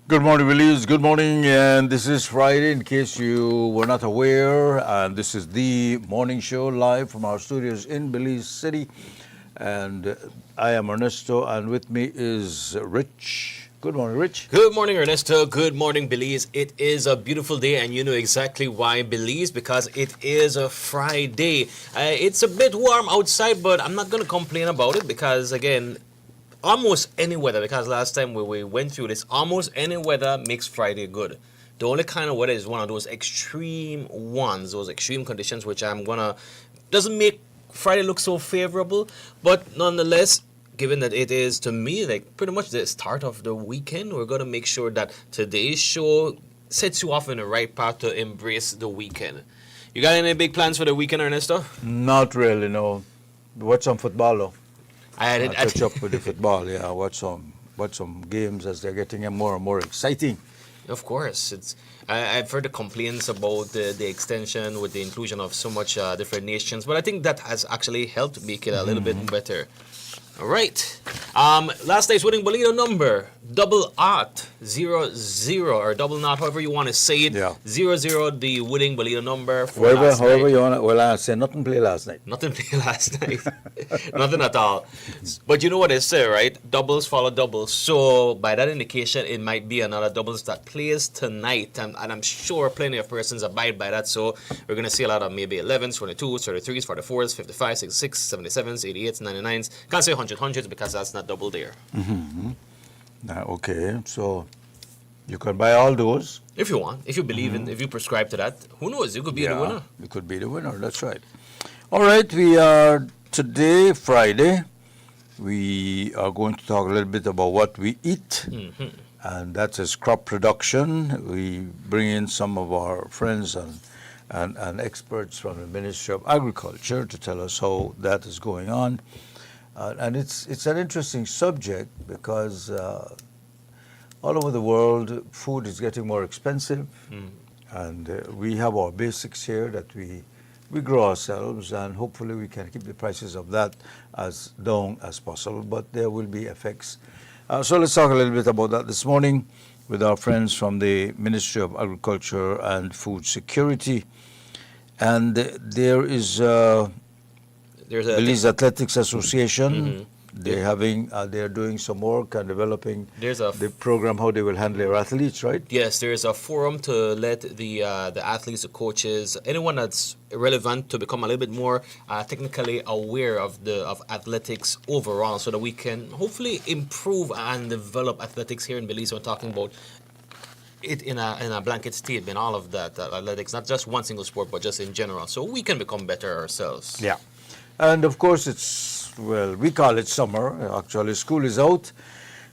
Good morning, Willies. Good morning, and this is Friday. In case you were not aware, and this is the morning show live from our studios in Belize City. And I am Ernesto, and with me is Rich. Good morning, Rich. Good morning, Ernesto. Good morning, Belize. It is a beautiful day, and you know exactly why, Belize, because it is a Friday. It's a bit warm outside, but I'm not going to complain about it because, again, almost any weather, because last time we went through this, almost any weather makes Friday good. The only kind of weather is one of those extreme ones, those extreme conditions, which doesn't make Friday look so favorable, but nonetheless, given that it is to me like pretty much the start of the weekend, we're gonna make sure that today's show sets you off in the right path to embrace the weekend. You got any big plans for the weekend, Ernesto? Not really, no. Watch some football, though. I did. Catch up with the football, yeah. Watch some games as they're getting more and more exciting. Of course, I've heard the complaints about the extension with the inclusion of so much different nations, but I think that has actually helped make it a little bit better. All right. Last night's winning Bolito number, double art, 0-0, or double knot, however you want to say it. Yeah. 0-0, the winning Bolito number for last However night. you want to, well, I say nothing play last night. Nothing played last night. Nothing at all. But you know what they say, right? Doubles follow doubles. So by that indication, it might be another doubles that plays tonight. And I'm sure plenty of persons abide by that. So we're going to see a lot of maybe 11s, 22s, 33s, 44s, 55s, 66s, 77s, 88s, 99s. Can't say 100s because that's not double there. Okay, so you can buy all those. If you want. If you believe in, if you prescribe to that, who knows? You could be the winner. You could be the winner, that's right. All right, we are today, Friday. We are going to talk a little bit about what we eat, and that is crop production. We bring in some of our friends and experts from the Ministry of Agriculture to tell us how that is going on. And it's an interesting subject because all over the world, food is getting more expensive, and we have our basics here that we grow ourselves, and hopefully we can keep the prices of that as down as possible, but there will be effects. So let's talk a little bit about that this morning with our friends from the Ministry of Agriculture and Food Security. And there is There's a Belize Athletics Association. They're doing some work and developing There's a the program how they will handle their athletes, right? Yes, there is a forum to let the athletes, the coaches, anyone that's relevant to become a little bit more technically aware of athletics overall, so that we can hopefully improve and develop athletics here in Belize. We're talking about it in a blanket statement, all of that athletics, not just one single sport, but just in general, so we can become better ourselves. Yeah. And of course, we call it summer. Actually, school is out.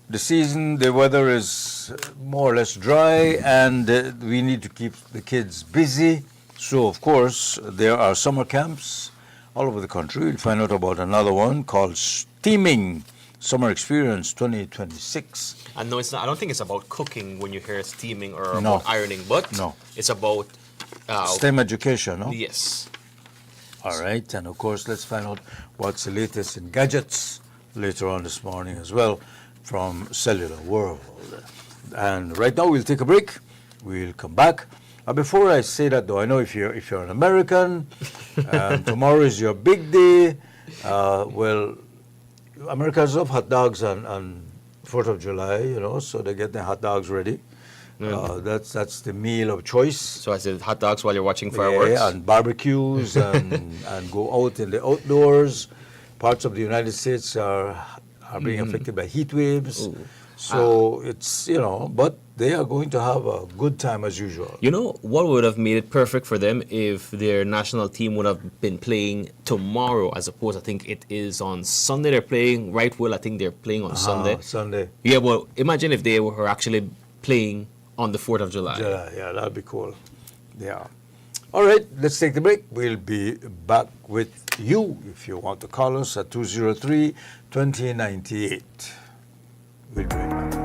The weather is more or less dry, and we need to keep the kids busy. So, of course, there are summer camps all over the country. We'll find out about another one called Steaming Summer Experience 2026. And no, it's not. I don't think it's about cooking when you hear steaming or No. about ironing, but No. it's about STEM education, no? yes. All right, and of course, let's find out what's the latest in gadgets later on this morning as well from Cellular World. And right now, we'll take a break. We'll come back. Before I say that, though, I know if you're an American, tomorrow is your big day. Well, Americans love hot dogs on 4th of July, so they get their hot dogs ready. That's the meal of choice. So I said hot dogs while you're watching fireworks. Yeah, and barbecues and go out in the outdoors. Parts of the United States are being affected by heat waves. So it's, but they are going to have a good time as usual. You know what would have made it perfect for them if their national team would have been playing tomorrow, as opposed, I think it is on Sunday they're playing. Right, Will? I think they're playing on Sunday. Sunday. Yeah, well, imagine if they were actually playing on the 4th of July. Yeah, that'd be cool. Yeah. All right, let's take the break. We'll be back with you if you want to call us at 203-2098. We'll be right back.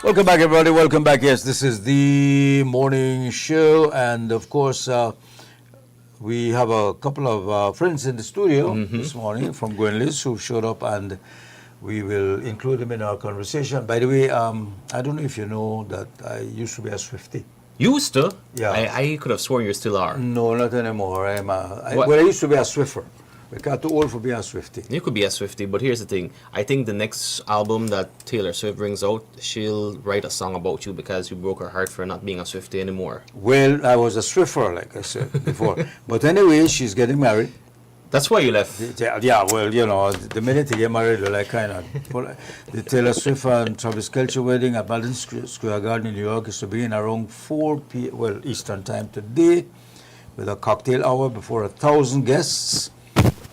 Welcome back, everybody. Welcome back. Yes, this is the morning show, and of course, we have a couple of friends in the studio this morning from Gwenlis who showed up, and we will include them in our conversation. By the way, I don't know if you know that I used to be a Swiftie. Used to? Yeah. I could have sworn you still are. No, not anymore. I What? used to be a Swiffer. I got too old for being a Swiftie. You could be a Swiftie, but here's the thing. I think the next album that Taylor Swift brings out, she'll write a song about you because you broke her heart for not being a Swiftie anymore. Well, I was a Swiffer, like I said before. But anyway, she's getting married. That's why you left. Yeah, well, you know, the minute they get married, they're like kind of. The Taylor Swift and Travis Kelce wedding at Madison Square Garden in New York is to begin around 4 p.m. Well, Eastern time today, with a cocktail hour before 1,000 guests.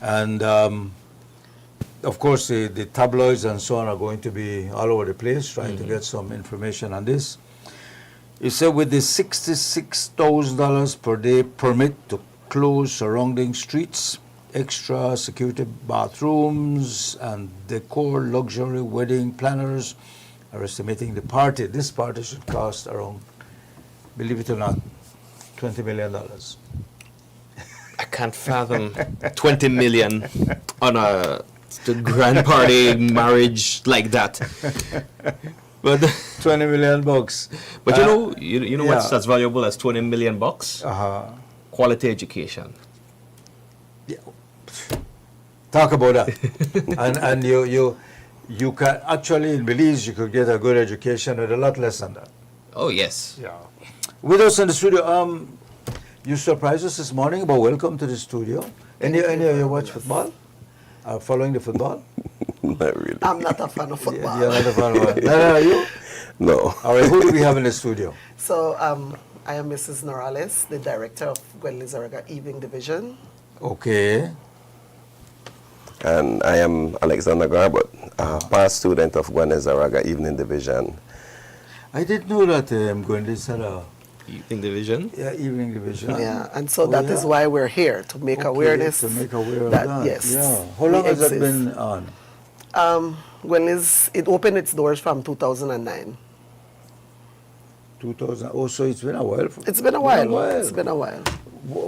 And of course, the tabloids and so on are going to be all over the place trying to get some information on this. It said with the $66,000 per day permit to close surrounding streets, extra security bathrooms, and decor luxury wedding planners are estimating this party should cost around, believe it or not, $20 million. I can't fathom 20 million on a grand party marriage like that. But $20 million bucks. But you know what's yeah. as valuable as 20 million bucks? Quality education. Yeah. Talk about that. and you can actually in Belize you could get a good education at a lot less than that. Oh yes. Yeah. With us in the studio, you surprised us this morning about welcome to the studio. Any of you watch football? Following the football? Not really. I'm not a fan of football. You're not a fan of it. Are you? No. All right, who do we have in the studio? So I am Mrs. Norales, the director of Gwen Lizarraga Evening Division. Okay. And I am Alexander Garbut, a past student of Gwen Lizarraga Evening Division. I didn't know that Gwendis had a Evening division. evening division. Yeah, and so that is why we're here, to make awareness. To make aware of that, that. yes, Yeah. How long we has that exist. been on? It opened its doors from 2009. 2000. Oh, so it's been a while. It's been a while. It's been a while.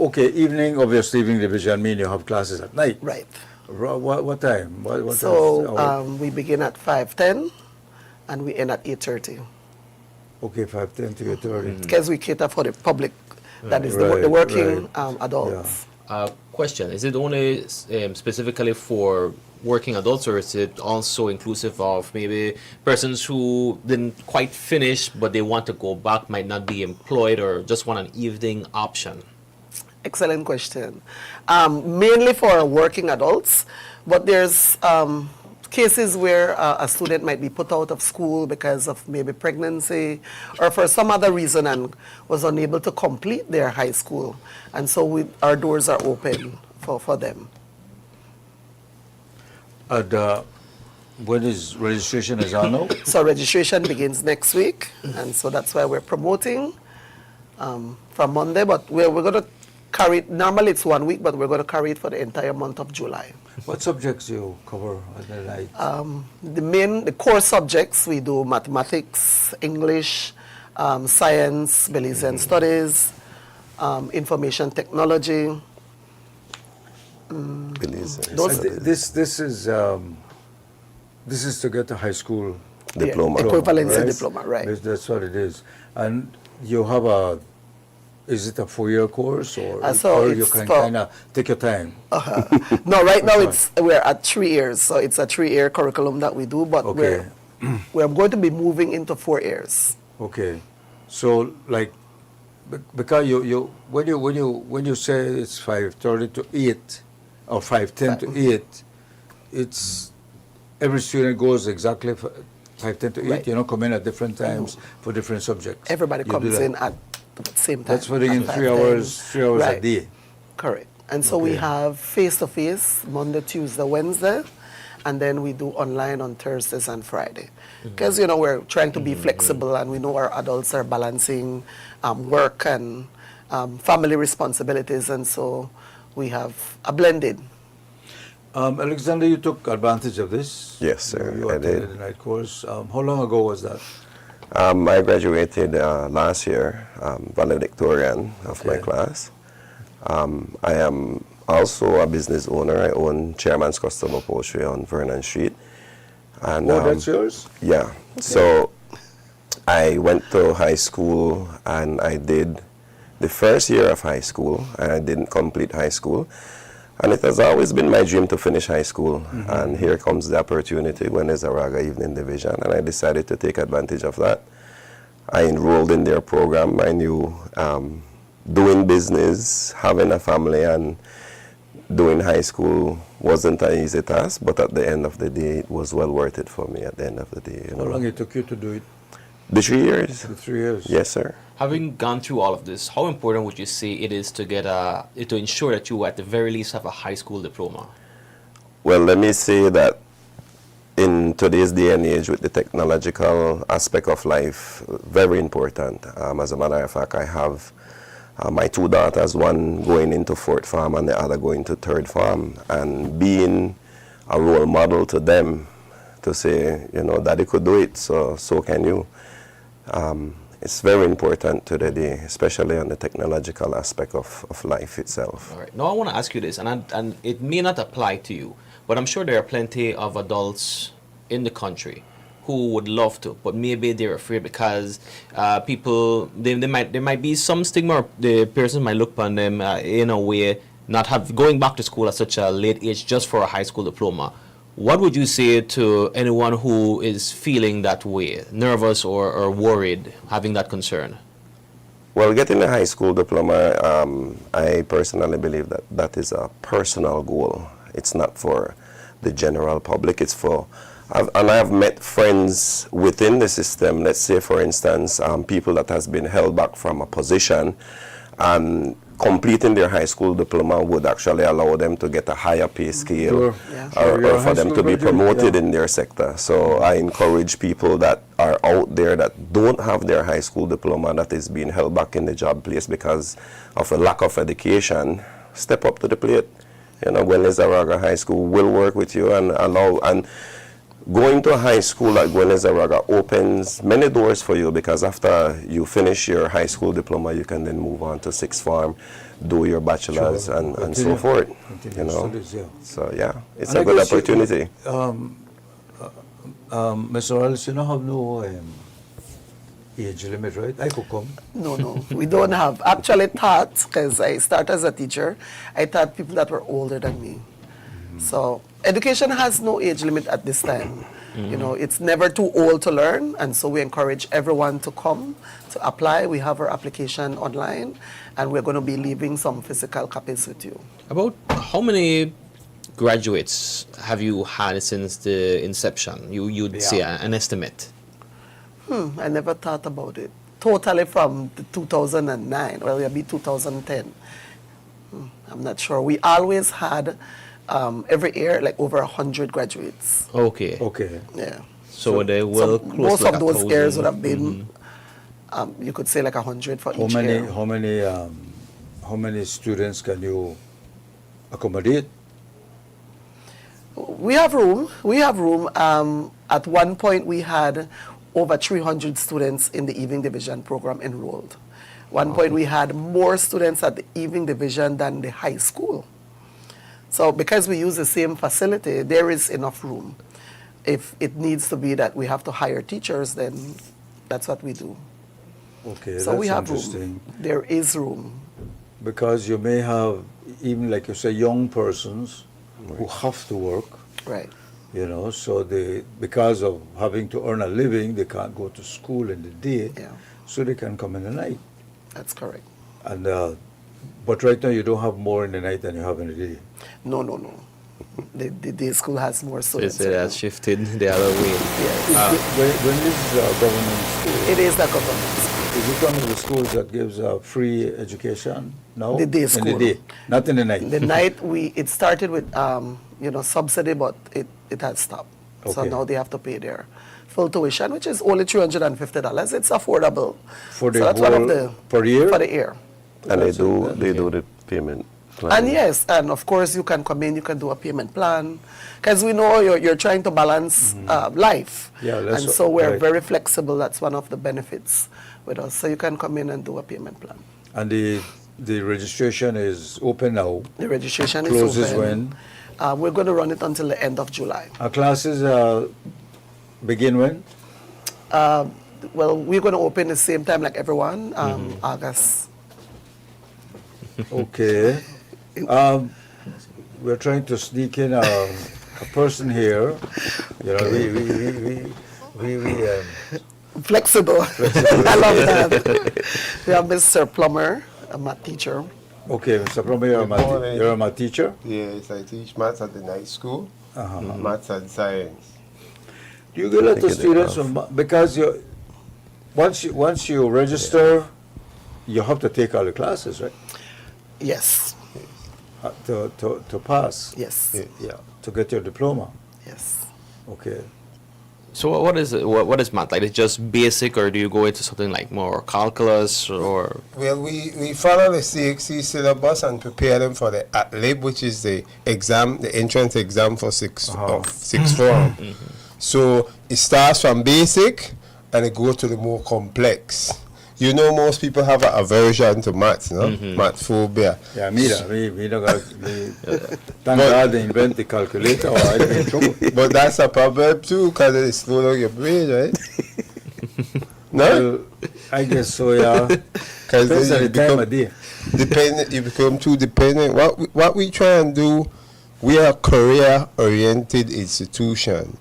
Okay, obviously evening division mean you have classes at night. Right. What time? What So time? we begin at 5:10 and we end at 8:30. Okay, 5:10 to 8:30. Because we cater for the public, that is the Right, working right. adults. Question: is it only specifically for working adults, or is it also inclusive of maybe persons who didn't quite finish but they want to go back, might not be employed, or just want an evening option? Excellent question. Mainly for working adults, but there's cases where a student might be put out of school because of maybe pregnancy or for some other reason and was unable to complete their high school. And so our doors are open for them. When is registration is on now? So registration begins next week, and so that's why we're promoting from Monday, but we're going to carry it, normally it's 1 week, but we're going to carry it for the entire month of July. What subjects you cover at the night? The core subjects, we do mathematics, English, science, Belizean studies, information technology. Belize. Those- This is to get a high school Diploma. Equivalency right? diploma, right. That's what it is. And you have is it a 4-year course So or you it's can for- kind of take your time? No, right now we're at 3 years, so it's a 3-year curriculum that we do, but Okay. we're going to be moving into 4 years. Okay, so like, because when you say it's 5:30 to 8 or 5:10 to 8, it's every student goes exactly 5:10 to 8. Right. You know, come in at different times for different subjects. Everybody You do comes that. in at the same time. That's for the at 3 5:10. hours, 3 hours a Right. day. Correct. And so we Okay. have face-to-face Monday, Tuesday, Wednesday, and then we do online on Thursdays and Friday. Because, we're trying to be flexible, and we know our adults are balancing work and family responsibilities, and so we have a blended. Alexander, you took advantage of this. Yes, sir, You I attended did. the night course. How long ago was that? I graduated last year, valedictorian of my Okay. class. I am also a business owner. I own Chairman's Custom Upholstery on Vernon Street. And, Oh, that's yours? Yeah. So I went to high school and I did the first year of high school, and I didn't complete high school. And it has always been my dream to finish high school. And here comes the opportunity when there's a Raga Evening Division, and I decided to take advantage of that. I enrolled in their program. I knew doing business, having a family, and doing high school wasn't an easy task, but at the end of the day, it was well worth it for me at the end of the day. You How know. long it took you to do it? The 3 years? The 3 years? Yes, sir. Having gone through all of this, how important would you say it is to get to ensure that you at the very least have a high school diploma? Well, let me say that in today's day and age with the technological aspect of life, very important. As a matter of fact, I have my two daughters, one going into fourth farm and the other going to third farm, and being a role model to them to say, you know, Daddy could do it, so can you. It's very important to the day, especially on the technological aspect of life itself. All right. Now I want to ask you this, and it may not apply to you, but I'm sure there are plenty of adults in the country who would love to, but maybe they're afraid because people there might be some stigma, or the person might look upon them in a way not have going back to school at such a late age just for a high school diploma. What would you say to anyone who is feeling that way, nervous or worried, having that concern? Well, getting a high school diploma, I personally believe that that is a personal goal. It's not for the general public. It's for, and I have met friends within the system, let's say, for instance, people that has been held back from a position, and completing their high school diploma would actually allow them to get a higher pay scale, Sure. Yeah. or for them to be promoted yeah. in their sector. So I encourage people that are out there that don't have their high school diploma, that is being held back in the job place because of a lack of education, step up to the plate. You know, Gwen Zaraga High School will work with you and allow, and going to high school at Gwen Zaraga opens many doors for you, because after you finish your high school diploma, you can then move on to sixth form, do your bachelor's, Sure. and so Continue- forth. continue You know, studies, yeah. so yeah, it's And a I good guess you- opportunity. Mr. Alice, you don't have no age limit, right? I could come. No, we don't have. Actually taught, because I started as a teacher, I taught people that were older than me. So education has no age limit at this time. You know, it's never too old to learn, and so we encourage everyone to come to apply. We have our application online, and we're going to be leaving some physical copies with you. About how many graduates have you had since the inception? You'd say an estimate. I never thought about it. Totally from the 2009, well, it'll be 2010. I'm not sure. We always had, every year, like over 100 graduates. Okay. Okay. Yeah. So they will So close most to like of those 1,000. years would have been, you could say like 100 for How each many, year. how many students can you accommodate? We have room. We have room. At one point, we had over 300 students in the evening division program enrolled. One point, we had more students at the evening division than the high school. So because we use the same facility, there is enough room. If it needs to be that we have to hire teachers, then that's what we do. Okay, So that's we have interesting. room. There is room. Because you may have, even like you say, young persons who have to work, Right. you know, so they, because of having to earn a living, they can't go to school in the day, Yeah. so they can come in the night. That's correct. And but right now you don't have more in the night than you have in the day. No. The day school has more It's, students. it right has now. shifted the other way. Yes. When is government school? It is the government school. Is it one of the schools that gives free education now? The day In school. the day, not in the night. The night it started with subsidy, but it has stopped. So Okay. now they have to pay their full tuition, which is only $350. It's affordable. For the so that's one of whole- the per year? For the year. And That's they okay. do the payment And yes, and of course you can come in, you can do a payment plan, because we know you're trying to balance life. Yeah, that's and so we're right. very flexible. That's one of the benefits with us. So you can come in and do a payment plan. And the registration is open now. The registration Closes is open. We're going to run it until the end of July. Our classes begin when? Well, we're going to open the same time like everyone, August. Okay. We're trying to sneak in a person here. You know, we Flexible. I love that. We have Mr. Plummer, a math teacher. okay, Mr. Plummer, you're a math teacher. Yes, I teach maths at the night school, maths and science. Do you get a lot Take of it students off. from, because once you register, you have to take all the classes, right? Yes, To pass. yes, Yeah, to get your diploma. yes. Okay. So what is it? What is math? Like, it's just basic, or do you go into something like more calculus, or? Well, we follow the CXC syllabus and prepare them for the ATLIB, which is the exam, the entrance exam for sixth form. So it starts from basic and it goes to the more complex. You know, most people have an aversion to maths, no? Math phobia. Yeah, me don't got, thank God they invent the calculator or I'd be in trouble. But that's a problem too, because it slows down your brain, right? No? Well, I guess so, yeah. Because Depends on the time of day. dependent, you become too dependent. What we try and do, we are a career-oriented institution.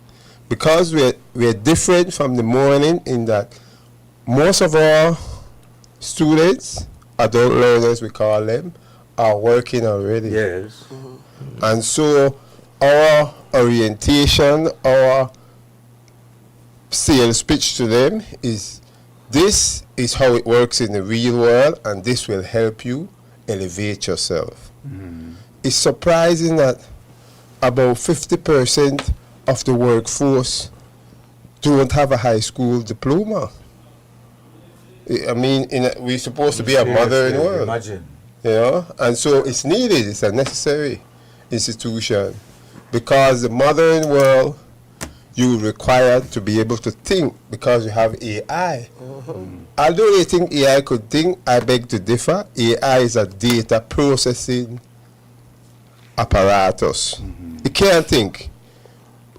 Because we're different from the morning in that most of our students, adult learners we call them, are working already. Yes. And so our orientation, our sales pitch to them is, this is how it works in the real world, and this will help you elevate yourself. It's surprising that about 50% of the workforce don't have a high school diploma. I mean, we're supposed to be a mother in the world. Imagine. You know, and so it's needed. It's a necessary institution, because the modern world, you required to be able to think, because you have AI. Although they think AI could think, I beg to differ. AI is a data processing apparatus. It can't think.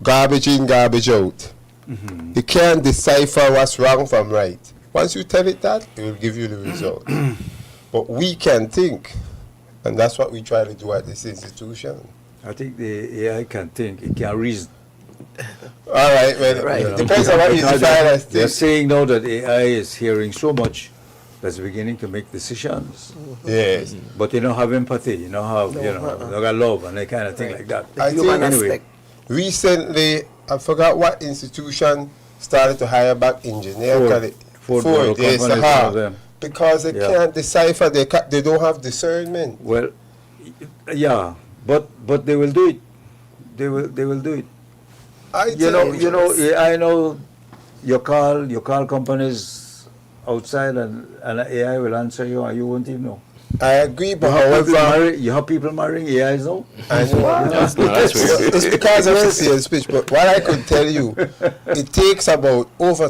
Garbage in, garbage out. It can't decipher what's wrong from right. Once you tell it that, it will give you the result. But we can think, and that's what we try to do at this institution. I think the AI can think, it can reason. All right, well, Right. it depends on what you Because define as they're think. saying now that AI is hearing so much that's beginning to make decisions. Yes. But they don't have empathy, you don't have, you know, they got love and that kind of thing like that. I Human think anyway. aspect. recently, I forgot what institution started to hire back engineers. Ford Motor yes, Company is one of them. because they Yeah. can't decipher, they don't have discernment. Well, yeah, but they will do it. They will do it. I You know, think- I know you call companies outside and AI will answer you and you won't even know. I agree, but however, You have people marrying AIs now? I know. That's weird. It's because of the sales pitch, but what I could tell you, it takes about over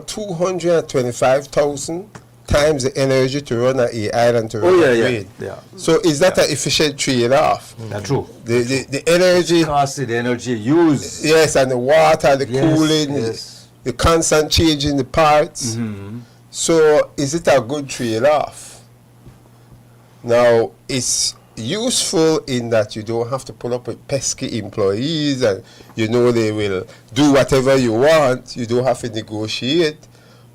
225,000 times the energy to run an AI than to run Oh, a yeah, brain. yeah. So is that an efficient trade-off? That's true. The energy, Cost the energy used. yes, and the water, the Yes, cooling, yes. the constant change in the parts. So is it a good trade-off? Now, it's useful in that you don't have to put up with pesky employees and you know they will do whatever you want. You don't have to negotiate.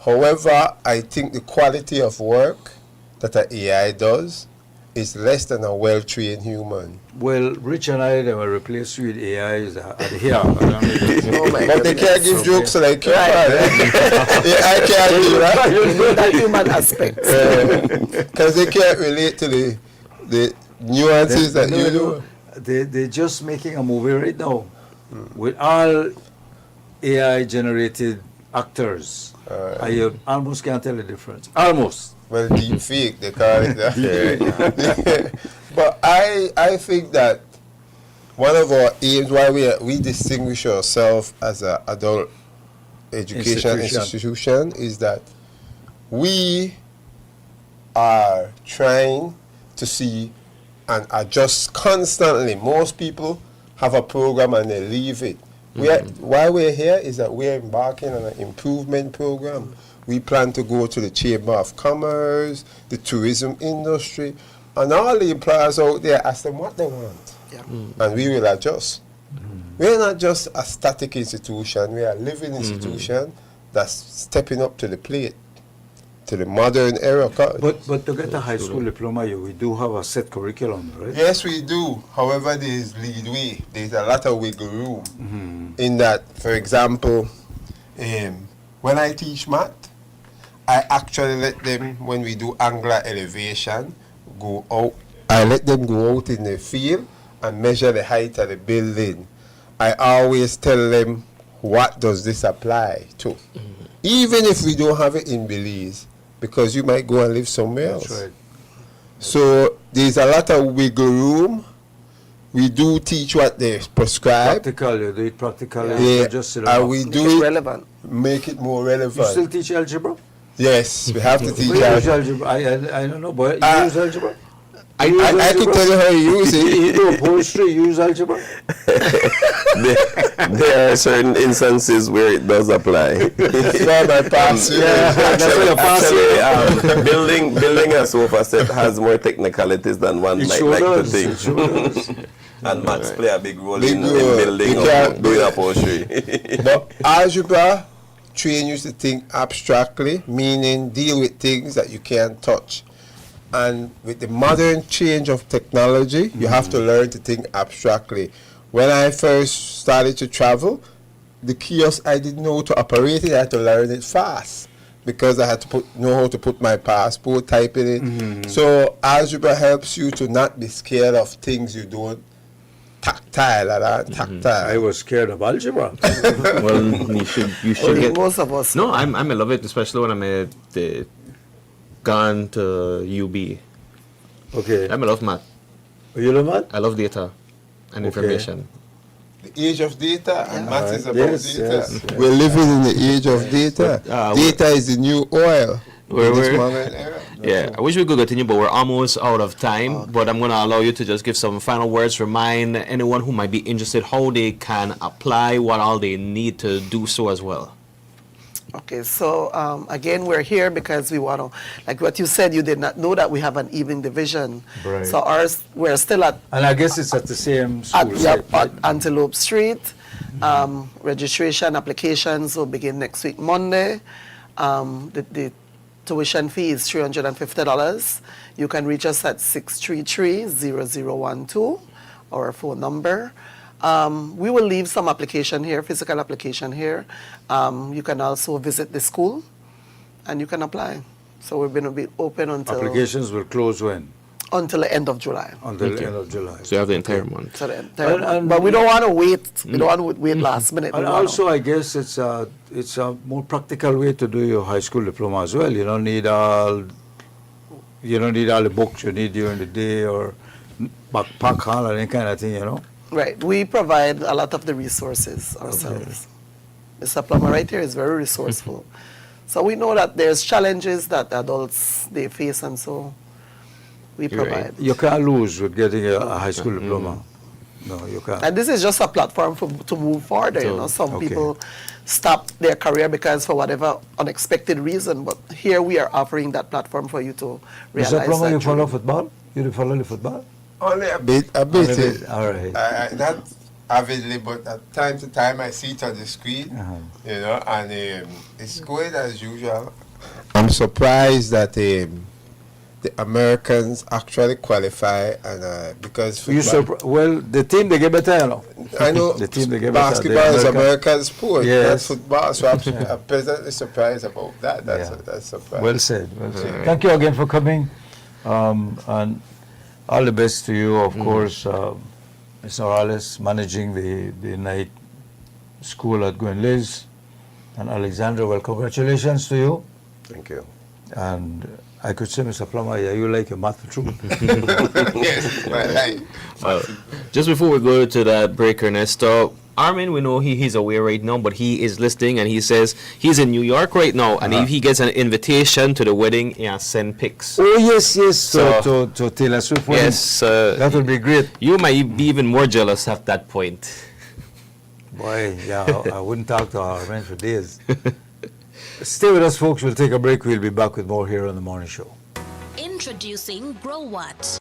However, I think the quality of work that an AI does is less than a well-trained human. Well, Rich and I, they will replace you with AIs at here. I don't know if you- Oh my But they can't give goodness. jokes like you Right. can. AI can't do that. You need that human aspect. Because they can't relate to the nuances that you do. They're just making a movie right now with all AI generated actors. And you almost can't tell the difference. Almost. Well, deep fake, they call it that. But I think that one of our aims, why we distinguish ourselves as an adult education institution, is that we are trying to see and adjust constantly. Most people have a program and they leave it. Why we're here is that we're embarking on an improvement program. We plan to go to the Chamber of Commerce, the tourism industry, and all the employers out there, ask them what they want. Yeah. And we will adjust. We're not just a static institution, we are a living institution that's stepping up to the plate, to the modern era. But to get a high school diploma, we do have a set curriculum, right? Yes, we do. However, there is leadway. There's a lot of wiggle room in that. For example, when I teach math, I actually let them, when we do angular elevation, go out. I let them go out in the field and measure the height of the building. I always tell them, what does this apply to? Even if we don't have it in Belize, because you might go and live somewhere else. That's right. So there's a lot of wiggle room. We do teach what they prescribe. Practical, you do it practically. Yeah, Just and we Make do it it, relevant. make it more You relevant. still teach algebra? Yes, we have to teach We use algebra. algebra. I don't know, but you use algebra? I can tell you how you use You it. do upholstery, you use algebra? There are certain instances where it does apply. So my pass. That's why you pass Actually, building a sofa set has more technicalities than one It might sure like to does. think. It sure does. And maths play a big role Big in role. building You or can't- doing upholstery. But algebra train you to think abstractly, meaning deal with things that you can't touch. And with the modern change of technology, you have to learn to think abstractly. When I first started to travel, the kiosk, I didn't know how to operate it. I had to learn it fast because I had to know how to put my passport, type it in. So algebra helps you to not be scared of things you don't tactile. I was scared of algebra. Well, you should Okay, get. most of us. No, I'm I love it, especially when I'm gone to UB. Okay. I love math. You know what? I love data and information. The age of data and math is about Yes, data. yes, yes. We're living in the age of data. Data is the new oil. We're- in this we're- modern era. Yeah, I wish we could continue, but we're almost out of time. But I'm going to allow you to just give some final words, remind anyone who might be interested how they can apply, what all they need to do so as well. Okay, so again, we're here because we want to, like what you said, you did not know that we have an evening division. Right. So ours, we're still at And I guess it's at the same school yep, site, right? at Antelope Street. Registration applications will begin next week, Monday. The tuition fee is $350. You can reach us at 633-0012, our phone number. We will leave some application here, physical application here. You can also visit the school and you can apply. So we're going to be open until Applications will close when? until the end of July. Until the end of July. So you have the entire month. So the entire And- month. and- But we don't want to wait. We don't want to wait last minute. We And wanna- also, I guess it's a more practical way to do your high school diploma as well. You don't need all the books you need during the day or backpack haul or any kind of thing, you know. Right. We provide a lot of the resources ourselves. Mr. Plummer right here is very resourceful. So we know that there's challenges that adults they face, and so we You're right. provide. You can't lose with getting a high school diploma. No, you can't. And this is just a platform to move further. You So, know, some okay. people stop their career because for whatever unexpected reason, but here we are offering that platform for you to realize Mr. Plummer, that you follow dream. football? You follow the football? Only a bit. Only a bit, all right. Not avidly, but at time to time I see it on the screen, you know, and it's going as usual. I'm surprised that the Americans actually qualify, and because Well, the team, they get better, you know. I know The team they get better. basketball The is American- American sport, Yes. not football, so I'm pleasantly surprised about that. That's Yeah. surprising. Well said, well said. Thank you again for coming, and all the best to you, of course, Mr. Morales, managing the night school at Gwen Liz, and Alexandra, well, congratulations to you. Thank you. And I could say, Mr. Plummer, yeah, you like your math too. Yes, right. Just before we go to that break, Ernesto, Armin, we know he's away right now, but he is listening, and he says he's in New York right now, and if he gets an invitation to the wedding, yeah, send pics. Oh, yes, yes. So, So- to Taylor Swift wedding. Yes, That would be great. you might be even more jealous at that point. Boy, yeah, I wouldn't talk to our man for days. Stay with us, folks. We'll take a break. We'll be back with more here on the morning show. Introducing Grow What.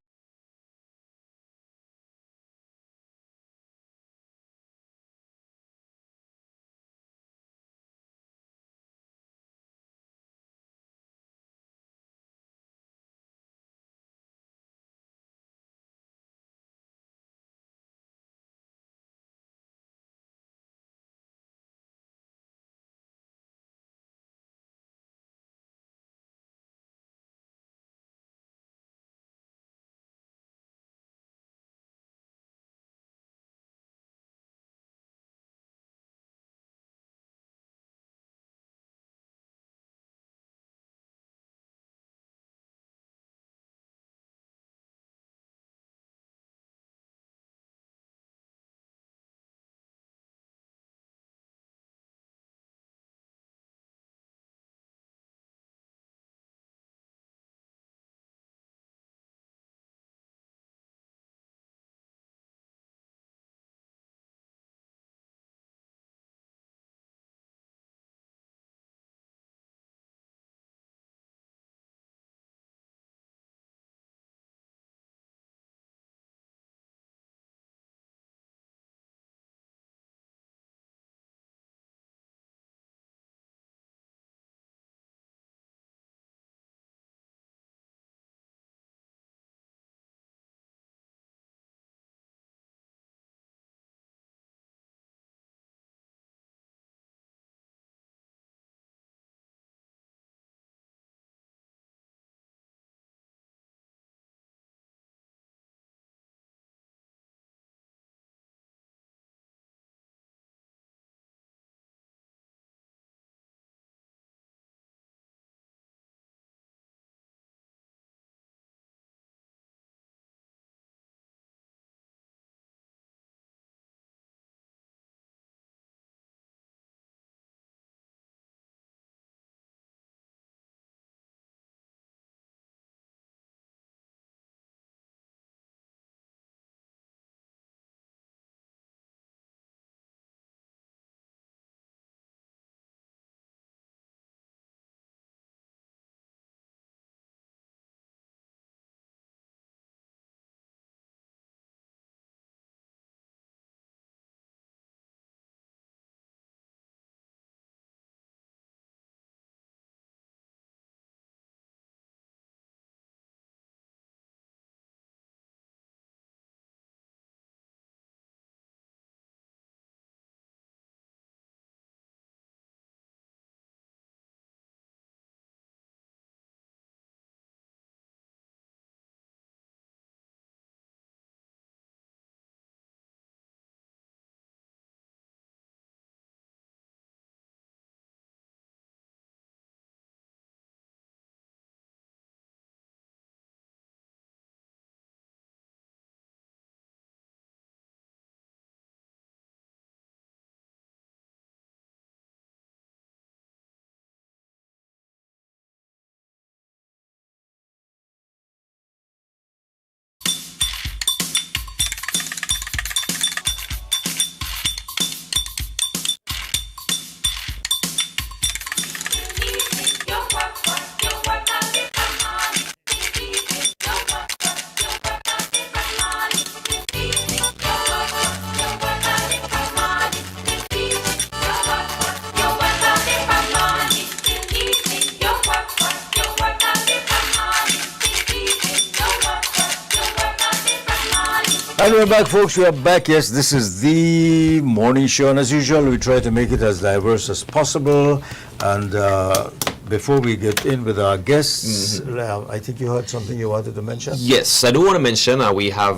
And we're back, folks. We are back. Yes, this is the morning show. And as usual, we try to make it as diverse as possible. And before we get in with our guests, I think you had something you wanted to mention? Yes, I do want to mention we have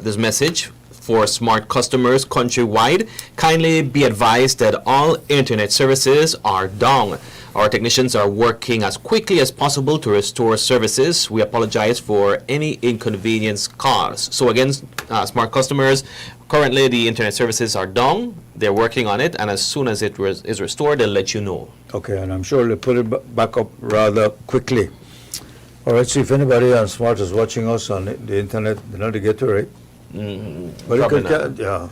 this message for smart customers countrywide. Kindly be advised that all internet services are down. Our technicians are working as quickly as possible to restore services. We apologize for any inconvenience caused. So again, smart customers, currently the internet services are down. They're working on it, and as soon as it is restored, they'll let you know. Okay, and I'm sure they'll put it back up rather quickly. All right, so if anybody on Smart is watching us on the internet, they know to get to it. But it Probably could, yeah.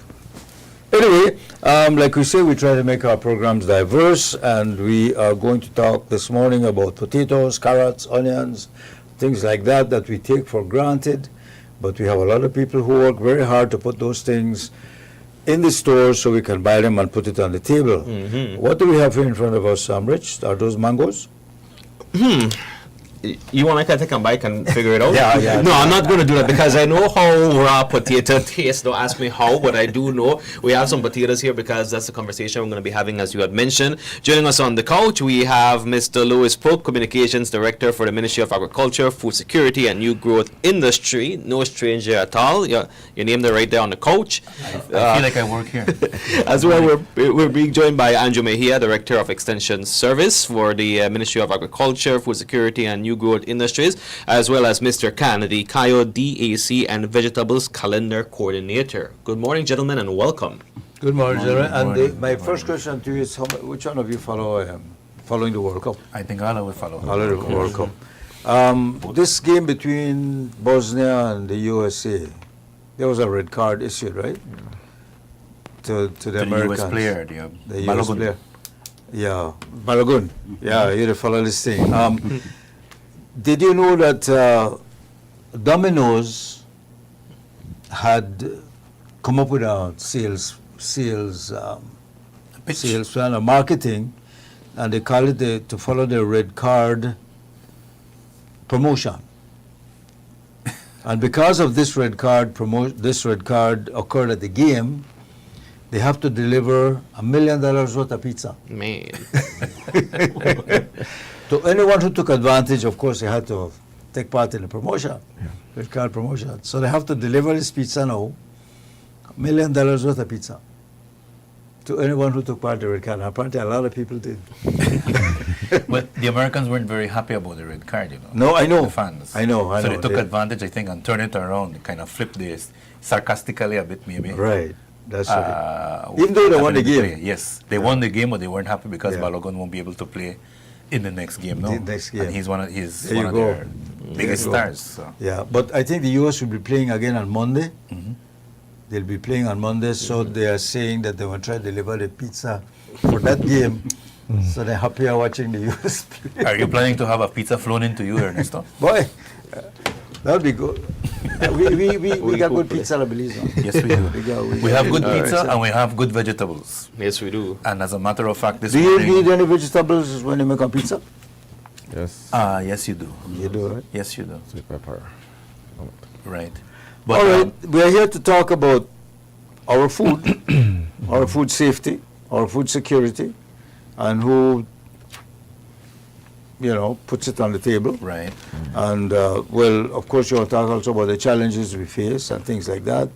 Anyway, like we say, we try to make our programs diverse, and we are going to talk this morning about potatoes, carrots, onions, things like that that we take for granted. But we have a lot of people who work very hard to put those things in the stores so we can buy them and put it on the table. What do we have here in front of us, Rich? Are those mangoes? You want to take a bite and figure it out? Yeah. No, I'm not going to do that because I know how raw potato tastes. Don't ask me how, but I do know. We have some potatoes here because that's the conversation we're going to be having, as you had mentioned. Joining us on the couch, we have Mr. Louis Pope, Communications Director for the Ministry of Agriculture, Food Security, and New Growth Industry. No stranger at all. Your name there right there on the couch. I feel like I work here. As well, we're being joined by Andrew Mejia, Director of Extension Service for the Ministry of Agriculture, Food Security, and New Growth Industries, as well as Mr. Khan, the Kayo DAC and Vegetables Calendar Coordinator. Good morning, gentlemen, and welcome. Good morning, Morning, gentlemen. good And my morning. first question to you is, which one of you following the World Cup? I think Allah will follow. All of the World Cup. This game between Bosnia and the USA, there was a red card issued, right? To the To the Americans. US player, The US Balogun. player. Yeah, Balogun. Yeah, you to follow this thing. Did you know that Domino's had come up with a sales plan, a marketing, and they call it to follow the red card promotion. And because of this red card occurred at the game, they have to deliver $1 million worth of pizza. Man. To anyone who took advantage, of course, they had to take part in the promotion, red card promotion. So they have to deliver this pizza now, $1 million worth of pizza, to anyone who took part in the red card. Apparently, a lot of people did. But the Americans weren't very happy about the red card, you know. No, I know. The fans. I know. So they took advantage, I think, and turned it around, kind of flipped this sarcastically a bit, maybe. Right. That's right. With Even though they what won the happened in game. play. Yes, they won the game, but they weren't happy because Yeah. Balogun won't be able to play in the next game. No, The next game. and he's one of There you go. their biggest you go. stars. So. Yeah, but I think the U.S. will be playing again on Monday. They'll be playing on Monday, so they are saying that they will try to deliver the pizza for that game. So they're happier watching the U.S. play. Are you planning to have a pizza flown into you, Ernesto? Boy, that would be good. We got good pizza, I believe. Yes, we do. We have good pizza and we have good vegetables. Yes, we do. And as a matter of fact, this Do you morning, need any vegetables when you make a pizza? Yes. yes, you do. You do, right? Yes, you do. Sweet pepper. Right. All right, we are here to talk about our food, our food safety, our food security, and who, puts it on the table. Right. And, well, of course, you want to talk also about the challenges we face and things like that.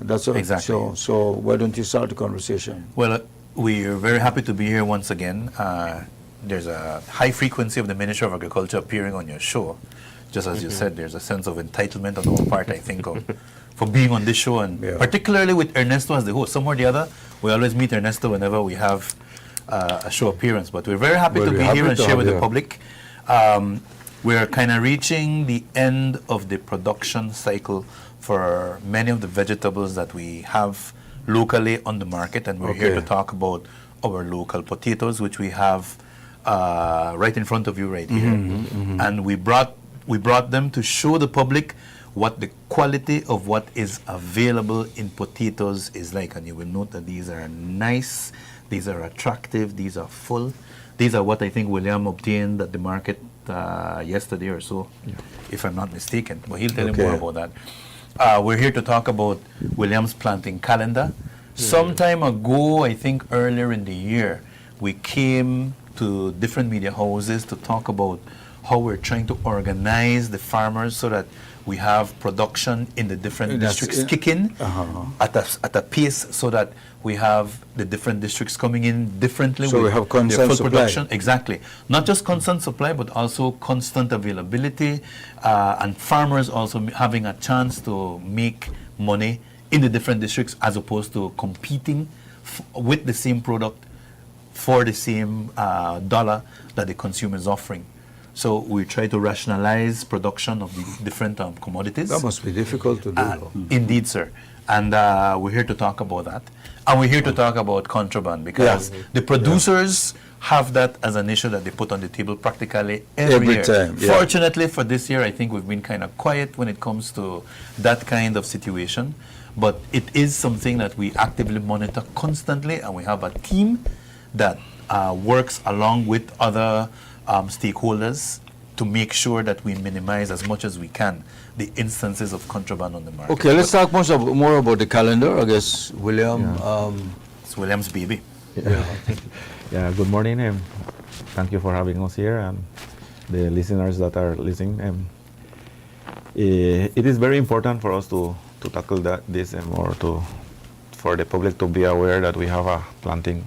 That's all. Exactly. So why don't you start the conversation? Well, we're very happy to be here once again. There's a high frequency of the Ministry of Agriculture appearing on your show. Just as you said, there's a sense of entitlement on our part, I think, for being on this show, and particularly with Ernesto as the host. Some or the other, we always meet Ernesto whenever we have a show appearance. But we're very happy to be here and share with the public. We're kind of reaching the end of the production cycle for many of the vegetables that we have locally on the market, and we're here to talk about our local potatoes, which we have right in front of you right here. And we brought them to show the public what the quality of what is available in potatoes is like. And you will note that these are nice, these are attractive, these are full. These are what I think William obtained at the market yesterday or so, if I'm not mistaken. But he'll tell you more about that. We're here to talk about William's planting calendar. Some time ago, I think earlier in the year, we came to different media houses to talk about how we're trying to organize the farmers so that we have production in the different That's districts it. kicking Uh-huh. at a pace so that we have the different districts coming in differently. So we with have their constant full supply. production. Exactly. Not just constant supply, but also constant availability, and farmers also having a chance to make money in the different districts as opposed to competing with the same product for the same dollar that the consumer is offering. So we try to rationalize production of the different commodities. That must be difficult to do. though. Indeed, sir. And we're here to talk about that. And we're here to talk about contraband because the producers have that as an issue that they put on the table practically every year. time, yeah. Fortunately for this year, I think we've been kind of quiet when it comes to that kind of situation. But it is something that we actively monitor constantly, and we have a team that works along with other stakeholders to make sure that we minimize as much as we can the instances of contraband on the market. Okay, let's talk more about the calendar. I guess, William. It's William's baby. Yeah, good morning. Thank you for having us here and the listeners that are listening. It is very important for us to tackle this or for the public to be aware that we have a planting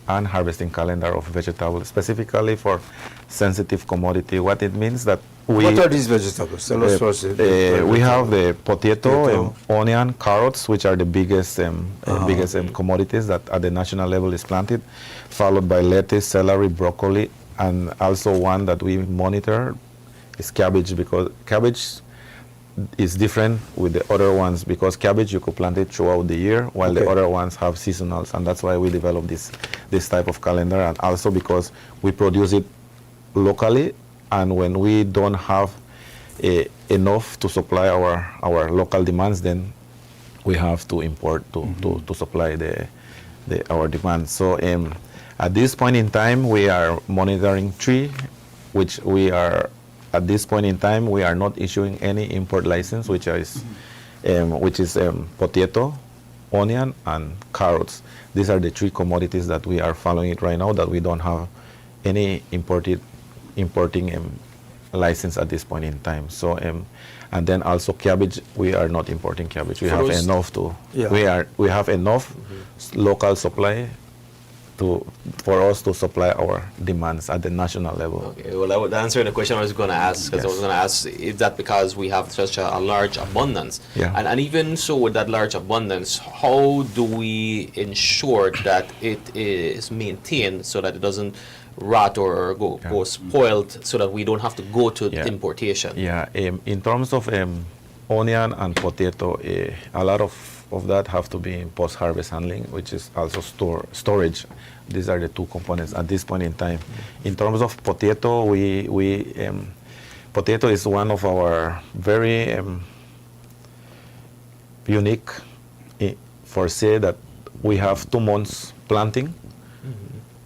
and harvesting calendar of vegetables, specifically for sensitive commodity. What it means that What are these vegetables? Tell us first. we have the potato, onion, carrots, which are the biggest commodities that at the national level is planted, followed by lettuce, celery, broccoli, and also one that we monitor is cabbage, because cabbage is different with the other ones, because cabbage you could plant it throughout the year, while the other ones have seasonals, and that's why we developed this type of calendar, and also because we produce it locally, and when we don't have enough to supply our local demands, then we have to import to supply our demands. So at this point in time, we are monitoring three, which we are at this point in time we are not issuing any import license, which is potato, onion, and carrots. These are the three commodities that we are following it right now, that we don't have any importing license at this point in time. So and then also cabbage, we are not importing cabbage. We have enough we have enough local supply for us to supply our demands at the national level. Okay, well, that would answer the question I was going to ask, because I was going to ask, is that because we have such a large abundance? Yeah. And even so, with that large abundance, how do we ensure that it is maintained so that it doesn't rot or go spoiled, so that we don't have to go to importation? Yeah, in terms of onion and potato, a lot of that have to be in post-harvest handling, which is also storage. These are the two components at this point in time. In terms of potato, potato is one of our very unique for say that we have 2 months planting,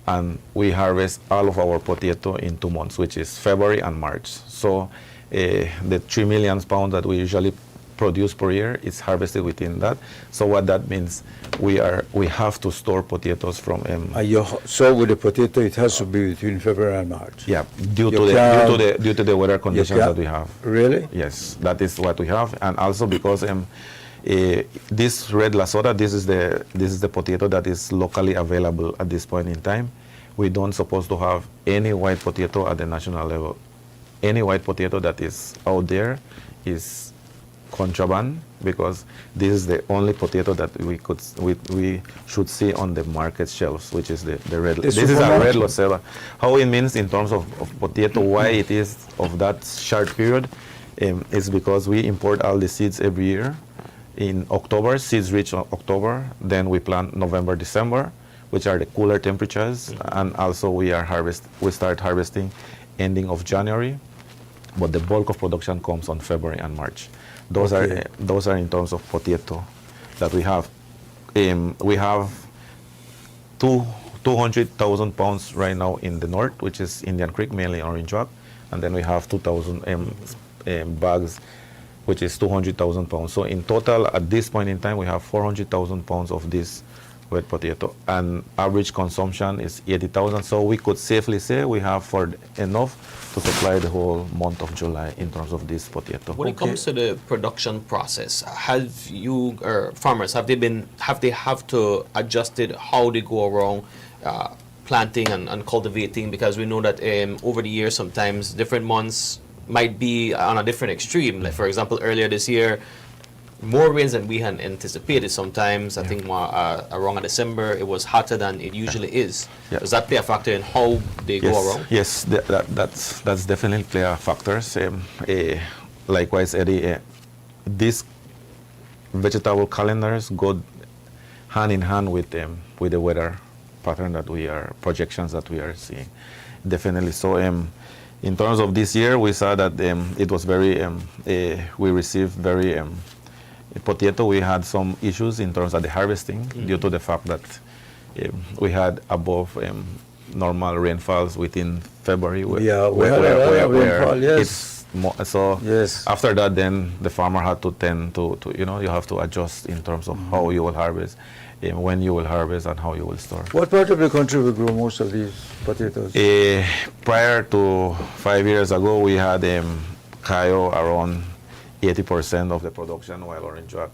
and we harvest all of our potato in 2 months, which is February and March. So the 3 million pounds that we usually produce per year is harvested within that. So what that means, we have to store potatoes from So with the potato, it has to be between February and March. yeah, due to the weather conditions that we have. Really? Yes, that is what we have, and also because this red lasota, this is the potato that is locally available at this point in time. We don't supposed to have any white potato at the national level. Any white potato that is out there is contraband, because this is the only potato that we should see on the market shelves, which is the red. This is a red losera. How it means in terms of potato, why it is of that short period, is because we import all the seeds every year. In October, seeds reach October, then we plant November, December, which are the cooler temperatures, and also we start harvesting ending of January, but the bulk of production comes on February and March. Those are in terms of potato that we have. We have 200,000 pounds right now in the north, which is Indian Creek, mainly Orange Rock, and then we have 2,000 bags, which is 200,000 pounds. So in total, at this point in time, we have 400,000 pounds of this wet potato, and average consumption is 80,000. So we could safely say we have enough to supply the whole month of July in terms of this potato. When it comes to the production process, have you or farmers have they have to adjust it how they go around planting and cultivating? Because we know that over the years sometimes different months might be on a different extreme. Like for example, earlier this year, more rains than we had anticipated. Sometimes I think around December it was hotter than it usually is. Yeah. Does that play a factor in how they go around? Yes, that's definitely play a factors. Likewise, Eddie, these vegetable calendars go hand in hand with the weather pattern projections that we are seeing. Definitely. So in terms of this year, we saw that it was very, we received very, potato, we had some issues in terms of the harvesting due to the fact that we had above normal rainfalls within February. We had a rainfall, yes. Yes. After that, then the farmer had to tend to you have to adjust in terms of how you will harvest, when you will harvest, and how you will store. What part of the country will grow most of these potatoes? Prior to 5 years ago, we had Cayo around 80% of the production, while Orange Walk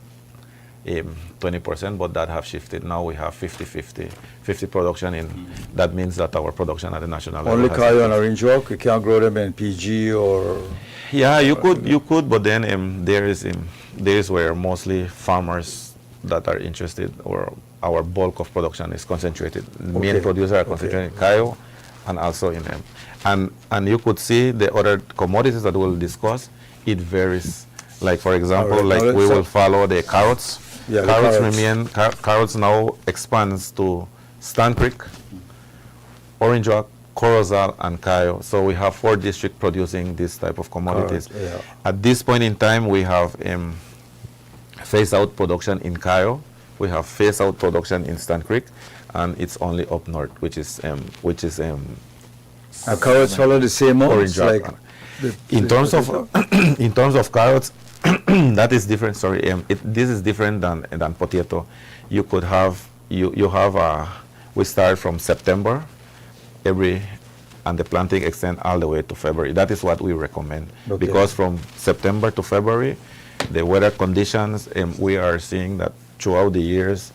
20%, but that have shifted. Now we have 50-50. 50 production in, that means that our production at the national level. Only Cayo and Orange Walk? You can't grow them in PG or? Yeah, you could, but then there is where mostly farmers that are interested, or our bulk of production is concentrated. Main producers are concentrated in Cayo and also in them. And you could see the other commodities that we'll discuss, it varies. Like for example, like we will follow the carrots. Yeah, carrots now expands to Stan Creek, Orange Walk, Corozal, and Cayo. So we have 4 districts producing this type of commodities. Yeah. At this point in time, we have phased out production in Cayo. We have phased out production in Stan Creek, and it's only up north, which is carrots follow the same Orange months, Walk. like In terms of in terms of carrots, that is different. Sorry, this is different than potato. You could have we start from September and the planting extend all the way to February. That is what we recommend, because from September to February, the weather conditions, we are seeing that throughout the years,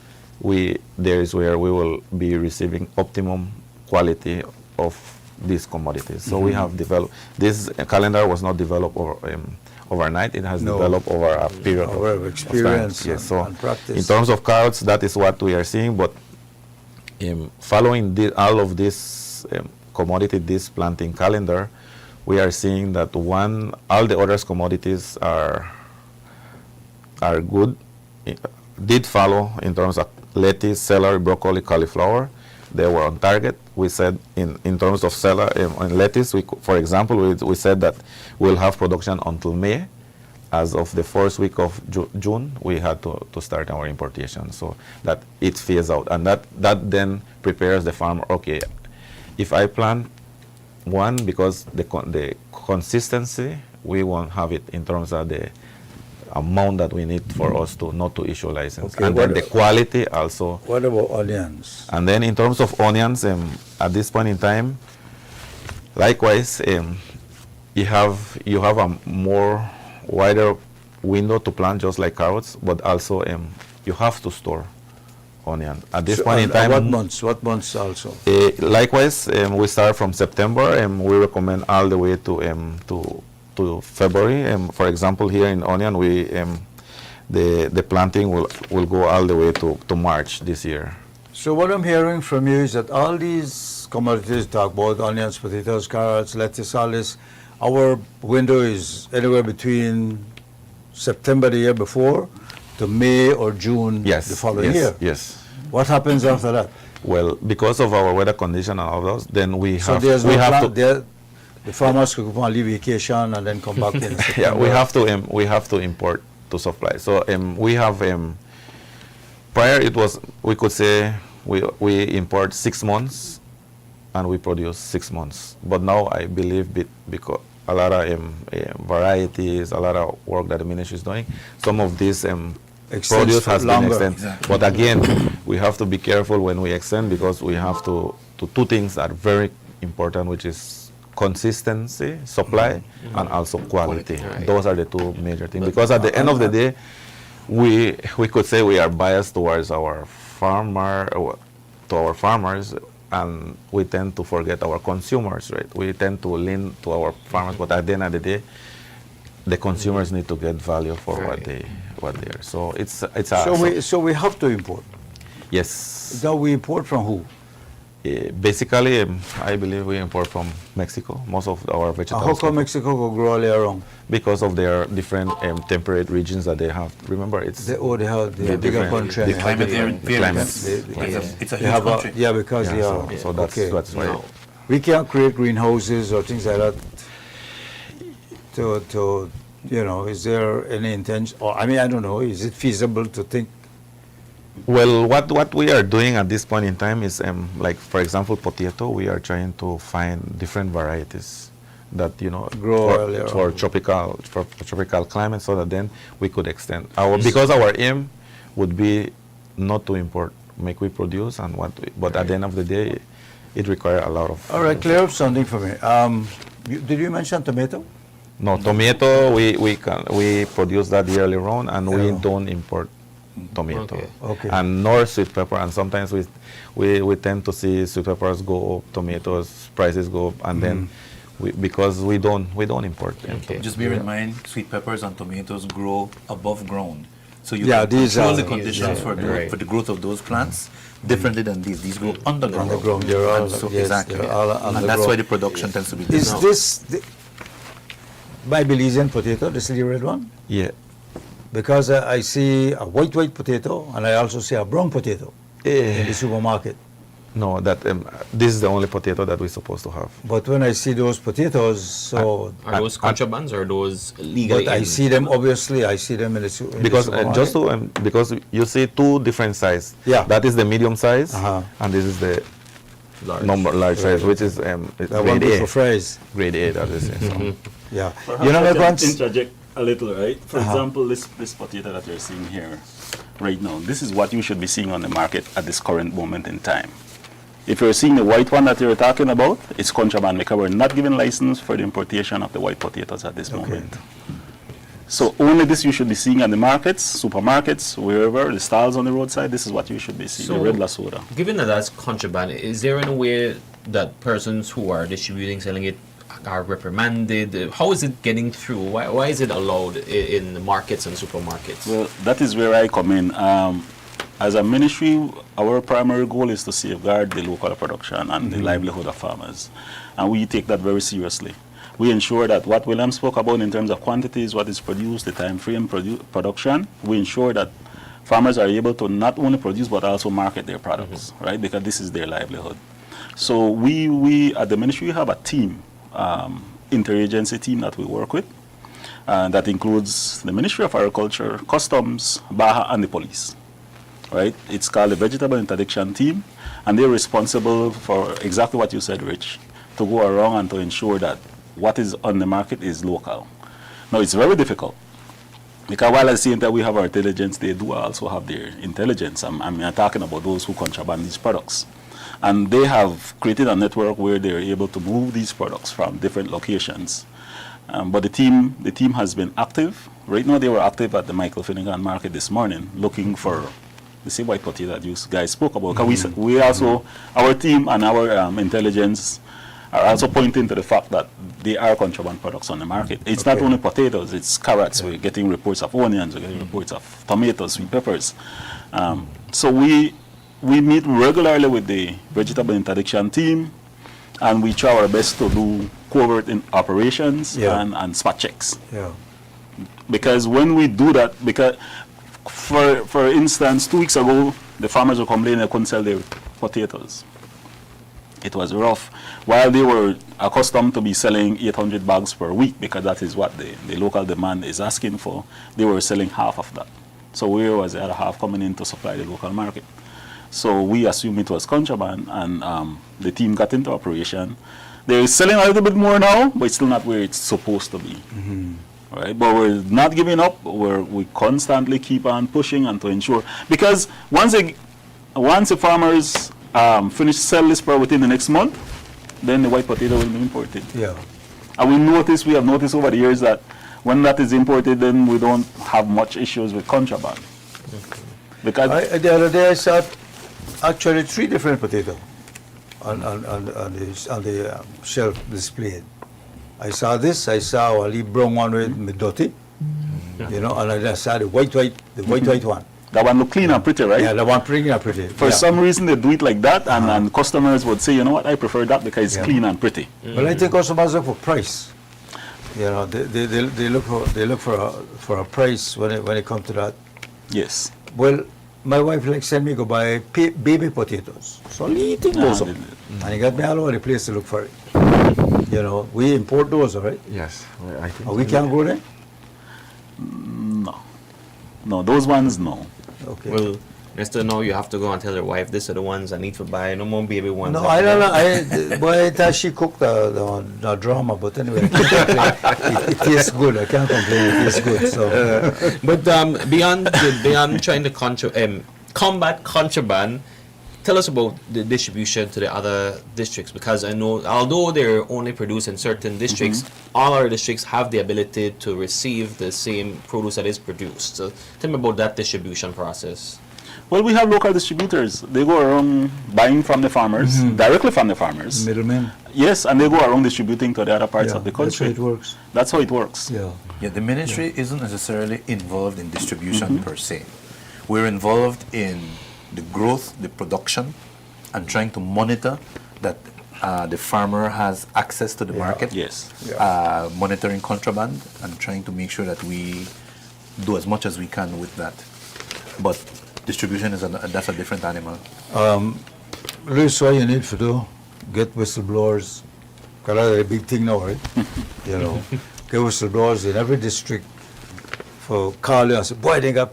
there is where we will be receiving optimum quality of these commodities. So we have developed, this calendar was not developed overnight. It has developed over a period of experience time. Yes, so and practice. in terms of carrots, that is what we are seeing. But following all of this commodity, this planting calendar, we are seeing that all the other commodities are good. Did follow in terms of lettuce, celery, broccoli, cauliflower. They were on target. We said in terms of celery and lettuce, for example, we said that we'll have production until May. As of the first week of June, we had to start our importation, so that it phased out. And that then prepares the farmer, okay, if I plant one, because the consistency, we won't have it in terms of the amount that we need for us not to issue license. And then the quality also. What about onions? And then in terms of onions, at this point in time, likewise, you have a more wider window to plant, just like carrots, but also you have to store onion. At this point in time, what months also? Likewise, we start from September, and we recommend all the way to February. For example, here in onion, the planting will go all the way to March this year. So what I'm hearing from you is that all these commodities, talk about onions, potatoes, carrots, lettuce, all this, our window is anywhere between September the year before to May or June the following year. Yes. What happens after that? Well, because of our weather condition and all those, then we have the farmers could go on leave vacation and then come back in September. Yeah, we have to import to supply. So we have prior it was, we could say we import 6 months and we produce 6 months. But now I believe because a lot of varieties, a lot of work that the ministry is doing, some of these Extends produce for has longer. been extended. But again, we have to be careful when we extend because we have to two things are very important, which is consistency, supply, and also quality. Right. Those are the two major things. Because at the end of the day, we could say we are biased towards our farmers, and we tend to forget our consumers, right? We tend to lean to our farmers, but at the end of the day, the consumers need to get value for what they are. So it's a So we have to import. yes. Now we import from who? Basically, I believe we import from Mexico. Most of our vegetables. How come Mexico will grow all year round? Because of their different temperate regions that they have. Remember, it's They have the bigger different- country. The and climate they there have varies. climates. It's a they huge have country. yeah, because so that's okay. why. Now, We can't create greenhouses or things like that. To is there any intention? Or I mean, I don't know. Is it feasible to think? Well, what we are doing at this point in time is, like for example, potato. We are trying to find different varieties that Grow for, earlier for on. tropical climate, so that then we could extend because our aim would be not to import, make we produce, and but at the end of the day, it requires a lot of. All right, clear up something for me. Did you mention tomato? No, tomato. We produce that yearly round, and we Yeah. don't import tomato. Okay. And nor sweet pepper. And sometimes we tend to see sweet peppers go up, tomatoes prices go up, and then because we don't import them. Okay. Just bear in mind, sweet peppers and tomatoes grow above ground. So you Yeah, can these control are- the conditions yeah, for right. the growth of those plants differently than these. These grow underground. Underground, they're all- And so, yes, exactly. they're all And that's underground. why the production tends to be Is different. this my Belizean potato? This is the red one? Yeah. Because I see a white potato and I also see a brown potato in the supermarket. No, this is the only potato that we're supposed to have. But when I see those potatoes, so are those contrabands or are those legally? but I in? see them obviously. I see them in the Because supermarket. just to because you see two different size. Yeah. That is the medium size, Uh-huh. and this is the Large. large size, which is that one grade for A. fries. Grade A, that is. So. Yeah, Perhaps you know, I my can friends. interject a little, right? For example, this potato that you're seeing here right now, this is what you should be seeing on the market at this current moment in time. If you're seeing the white one that you're talking about, it's contraband because we're not giving license for the importation of the white potatoes at this moment. So only this you should be seeing at the markets, supermarkets, wherever, the stalls on the roadside, this is what you should be seeing, So- the red lasoda. Given that that's contraband, is there any way that persons who are distributing, selling it, are reprimanded? How is it getting through? Why is it allowed in the markets and supermarkets? Well, that is where I come in. As a ministry, our primary goal is to safeguard the local production and the livelihood of farmers. And we take that very seriously. We ensure that what William spoke about in terms of quantities, what is produced, the time frame production, we ensure that farmers are able to not only produce but also market their products, right? Because this is their livelihood. So we at the ministry have a team, interagency team that we work with. That includes the Ministry of Agriculture, Customs, BAHA, and the police. Right? It's called the Vegetable Interdiction Team, and they're responsible for exactly what you said, Rich, to go around and to ensure that what is on the market is local. Now, it's very difficult, because while at the same time we have our intelligence, they do also have their intelligence. I'm talking about those who contraband these products. And they have created a network where they're able to move these products from different locations. But the team has been active. Right now, they were active at the Michael Finnegan Market this morning, looking for the same white potato that you guys spoke about. 'Cause we also, our team and our intelligence are also pointing to the fact that there are contraband products on the market. It's not only potatoes, it's carrots. We're getting reports of onions, we're getting reports of tomatoes, sweet peppers. So we meet regularly with the Vegetable Interdiction Team, and we try our best to do covert operations and spot checks. Yeah. Because when we do that, because for instance, 2 weeks ago, the farmers were complaining they couldn't sell their potatoes. It was rough. While they were accustomed to be selling 800 bags per week, because that is what the local demand is asking for, they were selling half of that. So where was the other half coming in to supply the local market? So we assumed it was contraband, and the team got into operation. They're selling a little bit more now, but it's still not where it's supposed to be. right? But we're not giving up. We constantly keep on pushing and to ensure, because once the farmers finish sell this product within the next month, then the white potato will be imported. Yeah. And we have noticed over the years that when that is imported, then we don't have much issues with contraband. Because The other day I saw actually 3 different potatoes on the shelf displayed. I saw this, I saw a leaf brown one with Midoti, and I saw the white one. that one look clean and pretty, right? Yeah, the one pretty and pretty. For some reason, they do it like that, and customers would say, you know what, I prefer that because it's clean and pretty. But I think customers look for price. They look for a price when it comes to that. Yes. Well, my wife like send me go buy baby potatoes. So little goes up. And he got me all over the place to look for it. We import those, right? Yes, I think. We can't go there? No, those ones, no. Okay. Well, Mr. No, you have to go and tell your wife, these are the ones I need to buy. No more baby ones. No, I don't know. Boy, I thought she cooked the drama, but anyway, it tastes good. I can't complain. It tastes good. So, But beyond trying to combat contraband, tell us about the distribution to the other districts, because I know although they're only produced in certain districts, all our districts have the ability to receive the same produce that is produced. So tell me about that distribution process. Well, we have local distributors. They go around buying from the farmers, directly from the farmers. middlemen. Yes, and they go around distributing to the other parts Yeah, of the that's how country. it works. That's how it works. Yeah. Yeah, the ministry isn't necessarily involved in distribution per se. We're involved in the growth, the production, and trying to monitor that the farmer has access to the market. Yes. Monitoring contraband and trying to make sure that we do as much as we can with that. But distribution that's a different animal. Luis, what you need to do, get whistleblowers, because that's a big thing now, right? Get whistleblowers in every district for call you and say, boy, they got,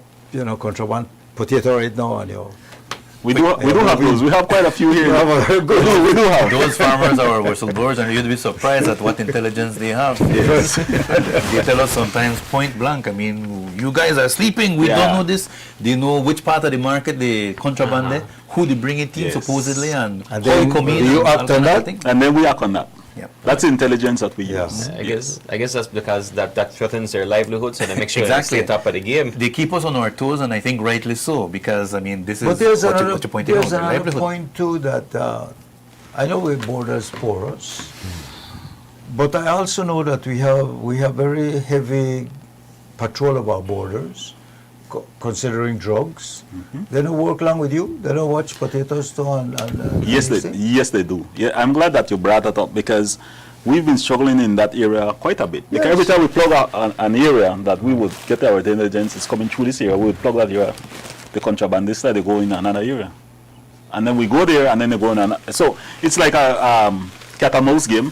contraband potato right now, and We do have those. We have quite a few here. we do have. Those farmers are whistleblowers, and you'd be surprised at what intelligence they have. Yes. They tell us sometimes point blank, I mean, you guys are sleeping, we don't know this. They know which part of the market the contraband there, who they bring it in Yes. supposedly, and And how then it come in. do you and act all kind on of that? thing. And then we act on that. Yep. That's the intelligence that we Yeah. use. I guess that's because that threatens their livelihood, so they make sure Exactly. they stay top of the game. They keep us on our toes, and I think rightly so, because I mean, this is But there's what another, you're pointing out, there's the another livelihood. point too that I know we borders porous, but I also know that we have very heavy patrol of our borders, considering drugs. They don't work along with you. They don't watch potatoes too. Yes, they do. Yeah, I'm glad that you brought that up, because we've been struggling in that area quite a bit. Because every time we plug out an area that we would get our intelligence is coming through this area, we would plug that area. The contrabandists, they go in another area. And then we go there, and then they go in another. So it's like a cat and mouse game,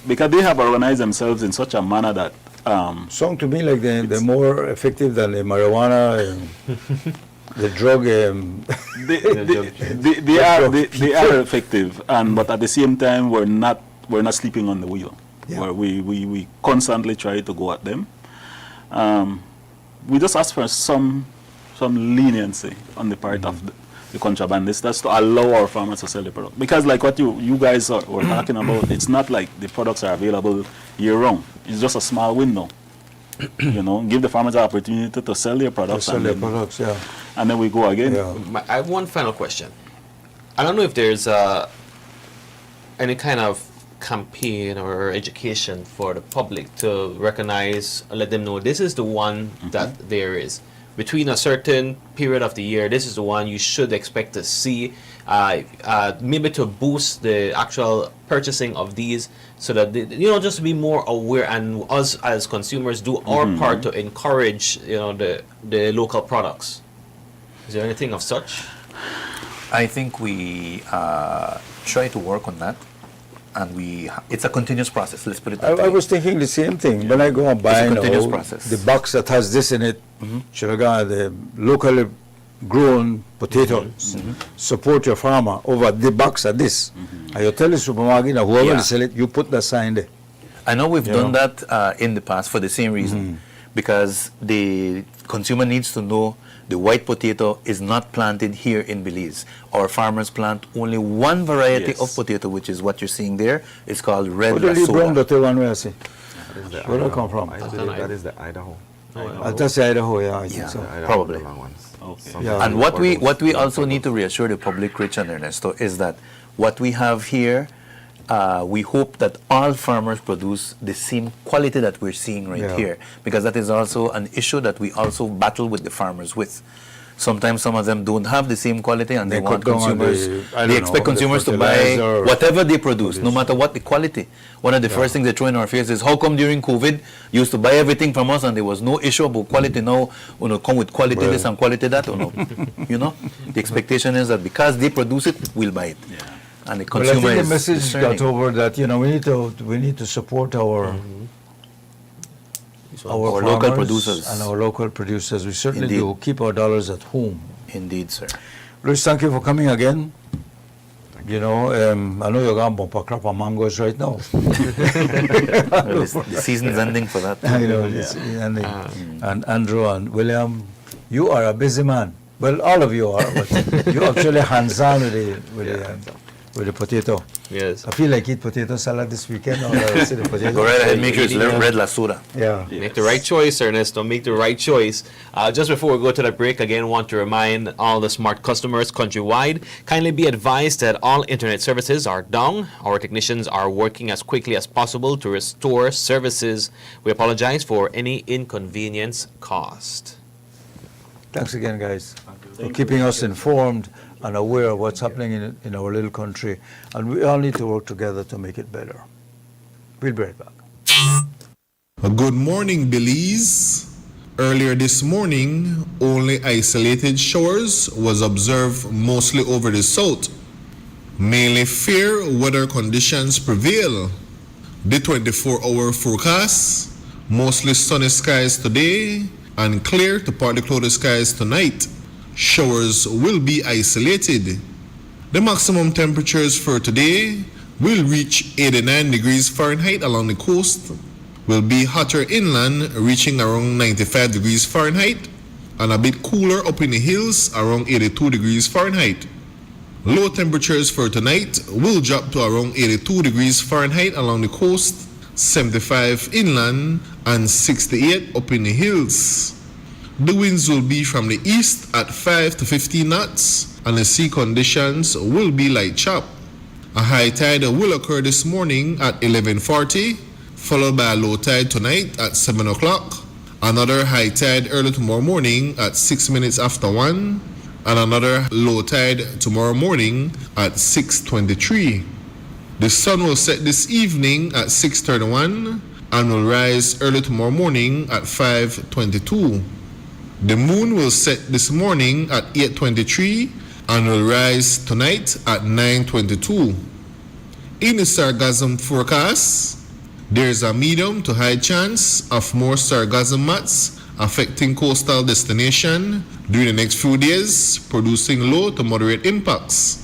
because they have organized themselves in such a manner that Sound to me like they're more effective than the marijuana and the drug. they are effective, but at the same time we're not sleeping on the wheel. Yeah. Where we constantly try to go at them. We just ask for some leniency on the part of the contrabandists. That's to allow our farmers to sell the product. Because like what you guys were talking about, it's not like the products are available year round. It's just a small window. Give the farmers an opportunity to sell their products. Sell their products, yeah. And then we go again. Yeah. I have one final question. I don't know if there's any kind of campaign or education for the public to recognize or let them know this is the one that there is. Between a certain period of the year, this is the one you should expect to see, maybe to boost the actual purchasing of these, so that just to be more aware, and us as consumers do our part to encourage the local products. Is there anything of such? I think we try to work on that, and it's a continuous process. Let's put it that way. I was thinking the same thing. When I go and buy continuous process. the box that has this in it, should have got the locally grown potatoes. Support your farmer over the box of this. And you tell the supermarket, whoever Yeah. sell it, you put the sign there. I know we've You done know? that in the past for the same reason, because the consumer needs to know the white potato is not planted here in Belize. Our farmers plant only one variety Yes. of potato, which is what you're seeing there. It's called red What do you brown lasoda. the one where I see? That is the Where do I Idaho. come from? I believe that is the Idaho. I'll just say Idaho, yeah, I think Yeah. so. The Idaho, Probably. the long ones. Okay. Some Yeah. And people what we those what we long also purples. need to reassure the public, Rich and Ernesto, is that what we have here, we hope that all farmers produce the same quality that we're seeing right Yeah. here, because that is also an issue that we also battle with the farmers with. Sometimes some of them don't have the same quality, and they They want cut down on consumers. the- I They don't expect know, the consumers to buy fertilizer whatever they produce, no matter what the quality. One of the first things they throw in our face is, how come during COVID you used to buy everything from us and there was no issue about quality? Now, come with quality Well. this and quality that, or no? You know, the expectation is that because they produce it, we'll buy it. And the Well, I consumer think the is message discerning. got over that, we need to support our Our local farmers producers. and our local producers. We certainly Indeed. do. Keep our dollars at home. Indeed, sir. Luis, thank you for coming again. I know you're going to bump a crop of mangoes right now. Well, the season's ending for that. I know, and Andrew and William, you are a busy man. Well, all of you are, but you actually hands-on with the potato. Yes. I feel like eat potato salad this weekend. Now that I see the potato. Go right ahead, make yours Yeah. red lasoda. Yeah. Make the right choice, Ernesto. Make the right choice. Just before we go to the break, again, want to remind all the smart customers countrywide, kindly be advised that all internet services are down. Our technicians are working as quickly as possible to restore services. We apologize for any inconvenience caused. Thanks again, guys, for keeping us informed and aware of what's happening in our little country. And we all need to work together to make it better. We'll be right back. Good morning, Belize. Earlier this morning, only isolated showers was observed mostly over the south. Mainly fair weather conditions prevail. The 24-hour forecast, mostly sunny skies today and clear to partly cloudy skies tonight. Showers will be isolated. The maximum temperatures for today will reach 89 degrees Fahrenheit along the coast, will be hotter inland, reaching around 95 degrees Fahrenheit, and a bit cooler up in the hills, around 82 degrees Fahrenheit. Low temperatures for tonight will drop to around 82 degrees Fahrenheit along the coast, 75 inland, and 68 up in the hills. The winds will be from the east at 5 to 15 knots, and the sea conditions will be light chop. A high tide will occur this morning at 11:40, followed by a low tide tonight at 7 o'clock, another high tide early tomorrow morning at 6 minutes after 1, and another low tide tomorrow morning at 6:23. The sun will set this evening at 6:31 and will rise early tomorrow morning at 5:22. The moon will set this morning at 8:23 and will rise tonight at 9:22. In the sargassum forecast, there is a medium to high chance of more sargassum mats affecting coastal destination during the next few days, producing low to moderate impacts.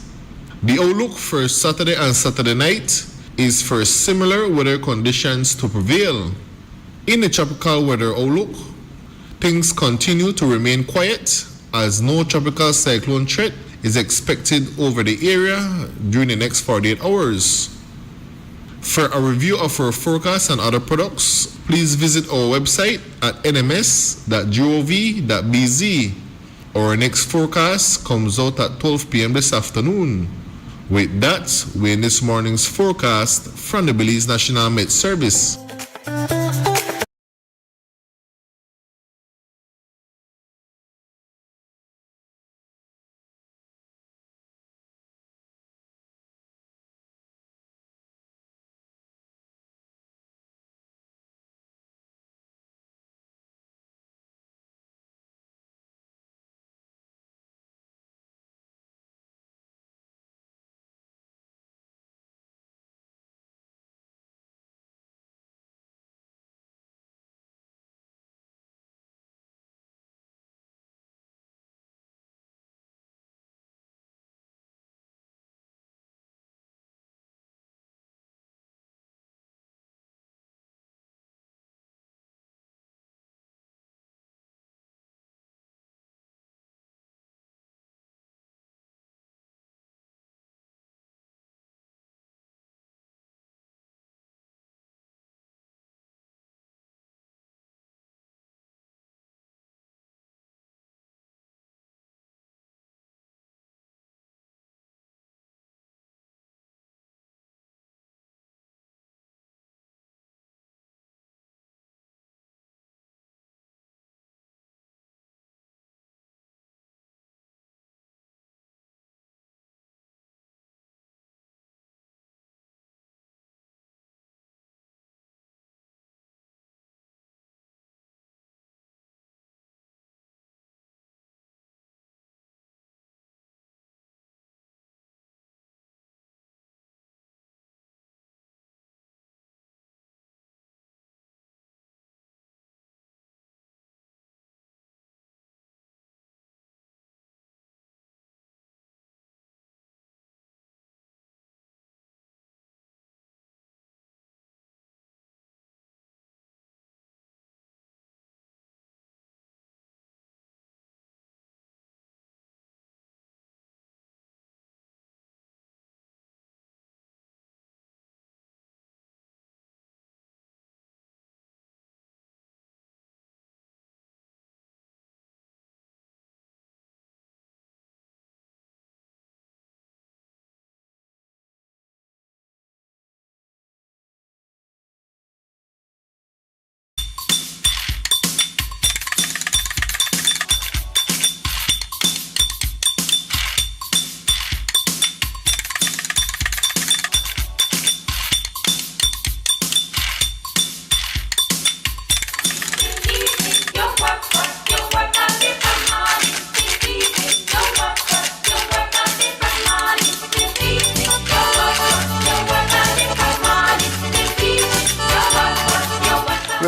The outlook for Saturday and Saturday night is for similar weather conditions to prevail. In the tropical weather outlook, things continue to remain quiet as no tropical cyclone threat is expected over the area during the next 48 hours. For a review of our forecast and other products, please visit our website at nms.gov.bz. Our next forecast comes out at 12 p.m. this afternoon. With that, we end this morning's forecast from the Belize National Met Service.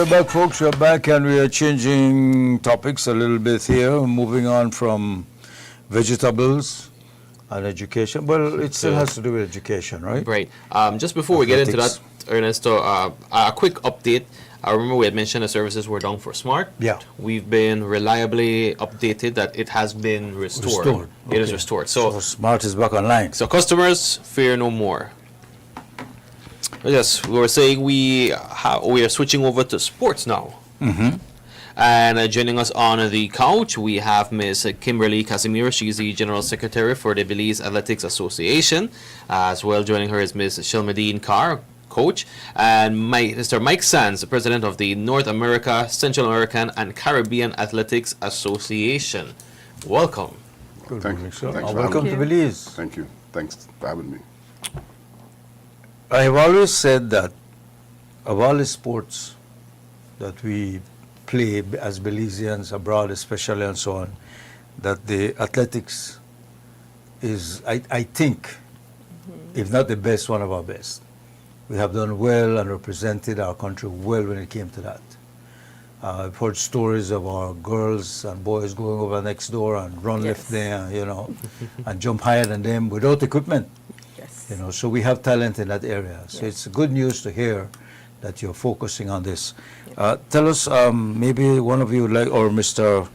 We're back, folks. We're back, and we are changing topics a little bit here, moving on from vegetables and education. Well, it still has to do with education, right? Right. Just before we get into that, Athletics. Ernesto, a quick update. I remember we had mentioned the services were down for Smart. Yeah. We've been reliably updated that it has been restored. Restored. It is Okay. restored. So So, Smart is back online. so customers, fear no more. Yes, we were saying we are switching over to sports now. Mm-hmm. And joining us on the couch, we have Ms. Kimberly Casimiro. She's the General Secretary for the Belize Athletics Association. As well, joining her is Ms. Shelmadine Carr, coach, and Mr. Mike Sands, the President of the North America, Central American, and Caribbean Athletics Association. Welcome. Good Thank morning, you. sir. Thanks And for welcome to having Belize. Thank you. Thanks for having me. I have always said that of all the sports that we play as Belizeans abroad, especially and so on, that the athletics is, I think, if not the best, one of our best. We have done well and represented our country well when it came to that. I've heard stories of our girls and boys going over next door and run lift there, you know, and jump higher than them without equipment. Yes. You know, so we have talent in that area. So it's good news to hear that you're focusing on this. Tell us, maybe one of you would like, or Mr.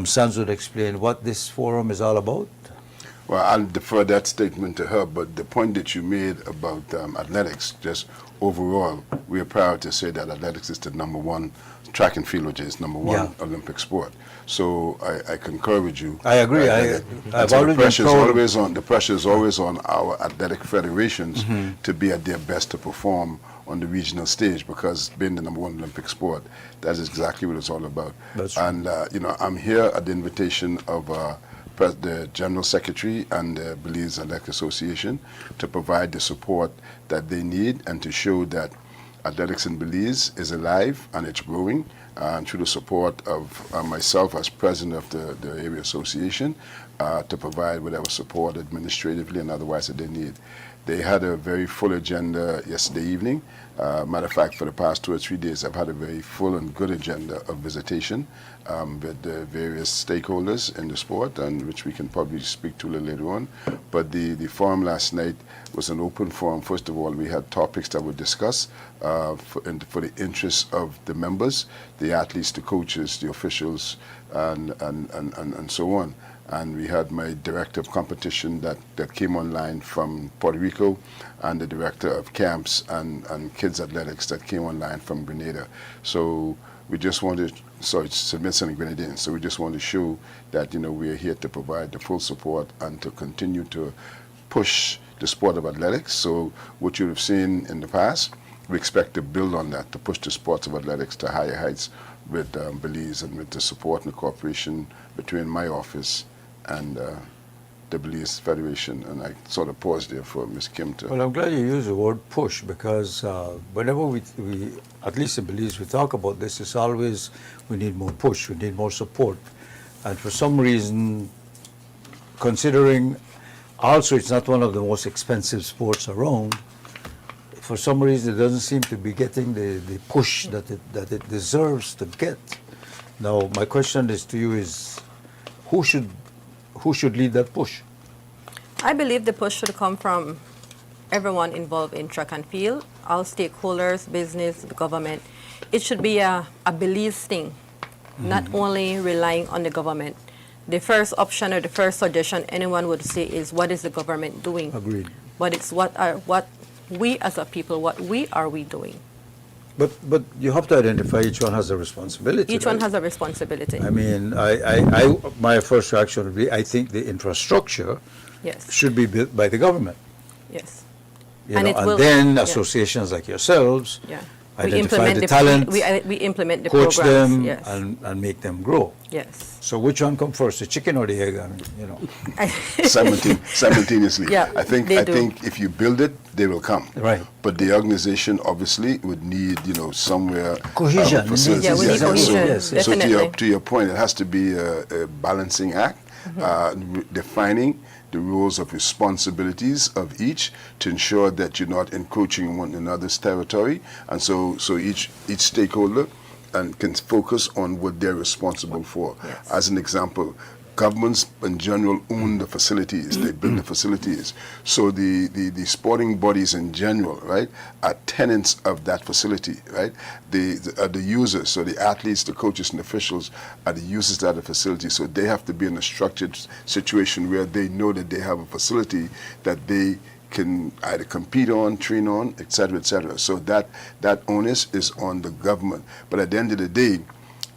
Sands would explain what this forum is all about. Well, I'll defer that statement to her, but the point that you made about athletics, just overall, we are proud to say that athletics is the number one, track and field, which is number one Olympic sport. So I concur with you. I agree. I've always been proud. The pressure is always on our athletic federations to be at their best to perform on the regional stage, because being the number one Olympic sport, that is exactly what it's all about. That's true. And, you know, I'm here at the invitation of the General Secretary and the Belize Athletic Association to provide the support that they need and to show that athletics in Belize is alive and it's growing. And through the support of myself as president of the area association, to provide whatever support administratively and otherwise that they need. They had a very full agenda yesterday evening. Matter of fact, for the past 2 or 3 days, I've had a very full and good agenda of visitation with the various stakeholders in the sport, and which we can probably speak to a little later on. But the forum last night was an open forum. First of all, we had topics that were discussed for the interests of the members, the athletes, the coaches, the officials, and so on. And we had my director of competition that came online from Puerto Rico, and the director of camps and kids athletics that came online from Grenada. So we just wanted, St. Grenadines. So we just want to show that, you know, we are here to provide the full support and to continue to push the sport of athletics. So what you have seen in the past, we expect to build on that, to push the sports of athletics to higher heights with Belize, and with the support and the cooperation between my office and the Belize Federation. And I sort of paused there for Ms. Kim to... Well, I'm glad you used the word push, because whenever we, at least in Belize, we talk about this, it's always we need more push, we need more support. And for some reason, considering also it's not one of the most expensive sports around, for some reason it doesn't seem to be getting the push that it deserves to get. Now, my question is to you is, who should lead that push? I believe the push should come from everyone involved in track and field, all stakeholders, business, the government. It should be a Belize thing, not only relying on the government. The first option or the first suggestion anyone would say is, what is the government doing? Agreed. But it's what we as a people, what are we doing? But you have to identify each one has a responsibility. Each one right? has a responsibility. I mean, my first reaction would be, I think the infrastructure Yes. should be built by the government. Yes. You And know, it and will- then yeah. associations like yourselves Yeah. identify the talent, we implement the coach programs. them, Yes. and make them grow. Yes. So which one comes first, the chicken or the egg? I mean, you know. Simultaneously. Yeah, I think if you build it, they will come. Right. But the organization obviously would need, you know, somewhere Cohesion. facilities. Yeah, we need cohesion, Yes, yes. So definitely. to your point, it has to be a balancing act, defining the roles of responsibilities of each to ensure that you're not encroaching on one another's territory, and so each stakeholder and can focus on what they're responsible for. Yes. As an example, governments in general own the facilities, they build the facilities. So the sporting bodies in general, right, are tenants of that facility, right? The users, so the athletes, the coaches and officials are the users of the facility. So they have to be in a structured situation where they know that they have a facility that they can either compete on, train on, et cetera, et cetera. So that onus is on the government. But at the end of the day,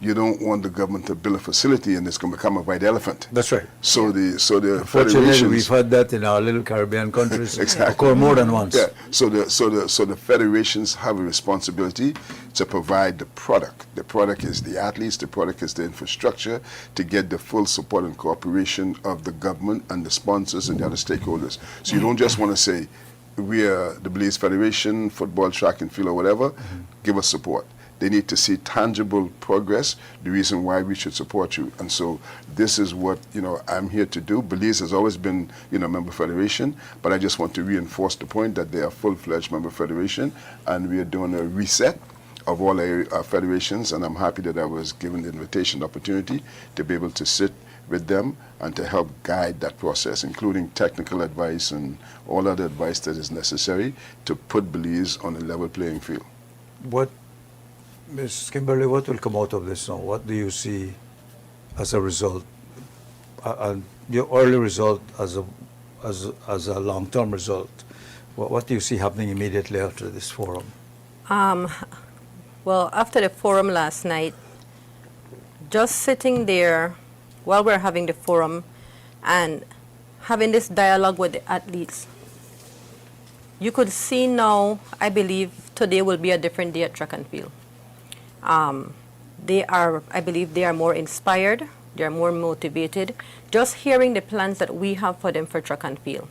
you don't want the government to build a facility and it's going to become a white elephant. That's right. So the Fortunately, federations, we've had that in our little Caribbean countries. Exactly. Occur more than once. yeah. So the federations have a responsibility to provide the product. The product is the athletes. The product is the infrastructure to get the full support and cooperation of the government and the sponsors and the other stakeholders. So you don't just want to say, we are the Belize Federation, football, track and field, or whatever. Give us support. They need to see tangible progress, the reason why we should support you. And so this is what, I'm here to do. Belize has always been, member federation, but I just want to reinforce the point that they are full-fledged member federation, and we are doing a reset of all our federations, and I'm happy that I was given the invitation, the opportunity to be able to sit with them and to help guide that process, including technical advice and all other advice that is necessary to put Belize on a level playing field. What, Ms. Kimberly, what will come out of this now? What do you see as a result? Your early result as a long-term result. What do you see happening immediately after this forum? Well, after the forum last night, just sitting there while we're having the forum and having this dialogue with the athletes, you could see now, I believe, today will be a different day at track and field. I believe they are more inspired, they are more motivated. Just hearing the plans that we have for them for track and field.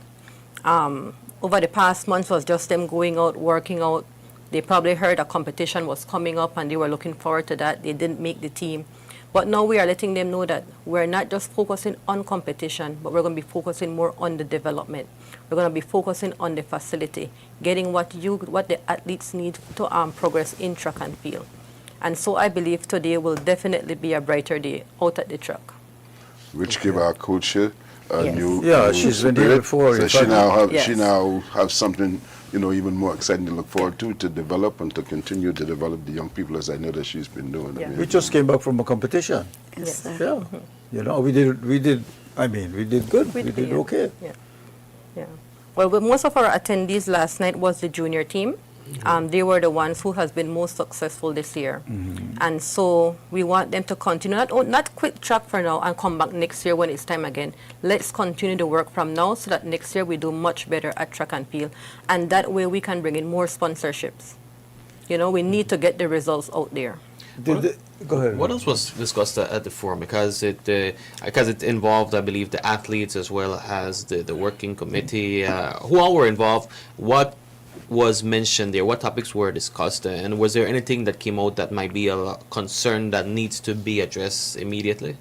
Over the past months was just them going out, working out. They probably heard a competition was coming up and they were looking forward to that. They didn't make the team. But now we are letting them know that we're not just focusing on competition, but we're going to be focusing more on the development. We're going to be focusing on the facility, getting what the athletes need to progress in track and field. And so I believe today will definitely be a brighter day out at the track. Which give our coach a Yes. new she's been here spirit. before, So in she fact. now have something even more exciting to look forward to develop and to continue to develop the young people, as I know that she's been doing. Yeah. We just came back from a competition. Yes, sir. Yeah. We did good. We did okay. Yeah. Well, with most of our attendees last night was the junior team. They were the ones who has been most successful this year. And so we want them to continue, not quit track for now and come back next year when it's time again. Let's continue to work from now so that next year we do much better at track and field. And that way we can bring in more sponsorships. We need to get the results out there. Go ahead. What else was discussed at the forum? Because it involved, I believe, the athletes as well as the working committee, who all were involved. What was mentioned there? What topics were discussed? And was there anything that came out that might be a concern that needs to be addressed immediately?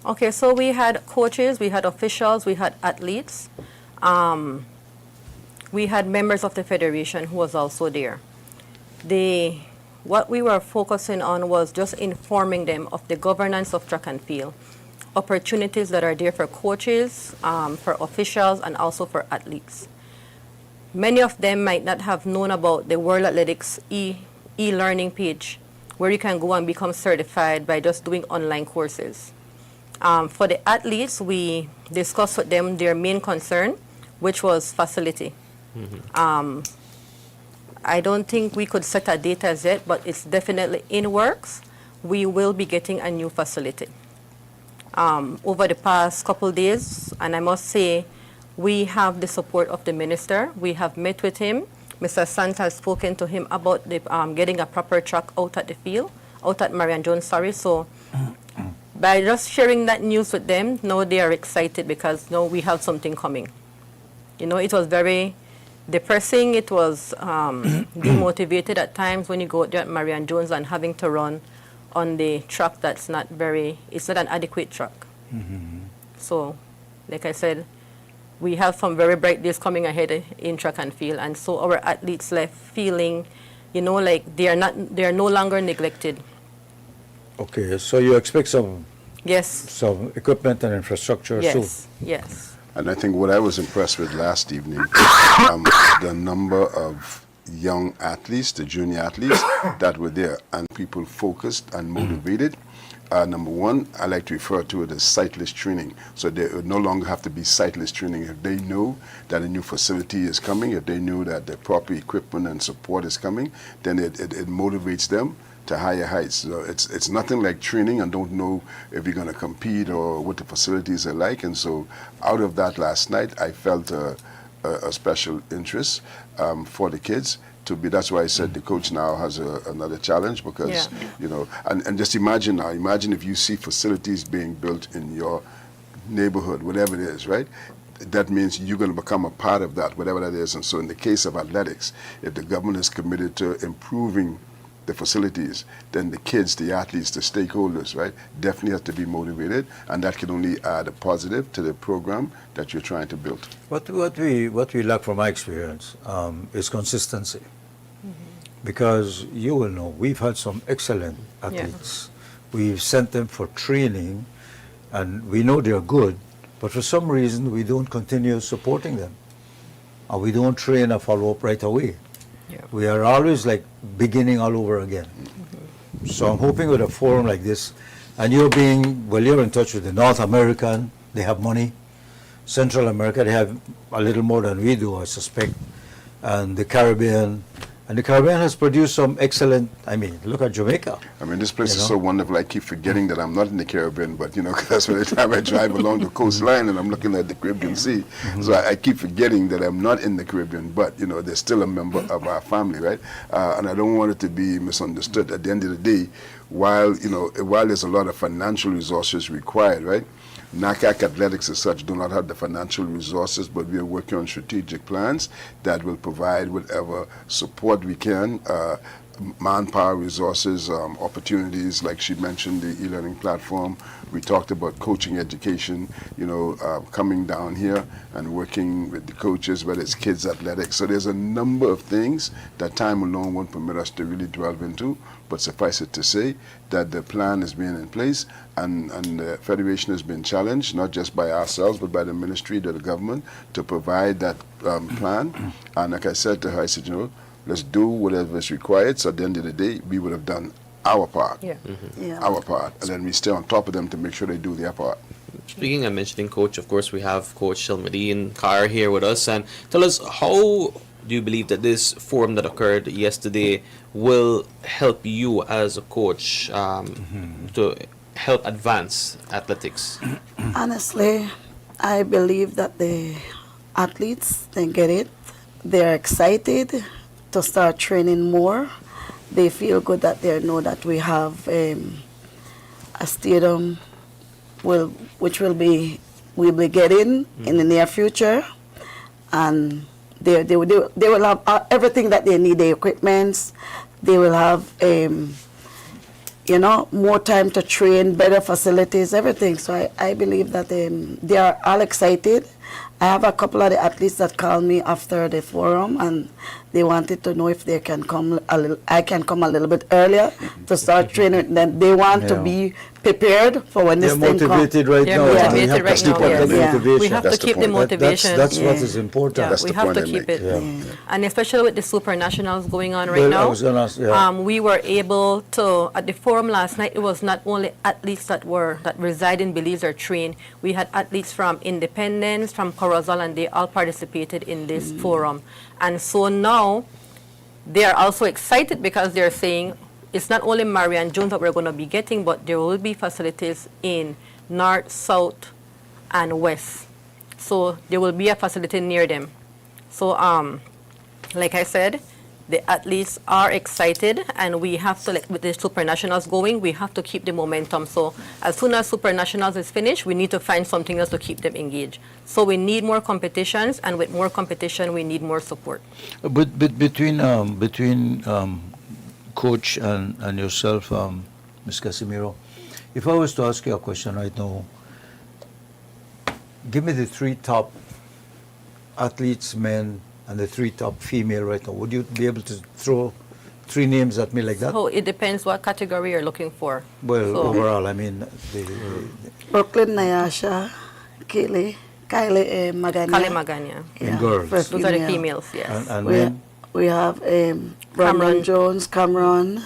Okay, so we had coaches, we had officials, we had athletes. We had members of the federation who was also there. What we were focusing on was just informing them of the governance of track and field, opportunities that are there for coaches, for officials, and also for athletes. Many of them might not have known about the World Athletics e-learning page, where you can go and become certified by just doing online courses. For the athletes, we discussed with them their main concern, which was facility. I don't think we could set a date as yet, but it's definitely in works. We will be getting a new facility. Over the past couple days, and I must say, we have the support of the minister. We have met with him. Mr. Sant has spoken to him about getting a proper track out at the field, out at Marian Jones, So by just sharing that news with them, now they are excited because now we have something coming. It was very depressing. It was demotivated at times when you go out there at Marian Jones and having to run on the track it's not an adequate track. So, like I said, we have some very bright days coming ahead in track and field, and so our athletes left feeling, like they are no longer neglected. Okay, so you expect some Yes. equipment and infrastructure soon? Yes. Yes. And I think what I was impressed with last evening, the number of young athletes, the junior athletes that were there, and people focused and motivated. Number one, I like to refer to it as sightless training. So they would no longer have to be sightless training. If they know that a new facility is coming, if they know that the proper equipment and support is coming, then it motivates them to higher heights. So it's nothing like training and don't know if you're going to compete or what the facilities are like. And so out of that last night, I felt a special interest for the kids. That's why I said the coach now has another challenge because, and just imagine if you see facilities being built in your neighborhood, whatever it is, right? That means you're going to become a part of that, whatever that is. And so in the case of athletics, if the government is committed to improving the facilities, then the kids, the athletes, the stakeholders, right, definitely have to be motivated, and that can only add a positive to the program that you're trying to build. What we lack from my experience is consistency. Because you will know, we've had some excellent athletes. We've sent them for training, and we know they're good, but for some reason we don't continue supporting them. And we don't train and follow up right away. We are always like beginning all over again. So I'm hoping with a forum like this, and you're in touch with the North American, they have money. Central America, they have a little more than we do, I suspect. And the Caribbean. And the Caribbean has produced some excellent, look at Jamaica. This place is so wonderful. I keep forgetting that I'm not in the Caribbean, but, because by the time I drive along the coastline and I'm looking at the Caribbean Sea, so I keep forgetting that I'm not in the Caribbean, but, they're still a member of our family, right? And I don't want it to be misunderstood. At the end of the day, while there's a lot of financial resources required, right? NACAC Athletics as such do not have the financial resources, but we are working on strategic plans that will provide whatever support we can, manpower resources, opportunities, like she mentioned, the e-learning platform. We talked about coaching education, coming down here and working with the coaches, whether it's kids athletics. So there's a number of things that time alone won't permit us to really delve into, but suffice it to say that the plan is being in place, and the Federation has been challenged, not just by ourselves, but by the ministry, to the government, to provide that plan. And like I said to her, I said, let's do whatever is required, so at the end of the day, we would have done our part, our part, and then we stay on top of them to make sure they do their part. Speaking and mentioning coach, of course, we have Coach Shalmadine Carr here with us, and tell us, how do you believe that this forum that occurred yesterday will help you as a coach to help advance athletics? Honestly, I believe that the athletes, they get it. They're excited to start training more. They feel good that they know that we have a stadium which we'll be getting in the near future, and they will have everything that they need, the equipment. They will have more time to train, better facilities, everything. So I believe that they are all excited. I have a couple of the athletes that called me after the forum, and they wanted to know if they can come I can come a little bit earlier to start training. Then they want to be prepared for when this thing comes. They're motivated right now. They're motivated right now. Motivation. We have to keep the motivation. That's what is important. Yeah, That's we the have point to I keep make. it. And especially with the Super Nationals going on right Well, now, I was gonna ask, we were able to, at the forum last night, it was not only athletes that reside in Belize or train. We had athletes from Independence, from Corozal, and they all participated in this forum. And so now they are also excited because they're saying it's not only Marianne Jones that we're going to be getting, but there will be facilities in North, South, and West. So there will be a facility near them. So like I said, the athletes are excited, and we have to, with the Super Nationals going, we have to keep the momentum. So as soon as Super Nationals is finished, we need to find something else to keep them engaged. So we need more competitions, and with more competition, we need more support. But between Coach and yourself, Ms. Casimiro, if I was to ask you a question right now, give me the 3 top athletes, men, and the 3 top female right now. Would you be able to throw 3 names at me like that? So it depends what category you're looking for. Well, So- overall, I mean, Brooklyn, Nyasha, Kylie Magana. Kale Magana. in girls. first Those are the female. females, yes. And We, men? we have Cameron. Brandon Jones, Cameron,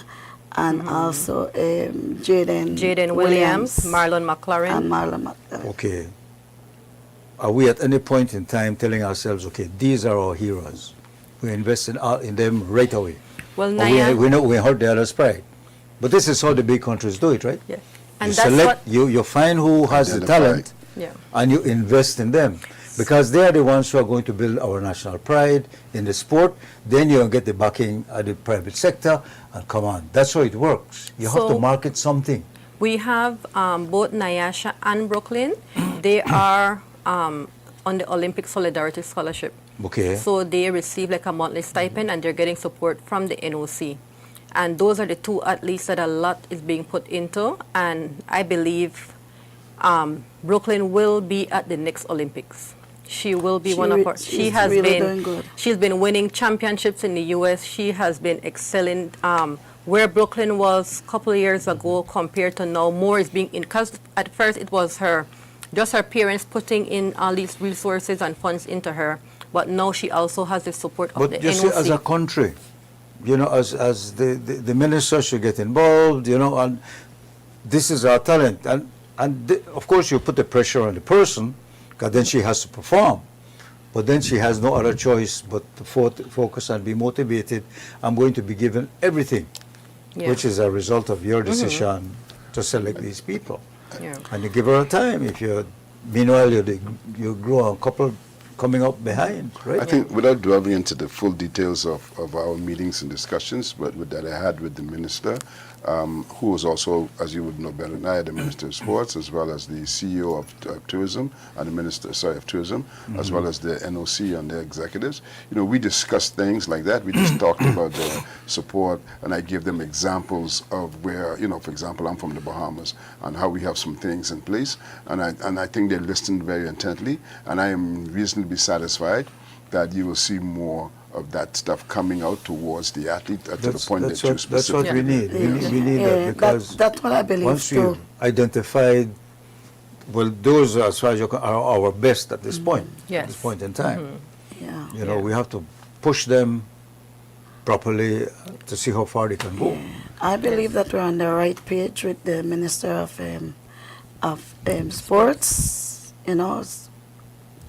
and also Jaden Williams, Marlon McLaren. and Marlon McLaren. Okay. Are we at any point in time telling ourselves, okay, these are our heroes? We invest in them right away. Well, Or Naya, we know we hurt the other's pride. But this is how the big countries do it, right? yeah. You And that's select, what, you find who has the Identify. talent, yeah. and you invest in them. Because they are the ones who are going to build our national pride in the sport. Then you'll get the backing of the private sector, and come on, that's how it works. You have to So- market something. We have both Nyasha and Brooklyn. They are on the Olympic Solidarity Scholarship. Okay. So they receive like a monthly stipend and they're getting support from the NOC. And those are the 2 athletes that a lot is being put into. And I believe Brooklyn will be at the next Olympics. She will be one of her. She she's has really been. doing good. She's been winning championships in the U.S. She has been excelling. Where Brooklyn was a couple of years ago compared to now, more is being in. Because at first it was just her parents putting in all these resources and funds into her. But now she also has the support of the But you see, NOC. as a country, as the minister should get involved, and this is our talent. And of course, you put the pressure on the person, because then she has to perform. But then she has no other choice but to focus and be motivated. I'm going to be given everything, Yeah. which is a result of your decision to select these people. Yeah. And you give her a time. Meanwhile, you grow a couple coming up behind, right? I think, without delving into the full details of our meetings and discussions, but that I had with the minister, who was also, as you would know better than I, the Minister of Sports, as well as the CEO of Tourism, and the Minister, of Tourism, as well as the NOC and the executives. We discussed things like that. We just talked about the support, and I gave them examples of where, for example, I'm from the Bahamas, and how we have some things in place, and I think they listened very intently, and I am reasonably satisfied that you will see more of that stuff coming out towards the athlete to the point that you That's what we specifically. need. We need Yeah, that because that's what I believe once too. we identified, well, those as far as are our best at this point, at Yes. this point in time. Yeah. We have to push them properly to see how far they can go. I believe that we're on the right page with the Minister of Sports.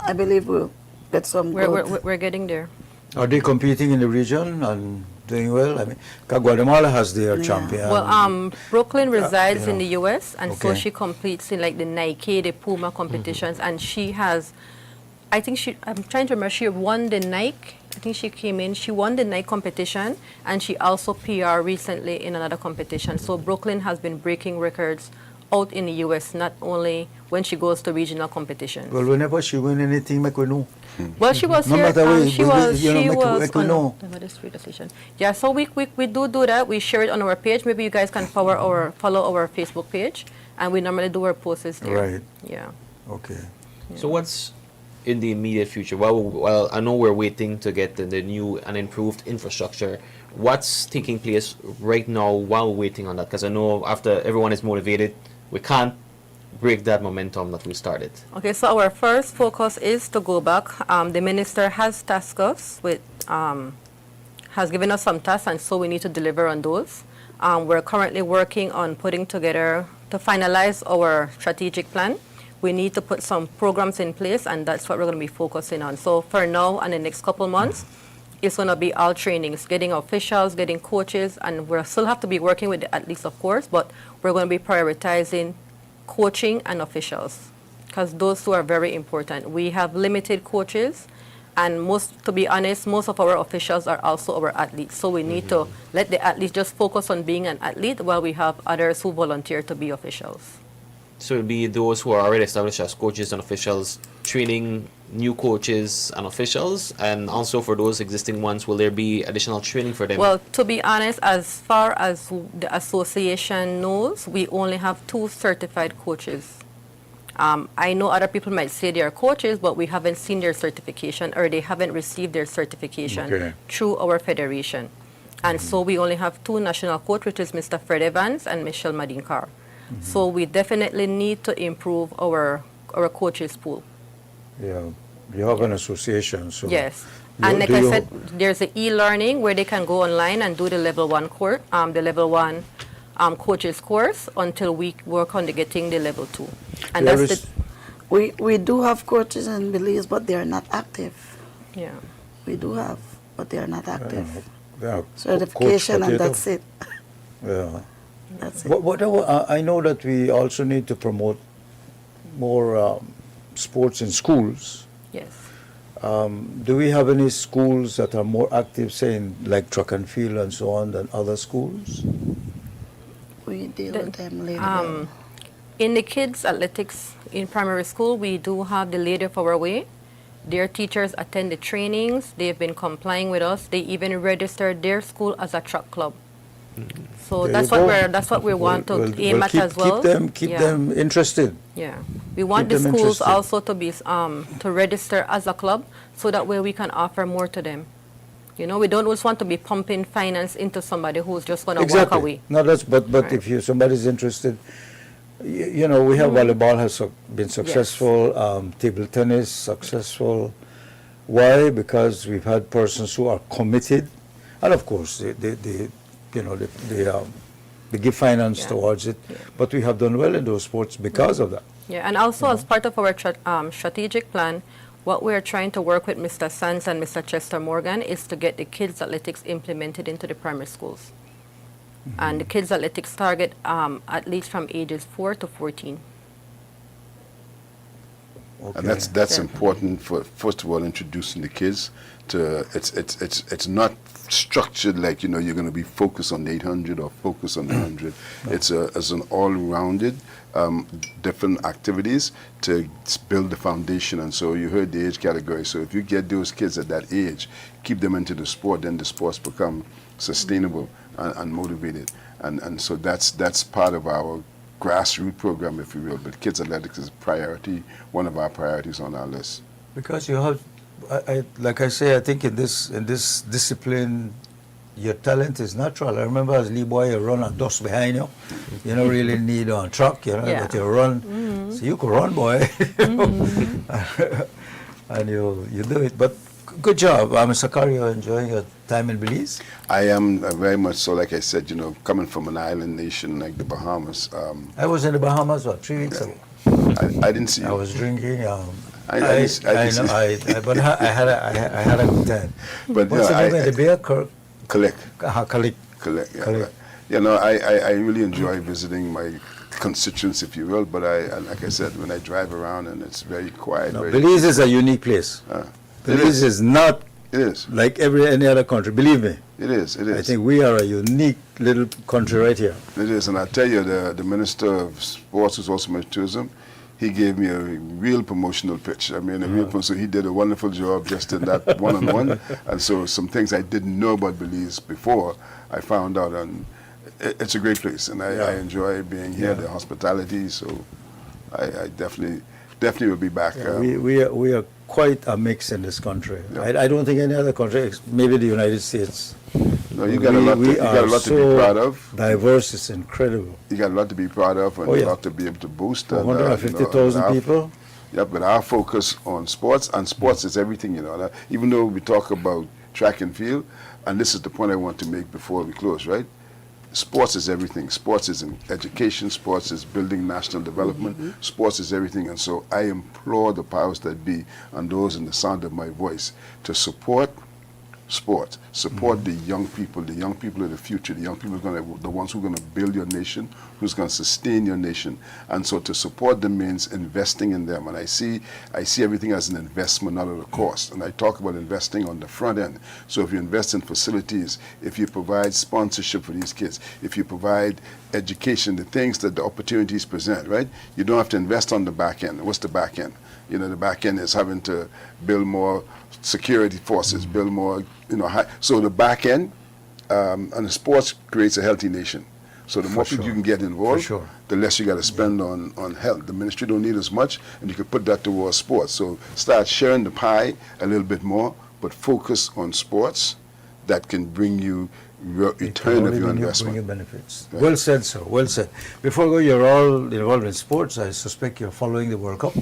I believe we'll get some good. We're getting there. Are they competing in the region and doing well? I mean, 'cause Guatemala has their champion. Well, Brooklyn resides in know. the U.S. and so Okay. she competes in like the Nike, the Puma competitions, and she has, I'm trying to remember, she won the Nike. I think she came in. She won the Nike competition, and she also PR recently in another competition. So Brooklyn has been breaking records out in the U.S. not only when she goes to regional competitions. Well, whenever she win anything, make we know. Well, she was No here. matter what, She we- was. you know, She make- was make we on know. the Magistrate Association. Yeah. So we do that. We share it on our page. Maybe you guys can follow our Facebook page, and we normally do our posts there. Right. Yeah. Okay. So what's in the immediate future? Well, I know we're waiting to get the new and improved infrastructure. What's taking place right now while waiting on that? Because I know after everyone is motivated, we can't break that momentum that we started. Okay, so our first focus is to go back. The minister has tasked us with, has given us some tasks, and so we need to deliver on those. We're currently working on putting together, to finalize our strategic plan. We need to put some programs in place, and that's what we're going to be focusing on. So for now and the next couple months, it's going to be all trainings, getting officials, getting coaches, and we'll still have to be working with the athletes, of course, but we're going to be prioritizing coaching and officials, because those two are very important. We have limited coaches, and to be honest, most of our officials are also our athletes. So we need to let the athletes just focus on being an athlete while we have others who volunteer to be officials. So it'll be those who are already established as coaches and officials training new coaches and officials, and also for those existing ones, will there be additional training for them? Well, to be honest, as far as the association knows, we only have 2 certified coaches. I know other people might say they are coaches, but we haven't seen their certification or they haven't received their certification Okay. through our federation. And so we only have 2 national coaches, which is Mr. Fred Evans and Michelle Madinkar. So we definitely need to improve our coaches pool. Yeah, you have an association, so. Yes. You- And like do I you- said, there's the e-learning where they can go online and do the level 1 course, the level 1 coaches course until we work on getting the level 2. And There that's is- the, We do have coaches in Belize, but they are not active. yeah. We do have, but they are not active. Yeah, Certification Coach and Potato. that's it. Yeah. That's it. I know that we also need to promote more sports in schools. Yes. Do we have any schools that are more active, say in like track and field and so on, than other schools? We deal with them later. In the kids' athletics in primary school, we do have the Lady of Our Way. Their teachers attend the trainings. They've been complying with us. They even registered their school as a track club. So There that's you what go. that's what we want to aim at keep, as well. Keep Yeah. them interested. Yeah, we want Keep the them schools interested. also to be to register as a club, so that way we can offer more to them. You know, we don't always want to be pumping finance into somebody who's just going to walk away. No, that's but Right. if somebody's interested, you know, we have volleyball has been successful, table tennis successful. Why? Because we've had persons who are committed, and of course they you know they give finance Yeah. towards it. But we have done well in those sports because of that. Yeah, and also as part of our strategic plan, what we're trying to work with Mr. Sands and Mr. Chester Morgan is to get the kids' athletics implemented into the primary schools. And the kids' athletics target at least from ages 4 to 14. Okay. And that's Yeah. important for, first of all, introducing the kids to it's not structured like, you know, you're going to be focused on the 800 or focused on the 100. It's an all-rounded different activities to build the foundation. And so you heard the age category. So if you get those kids at that age, keep them into the sport, then the sports become sustainable and motivated. And so that's part of our grassroots program, if you will. But kids athletics is priority, one of our priorities on our list. Because you have, like I say, I think in this discipline, your talent is natural. I remember as Lee Boy, you run a dust behind you. You don't really need a truck, you know, Yeah. but you run. So you could run, boy. And you do it. But good job. Mr. Carr, you're enjoying your time in Belize? I am very much so, like I said, you know, coming from an island nation like the Bahamas. I was in the Bahamas, 3 weeks ago. I didn't see you. I was drinking. I didn't see- But I had a good time. But, What's you the know, name of the beer? Kalik. Collect. Kalik. Collect, yeah. Collect. Right. You know, I really enjoy visiting my constituents, if you will, but like I said, when I drive around and it's very quiet. No, very, Belize is a unique place. Belize is not It is. like any other country. Believe me. It is. It is. I think we are a unique little country right here. It is, and I tell you, the Minister of Sports, who's also Minister of Tourism, he gave me a real promotional pitch. I mean, so he did a wonderful job just in that one-on-one. And so some things I didn't know about Belize before, I found out, and it's a great place, and I enjoy being here, the hospitality, so I definitely will be back. We are quite a mix in this country. I don't think any other country, maybe the United States. No, you got a lot to be proud of. Diverse, it's incredible. You got a lot to be proud of, and a lot to be able to boost. 150,000 people. Yeah, but our focus on sports, and sports is everything, you know. Even though we talk about track and field, and this is the point I want to make before we close, right? Sports is everything. Sports is in education. Sports is building national development. Sports is everything. And so I implore the powers that be and those in the sound of my voice to support sports, support the young people of the future, the young people the ones who are going to build your nation, who's going to sustain your nation. And so to support them means investing in them. And I see everything as an investment, not at a cost. And I talk about investing on the front end. So if you invest in facilities, if you provide sponsorship for these kids, if you provide education, the things that the opportunities present, right? You don't have to invest on the back end. What's the back end? You know, the back end is having to build more security forces, build more, so the back end and the sports creates a healthy nation. So the more people you can get involved, sure. the less you got to spend on health. The ministry don't need as much, and you can put that towards sports. So start sharing the pie a little bit more, but focus on sports that can bring you return of your Bring investment. you benefits. Right. Well said, sir. Well said. Before we go, you're all involved in sports. I suspect you're following the World Cup.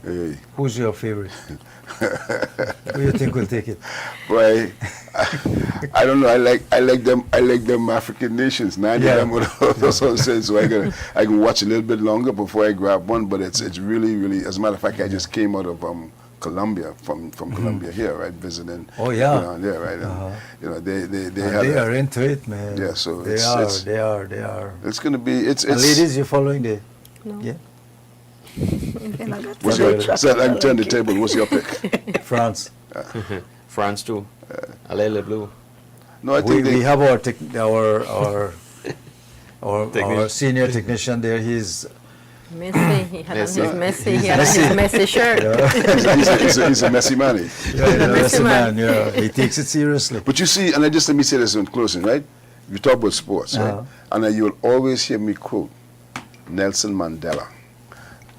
Hey. Who's your favorite? Who do you think will take it? Boy, I don't know. I like them. I like them African nations. Nine Yeah. of them with those on sense. So I can watch a little bit longer before I grab one. But it's really. As a matter of fact, I just came out of Colombia from Colombia here, right, visiting. Oh, yeah. Yeah, right. And, you know, they And have. they are into it, man. Yeah, so they are. It's going to be. It's. And ladies, you're following the. No. Yeah. What's your? So I'm turn the table. What's your pick? France. France too. Allez les Bleus. No, I think We they. have our senior technician there. He's Messi, he had on his Messi. Messi, he had on his Messi shirt. he's a messy man. Messi man. Yeah, he takes it seriously. But you see, and let me say this in closing, right? You talk about sports, right? And you'll always hear me quote Nelson Mandela.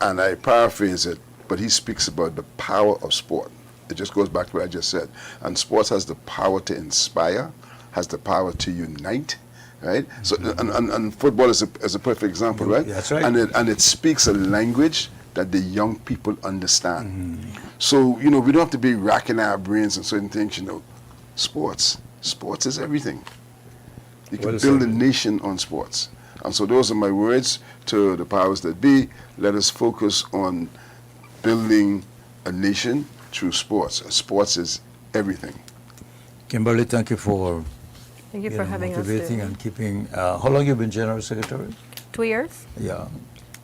And I paraphrase it, but he speaks about the power of sport. It just goes back to what I just said. And sports has the power to inspire, has the power to unite, right? So, and football is a perfect example, right? That's right. And it speaks a language that the young people understand. So, you know, we don't have to be racking our brains on certain things, you know. Sports is everything. You can Well build a said. nation on sports. And so those are my words to the powers that be. Let us focus on building a nation through sports. Sports is everything. Kimberly, thank you for Thank you for having us. motivating There. and keeping. How long you been general secretary? 2 years. Yeah,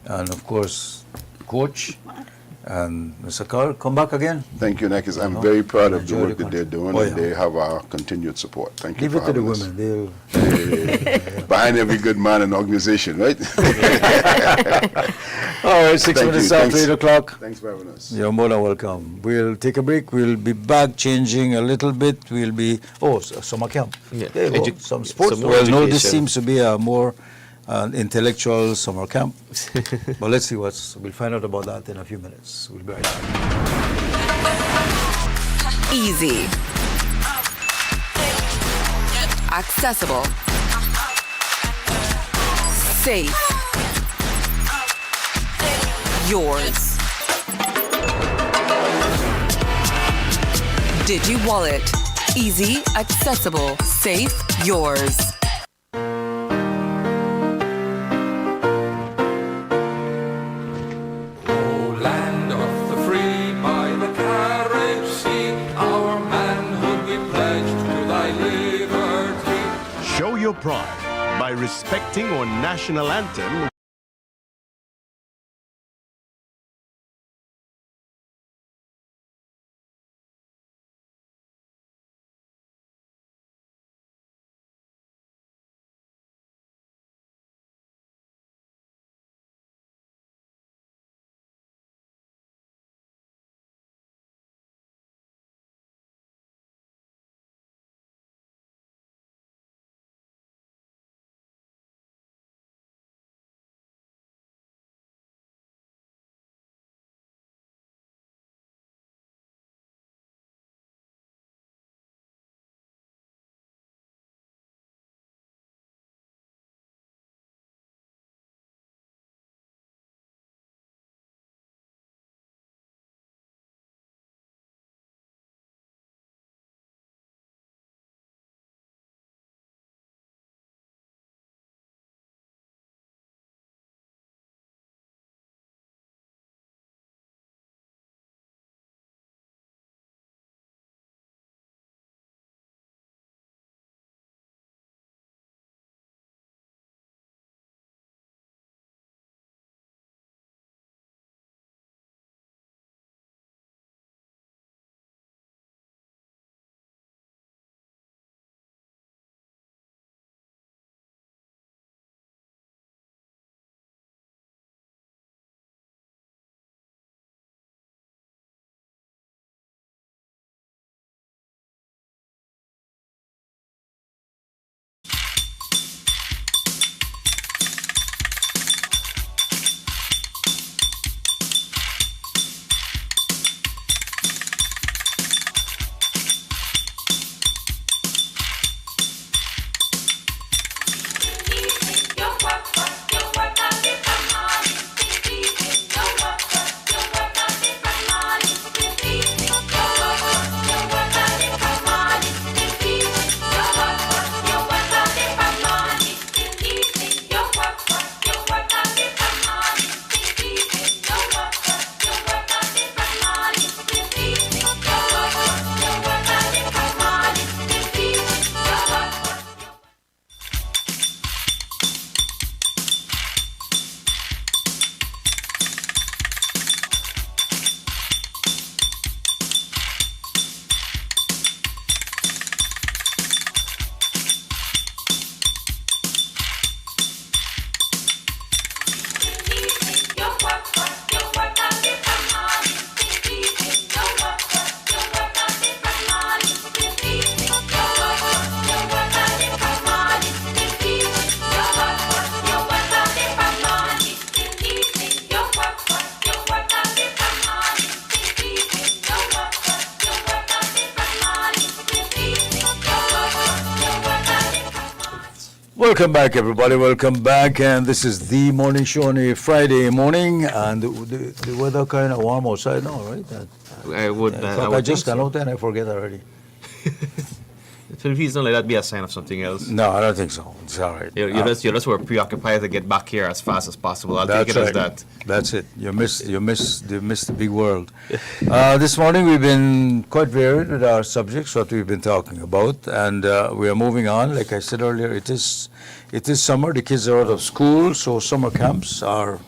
and of course, coach and Mr. Carl. Come back again. Thank you, Nekis. I'm very proud of the Enjoy work the that they're doing, Oh, and yeah. they have our continued support. Thank you Leave for it to the having us. women. They'll. Behind every good man and organization, right? All right, 6 Thank minutes you. after Thanks. 8 o'clock. Thanks for having us. You're more than welcome. We'll take a break. We'll be back changing a little bit. We'll be, summer camp. Yeah. There you go. Some sports. some more Well, no, this education. seems to be a more intellectual summer camp. But let's see we'll find out about that in a few minutes. We'll be right back. Easy. Accessible. Safe. Yours. Digi Wallet. Easy, accessible, safe, yours. Land of the free, by the carriage sea, our manhood we pledge to thy liberty. Show your pride by respecting our national anthem Welcome back, everybody. Welcome back. And this is the morning show on a Friday morning. And the weather kind of warm outside now, right? I would. In fact, I just got out there and I forget already. Please don't let that be a sign of something else. No, I don't think so. It's all right. You just were preoccupied to get back here as fast as possible. I'll That's take it as right. that. That's it. You missed the big world. This morning we've been quite varied with our subjects, what we've been talking about, and we are moving on. Like I said earlier, it is summer. The kids are out of school, so summer camps are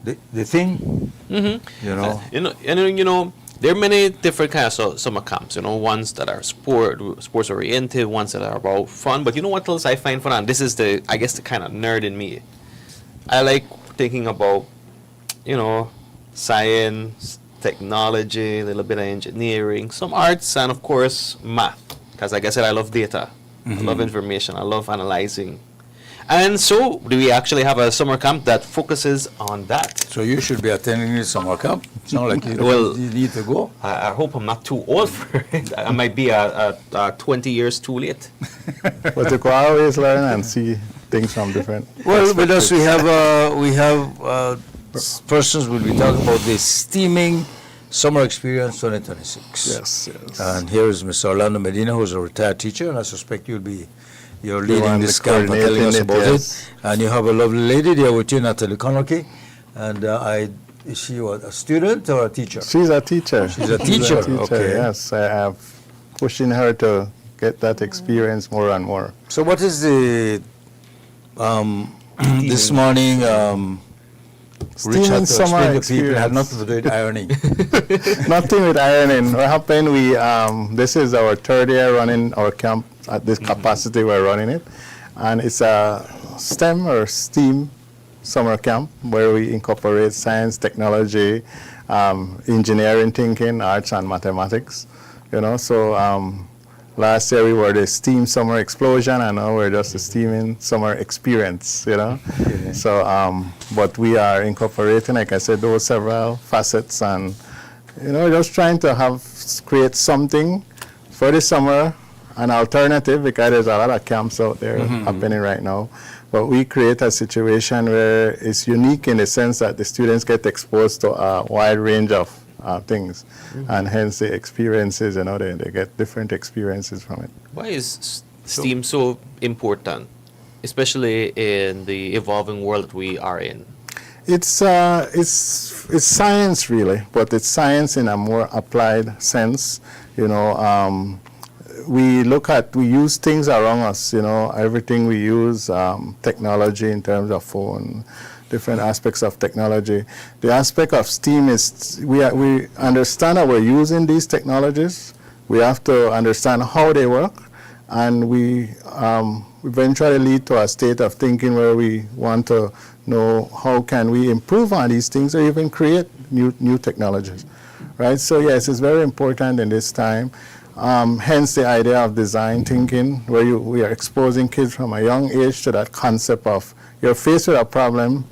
the thing. Mm-hmm. You know. There are many different kinds of summer camps. Ones that are sports oriented, ones that are about fun. But you know what else I find fun? And this is the kind of nerd in me. I like thinking about, science, technology, a little bit of engineering, some arts, and of course math. Because like I said, I love data, I love information, I love analyzing. And so, do we actually have a summer camp that focuses on that? So you should be attending this summer camp. It's not like you need to go. I hope I'm not too old for it. I might be 20 years too late. But you can always learn and see things from different. Well, with us we have persons will be talking about the steaming summer experience 2026. Yes. And here is Mr. Orlando Medina, who's a retired teacher, and I suspect you're leading this camp and telling us about it. And you have a lovely lady there with you, Natalie Conakry. And is she a student or a teacher? She's a teacher. She's a teacher. Okay. Yes, I have pushing her to get that experience more and more. So what is the this morning? Rich had to explain to people, it had nothing to do with ironing. Nothing with ironing. What happened? This is our third year running our camp at this capacity we're running it, and it's a STEM or STEAM summer camp where we incorporate science, technology, engineering thinking, arts, and mathematics. So last year we were the STEAM summer explosion, and now we're just the steaming summer experience. Okay. So, but we are incorporating, like I said, those several facets, and just trying to create something for the summer, an alternative, because there's a lot of camps out there happening right now. But we create a situation where it's unique in the sense that the students get exposed to a wide range of things, and hence the experiences, they get different experiences from it. Why is STEAM so important, especially in the evolving world that we are in? It's science really, but it's science in a more applied sense. We use things around us, everything we use, technology in terms of phone, different aspects of technology. The aspect of STEAM is we understand that we're using these technologies. We have to understand how they work, and we eventually lead to a state of thinking where we want to know how can we improve on these things or even create new technologies, right? So yes, it's very important in this time. Hence the idea of design thinking, where we are exposing kids from a young age to that concept of you're faced with a problem,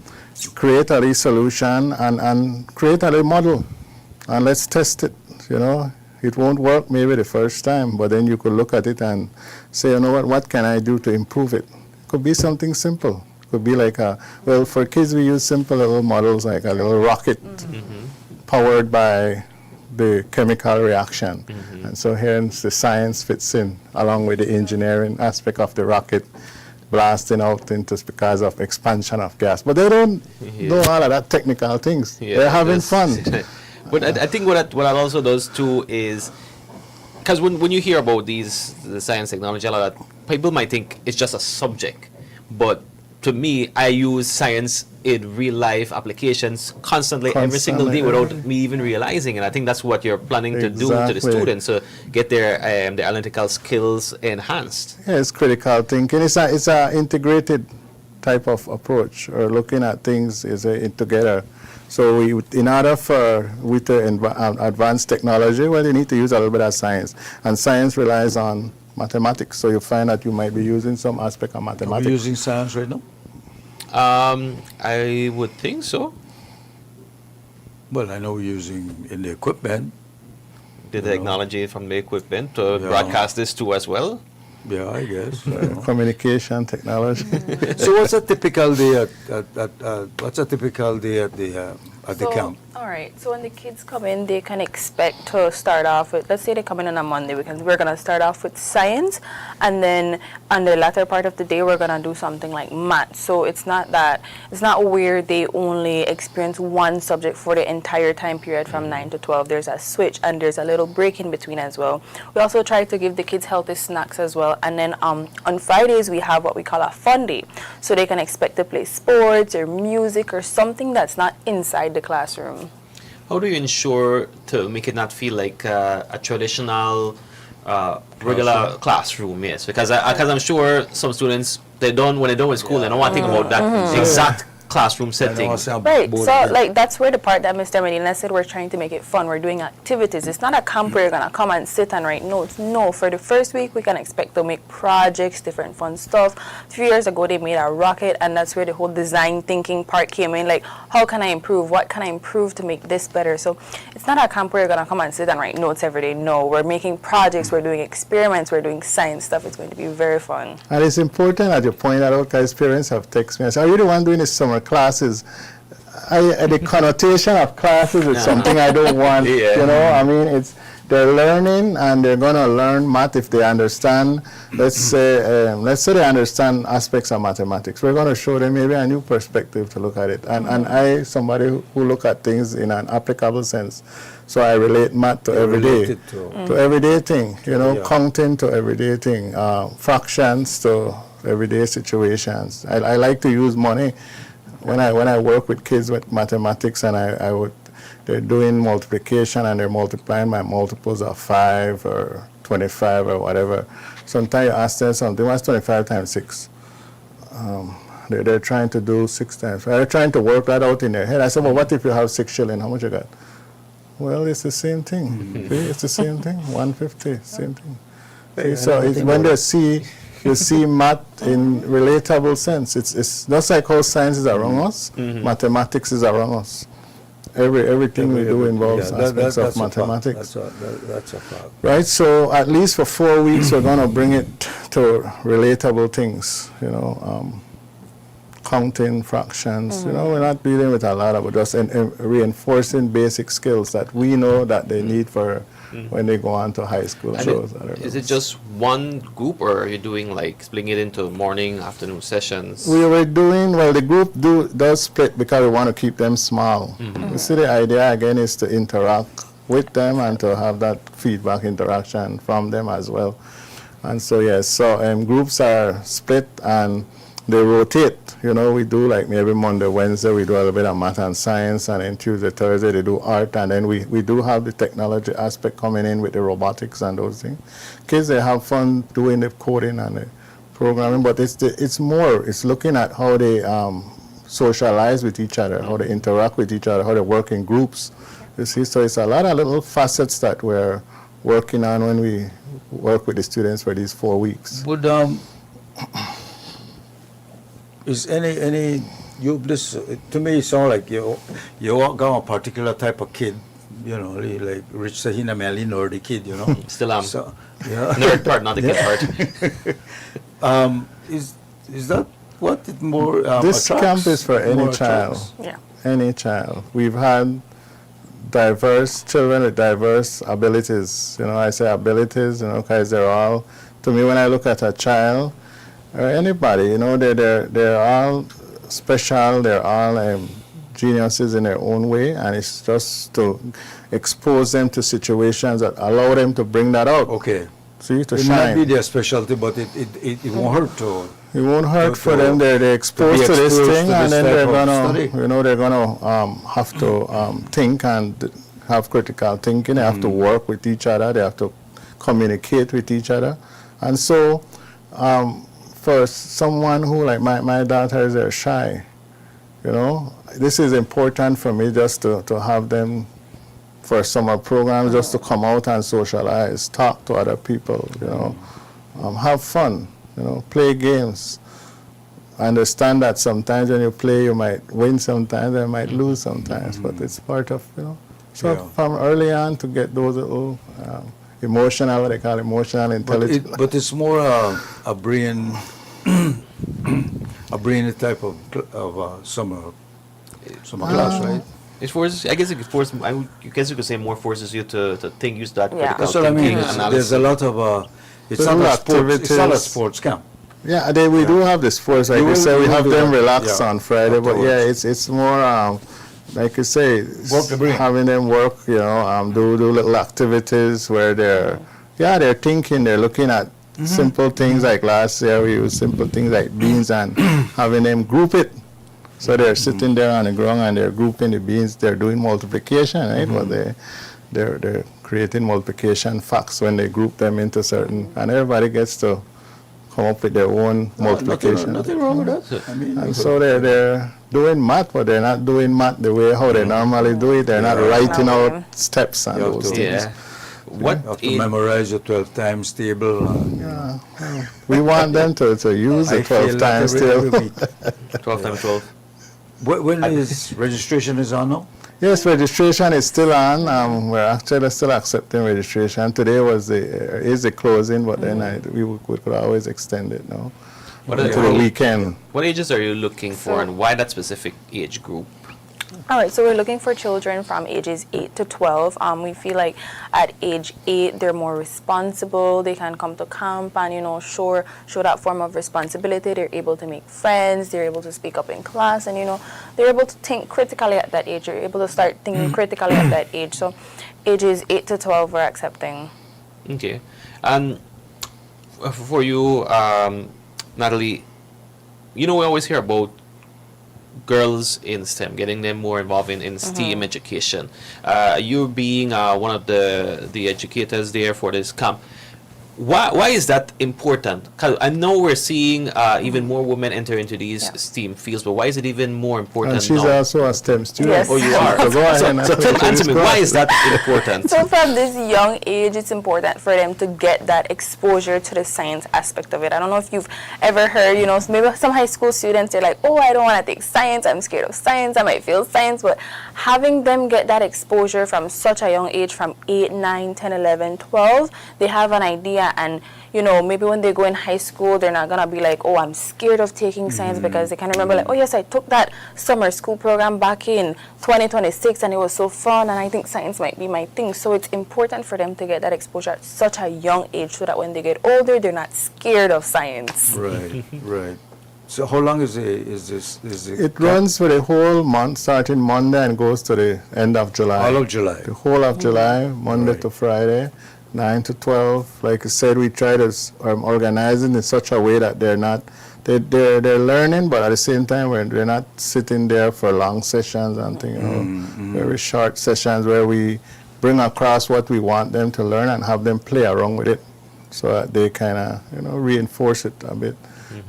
create a solution and create a model, and let's test it. It won't work maybe the first time, but then you could look at it and say, what can I do to improve it? It could be something simple. It could be like for kids we use simple little models like a little rocket powered by the chemical reaction. And so hence the science fits in along with the engineering aspect of the rocket blasting out because of expansion of gas. But they don't do all of that technical things. They're having fun. But I think what that also does too is, because when you hear about the science, technology, all of that, people might think it's just a subject. But to me, I use science in real life applications constantly, every single day without me even realizing it. I think that's what you're planning to do to the students, to get their analytical skills enhanced. Yeah, it's critical thinking. It's a integrated type of approach, or looking at things together. So in order for we to advance technology, well, you need to use a little bit of science. And science relies on mathematics. So you find that you might be using some aspect of mathematics. Are we using science right now? I would think so. Well, I know we're using in the equipment. The technology from the equipment to broadcast this to as well. Yeah, I guess. Communication technology. So what's a typical day at the camp? All right. So when the kids come in, they can expect to start off with, let's say they come in on a Monday, we're going to start off with science, and then on the latter part of the day, we're going to do something like math. So it's not where they only experience one subject for the entire time period from 9 to 12. There's a switch, and there's a little break in between as well. We also try to give the kids healthy snacks as well. And then on Fridays, we have what we call a fun day. So they can expect to play sports or music or something that's not inside the classroom. How do you ensure to make it not feel like a traditional regular classroom? Yes, because I'm sure some students, when they're done with school, they don't want to think about that exact classroom setting. Right, so like that's where the part that Mr. Medina said we're trying to make it fun. We're doing activities. It's not a camp where you're going to come and sit and write notes. No, for the first week we can expect to make projects, different fun stuff. 3 years ago they made a rocket, and that's where the whole design thinking part came in. Like, how can I improve? What can I improve to make this better? So it's not a camp where you're going to come and sit and write notes every day. No, we're making projects, we're doing experiments, we're doing science stuff. It's going to be very fun. And it's important that you point that out, because parents have texted me and said, are you the one doing this summer classes? The connotation of classes is something I don't want. You know, I mean, they're learning, and they're going to learn math if they understand. Let's say they understand aspects of mathematics. We're going to show them maybe a new perspective to look at it. And somebody who look at things in an applicable sense. So I relate math to everyday, to everyday thing. You know, counting to everyday thing, fractions to everyday situations. I like to use money. When I work with kids with mathematics, and they're doing multiplication and they're multiplying by multiples of 5 or 25 or whatever. Sometimes you ask them something, what's 25 times 6? They're trying to do 6 times. They're trying to work that out in their head. I said, well, what if you have 6 shillings? How much you got? Well, it's the same thing. See, it's the same thing. 150, same thing. See, so when you see math in relatable sense. It's just like how science is around us, mathematics is around us. Everything we do involves aspects of mathematics. That's a fact. Right, so at least for 4 weeks we're going to bring it to relatable things, you know, counting, fractions. You know, we're not dealing with a lot of it, just reinforcing basic skills that we know that they need for when they go on to high school. Is it just one group, or are you doing like splitting it into morning, afternoon sessions? We were doing, well, the group does split because we want to keep them small. You see, the idea again is to interact with them and to have that feedback interaction from them as well. And so, yes, so groups are split and they rotate. You know, we do like maybe Monday, Wednesday, we do a little bit of math and science, and then Tuesday, Thursday, they do art, and then we do have the technology aspect coming in with the robotics and those things. Kids, they have fun doing the coding and the programming, but it's looking at how they socialize with each other, how they interact with each other, how they work in groups. You see, so it's a lot of little facets that we're working on when we work with the students for these 4 weeks. Would is any this to me it sounds like you got a particular type of kid, you know, like Rich Sahina Melin or the kid, you know. Still am. So, yeah. Nerd part, not the kid part. Is that what it more this attracts? Camp is for any child. Yeah. Any child. We've had diverse children with diverse abilities. You know, I say abilities, you know, because they're all, to me, when I look at a child, or anybody, you know, they're all special, they're all geniuses in their own way, and it's just to expose them to situations that allow them to bring that out. Okay. See, to it shine. might be their specialty, but it won't hurt to. It won't hurt for them. They're exposed to this thing, and then they're gonna have to think and have critical thinking. They have to work with each other. They have to communicate with each other, and so. for someone who, like my daughters, are shy, you know, this is important for me just to have them for summer programs, just to come out and socialize, talk to other people, you know, have fun, you know, play games. I understand that sometimes when you play, you might win sometimes, you might lose sometimes, but it's part of, you know. So from early on to get those little emotional, what they call emotional intelligence. But it's more a brain, a brainy type of summer class, right? It forces. I guess it forces. You guess you could say more forces you to think. Use that critical That's what I mean. thinking, There's a lot of. It's Some not a sports. It's not a activities. sports camp. Yeah, we do have the sports, like You you will- say, you we will have do them that. relax Yeah. on Friday, but yeah, Afterwards. it's more, like you say, Work the brain. having them work, you know, do little activities where they're thinking, they're looking at simple things like last year we used simple things like beans and having them group it. So they're sitting there on the ground and they're grouping the beans, they're doing multiplication, right? But they're creating multiplication facts when they group them into certain, and everybody gets to come up with their own multiplication. Nothing wrong with that. I mean, And so they're doing math, but they're not doing math the way how they normally do it. They're not writing out steps and You have those to- things. Yeah. What You have to age- memorize your 12 times table. We want them to use the I feel 12 that times every still. week. 12 times 12. When is registration is on now? Yes, registration is still on. We're actually still accepting registration. Today is the closing, but then we could always extend it now What are to the weekend. What ages are you looking for, and why that specific age group? All right, so we're looking for children from ages 8 to 12. We feel like at age 8, they're more responsible. They can come to camp and, you know, show that form of responsibility. They're able to make friends. They're able to speak up in class. And, you know, they're able to think critically at that age. They're able to start thinking critically at that age. So ages 8 to 12, we're accepting. Okay. And for you, Natalie, you know, we always hear about girls in STEM, getting them more involved in STEAM education. You being one of the educators there for this camp, why is that important? 'Cause I know we're seeing even more women enter into these STEAM fields, but why is it even more important And she's now? also a STEM student. Yes. Oh, you are. So go ahead and so answer me, why is that important? So from this young age, it's important for them to get that exposure to the science aspect of it. I don't know if you've ever heard, you know, maybe some high school students, they're like, oh, I don't want to take science, I'm scared of science, I might fail science, but having them get that exposure from such a young age, from 8, 9, 10, 11, 12, they have an idea, and you know, maybe when they go in high school, they're not going to be like, oh, I'm scared of taking science, because they can remember like, oh yes, I took that summer school program back in 2026 and it was so fun, and I think science might be my thing. So it's important for them to get that exposure at such a young age so that when they get older, they're not scared of science. Right, right. So how long is this? It runs for the whole month, starting Monday and goes to the end of July. All of July. The whole of July, Monday to Friday, 9 to 12. Like I said, we try to organize it in such a way that they're they're learning, but at the same time, they're not sitting there for long sessions and things, you know, very short sessions where we bring across what we want them to learn and have them play around with it, so that they kind of, you know, reinforce it a bit.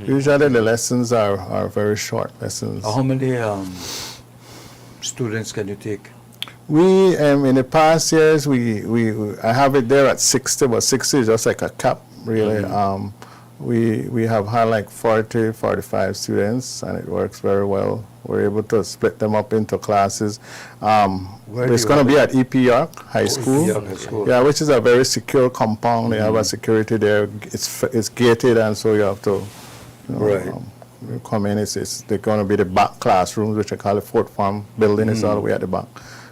Usually the lessons are very short lessons. How many students can you take? We, in the past years, I have it there at 60, but 60 is just like a cap, really. We have had like 40, 45 students, and it works very well. We're able to split them up into classes. It's going to be at EP York High School. York High School. Yeah, which is a very secure compound. They have a security there. It's gated, and so you have to, you know, Right. you come in. They're going to be the back classrooms, which I call the fourth form building. It's all the way at the back,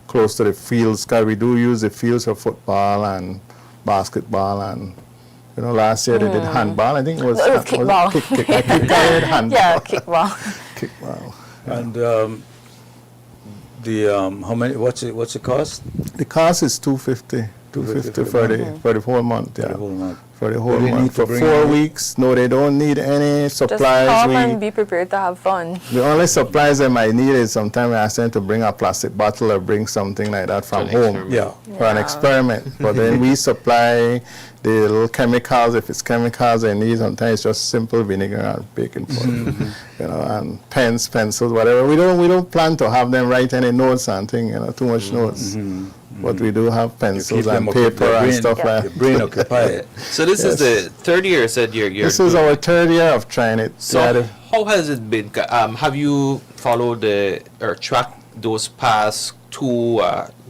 close to the fields, because we do use the fields for football and basketball, and you know, last year they did handball. I think it was kickball. I keep calling it handball. Yeah, kickball. Kickball. And how many? What's the cost? The cost is $250 for the whole month. Yeah, the whole month. for the whole they month. need to For bring 4 money? weeks, no, they don't need any Just supplies. come We- and be prepared to have fun. the only supplies they might need is sometimes we ask them to bring a plastic bottle or bring something like that from an home. experiment. Yeah. For an experiment. But then we supply the little chemicals. If it's chemicals they need, sometimes it's just simple vinegar and baking powder, you know, and pens, pencils, whatever. We don't plan to have them write any notes and thing, you know, too much notes. But we do have pencils and paper and stuff like Your brain occupied. So this is the third year, said you're This is our third year of trying it. So Yeah, how has it been? Have you followed or tracked those past two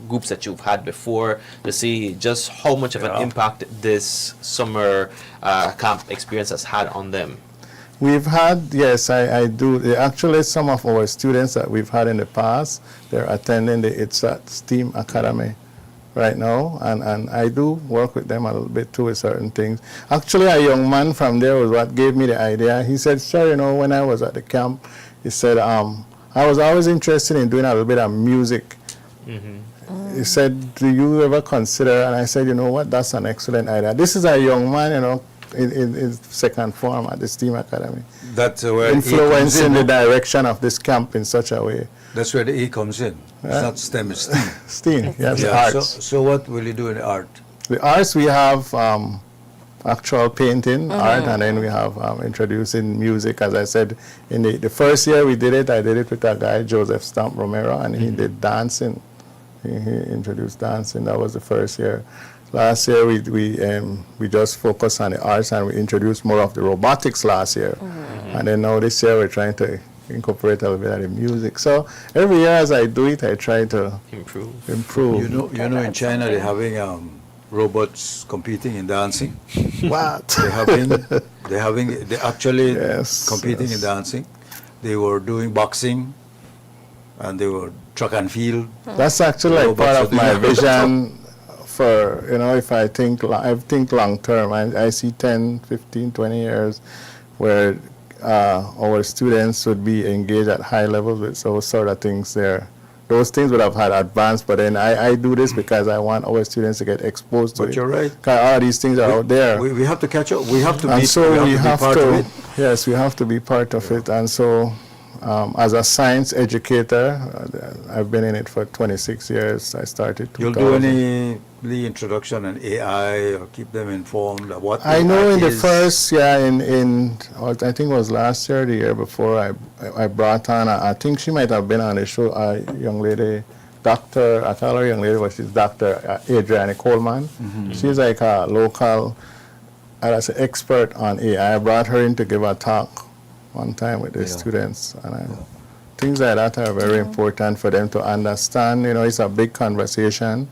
groups that you've had before to see just how much of an impact this summer camp experience has had on them? We've had, yes, I do. Actually, some of our students that we've had in the past, they're attending the ITSAT STEAM Academy right now, and I do work with them a little bit too with certain things. Actually, a young man from there was what gave me the idea. He said, sir, you know, when I was at the camp, he said, I was always interested in doing a little bit of music. He said, do you ever consider, and I said, you know what, that's an excellent idea. This is a young man, you know, in second form at the STEAM Academy. That's where influencing the direction of this camp in such a way. That's where the E comes in. It's not STEM, it's STEAM. STEAM, yes, Yeah, arts. so what will you do in the art? The arts, we have actual painting, art, and then we have introducing music. As I said, in the first year we did it, I did it with a guy, Joseph Stamp Romero, and he did dancing. He introduced dancing. That was the first year. Last year we just focused on the arts and we introduced more of the robotics last year. And then now this year we're trying to incorporate a little bit of the music. So every year as I do it, I try to improve. You know, in China they're having robots competing in dancing. What? They're actually competing yes. in dancing. They were doing boxing, and they were track and field. That's actually like part of my vision for, you know, if I think long term, I see 10, 15, 20 years where our students would be engaged at high levels with those sort of things there. Those things would have had advanced, but then I do this because I want our students to get exposed to it. But you're right. All these things are out there. We have to catch up. We have to And be, so we have to be part of it. yes, we have to be part of it. And so as a science educator, I've been in it for 26 years. I started 2000. You'll do any introduction on AI or keep them informed of what I know AI in the is? first, I think it was last year, the year before, I brought on, I think she might have been on the show, a young lady, Dr., I call her young lady, but she's Dr. Adriana Coleman. She's like a local, as an expert on AI. I brought her in to give a talk one time with the students. And things like that are very important for them to understand. You know, it's a big conversation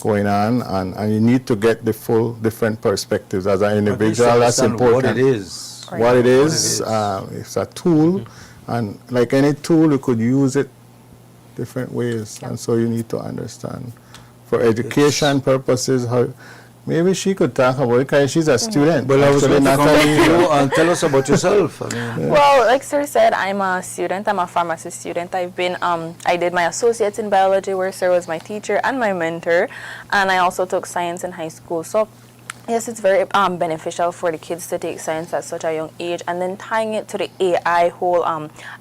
going on, and you need to get the full different perspectives as an individual. That's important. What it is. What it is, it's a tool, and like any tool, you could use it different ways, and so you need to understand. For education purposes, how maybe she could talk about it because she's a student. Well, I was Actually, going to come Natalie, to you and tell us about yourself. I mean, Well, like Sir said, I'm a student. I'm a pharmacy student. I've been, I did my associates in biology where Sir was my teacher and my mentor. And I also took science in high school. So yes, it's very beneficial for the kids to take science at such a young age, and then tying it to the AI whole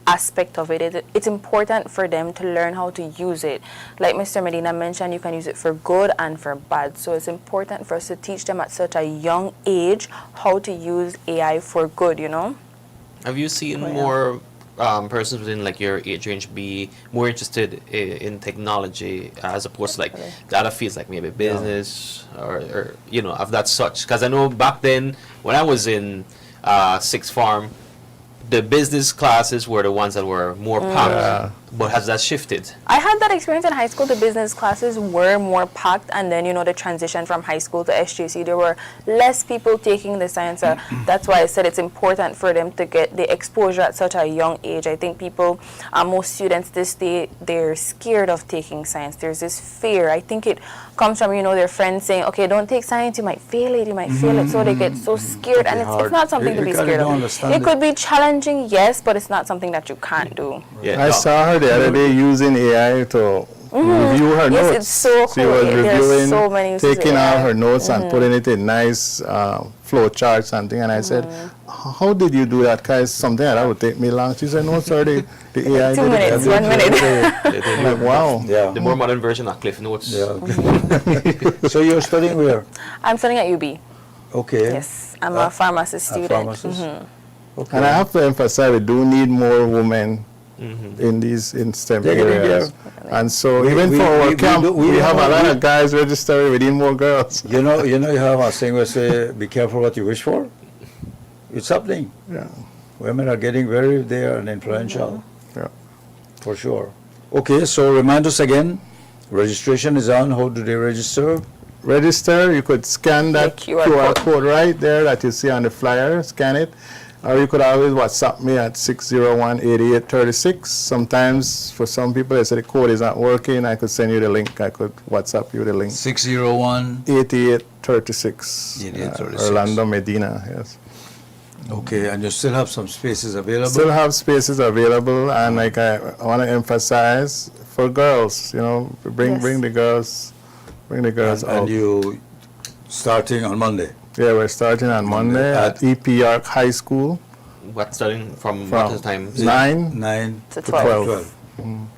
aspect of it. It's important for them to learn how to use it. Like Mr. Medina mentioned, you can use it for good and for bad. So it's important for us to teach them at such a young age how to use AI for good, you know? Have you seen more persons within like your age range be more interested in technology as opposed to like the other fields like maybe business or you know of that such? Because I know back then when I was in sixth form, the business classes were the ones that were more packed. But has that shifted? I had that experience in high school. The business classes were more packed, and then, you know, the transition from high school to SJC, there were less people taking the science. That's why I said it's important for them to get the exposure at such a young age. I think people, most students this day, they're scared of taking science. There's this fear. I think it comes from, you know, their friends saying, okay, don't take science, you might fail it, you might fail it. So they get so scared, and it's not something to be scared of. It could be challenging, yes, but it's not something that you can't do. I saw her the other day using AI to review her Yes, notes. it's so She cool. was There's reviewing, so many uses of taking out AI. her notes and putting it in nice flow charts and thing. And I said, how did you do that? Because something like that would take me long. She said, no, sir, the AI 2 did it." minutes, 1 minute. I'm like, wow. Yeah. The more modern version of Cliff Notes. Yeah. So you're studying where? I'm studying at UB. Okay. Yes, I'm a pharmacist student. pharmacist. Okay. And I have to emphasize, we do need more women in these in STEM They're getting areas. And so We- even we- for our we camp, do- we, we have a know- lot we- of guys registering. We need more girls. You know, you have a saying we say, be careful what you wish for. It's happening. Yeah. Women are getting very there and influential. Yeah. For sure. Okay, so remind us again, registration is on. How do they register? Register, you could scan that The QR QR code. code right there that you see on the flyer, scan it. Or you could always WhatsApp me at 601-8836. Sometimes for some people they say the code is not working. I could send you the link. I could WhatsApp you the link. 601. 8836. 8836. Orlando Medina, yes. Okay, and you still have some spaces available? Still have spaces available, and like I want to emphasize for girls, bring Yes. bring the girls and out. you starting on Monday? Yeah, we're starting on Monday at EP Arc High School What starting from what from time? 9 To to 12. 12.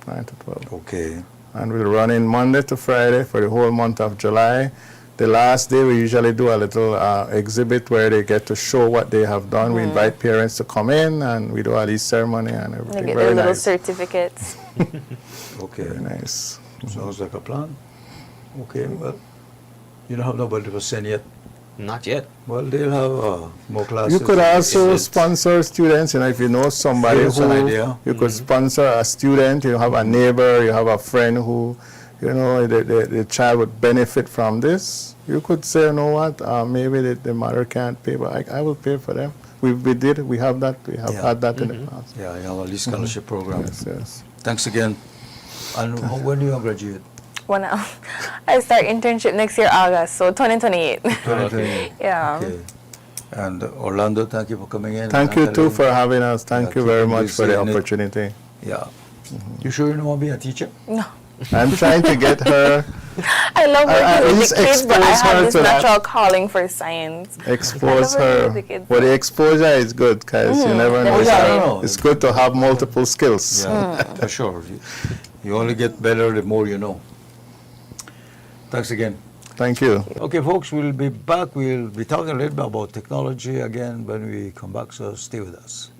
9 to 12. Okay. And we'll run in Monday to Friday for the whole month of July. The last day, we usually do a little exhibit where they get to show what they have done. We invite parents to come in, and we do a little ceremony and They everything. get Very their little nice. certificates. Okay. Very nice. Sounds like a plan. Okay, well, you don't have nobody to send yet. Not yet. Well, they'll have more classes. You could also Is it- sponsor students, if you know somebody Give us an who, idea. you could sponsor a student, you have a neighbor, you have a friend who, the child would benefit from this. You could say, you know what, maybe the mother can't pay, but I will pay for them. We have that, we have Yeah. had that in the past. Yeah, you have a Lee Scholarship Program. Yes, yes. Thanks again. And when do you graduate? When I start internship next year, August, so 2028. 2028. Yeah. Okay. And Orlando, thank you for coming in. Thank you too Natalie. for having us. Thank Yeah, you very keep much for the busy in it. opportunity. Yeah. You sure you don't want to be a teacher? No. I'm trying to get her, I love at working with least the kids, but I expose her have this to that. natural calling for science. expose I love working her. with the kids. But the exposure is good because you never know. definitely. It's good to have multiple skills. Yeah, for sure. You only get better the more you know. Thanks again. Thank you. Okay, folks, we'll be back. We'll be talking a little bit about technology again when we come back, so stay with us.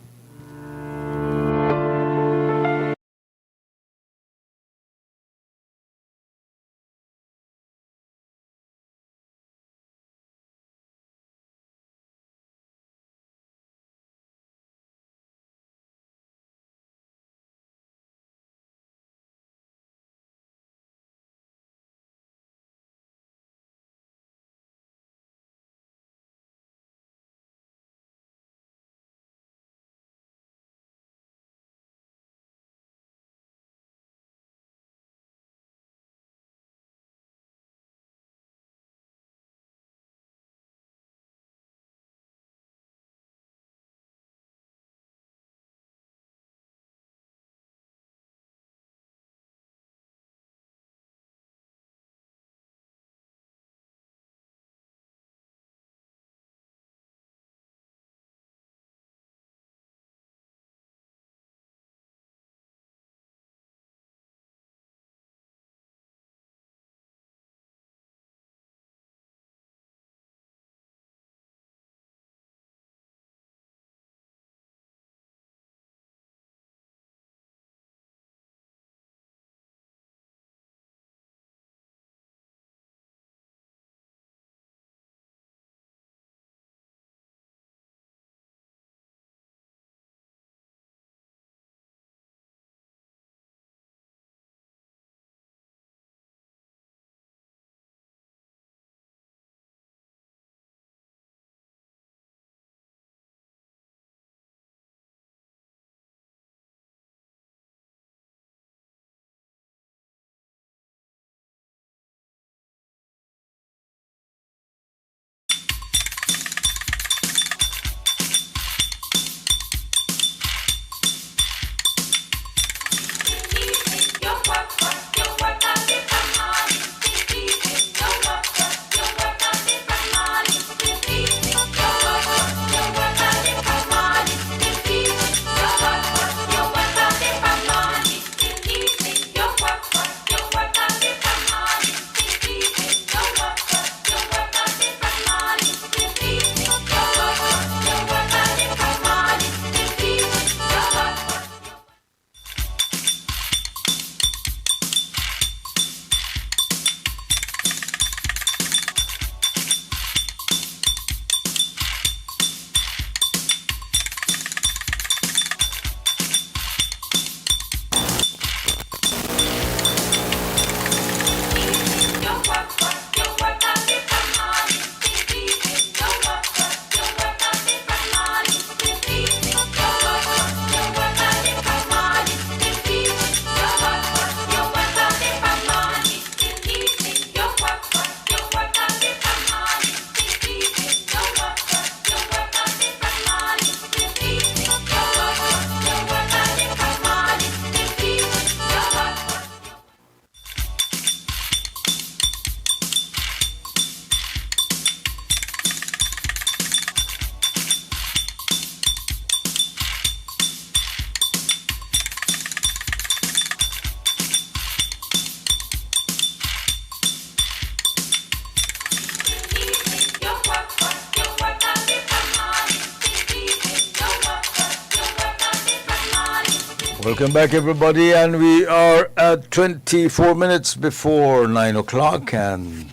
Welcome back, everybody, and we are at 24 minutes before 9 o'clock, and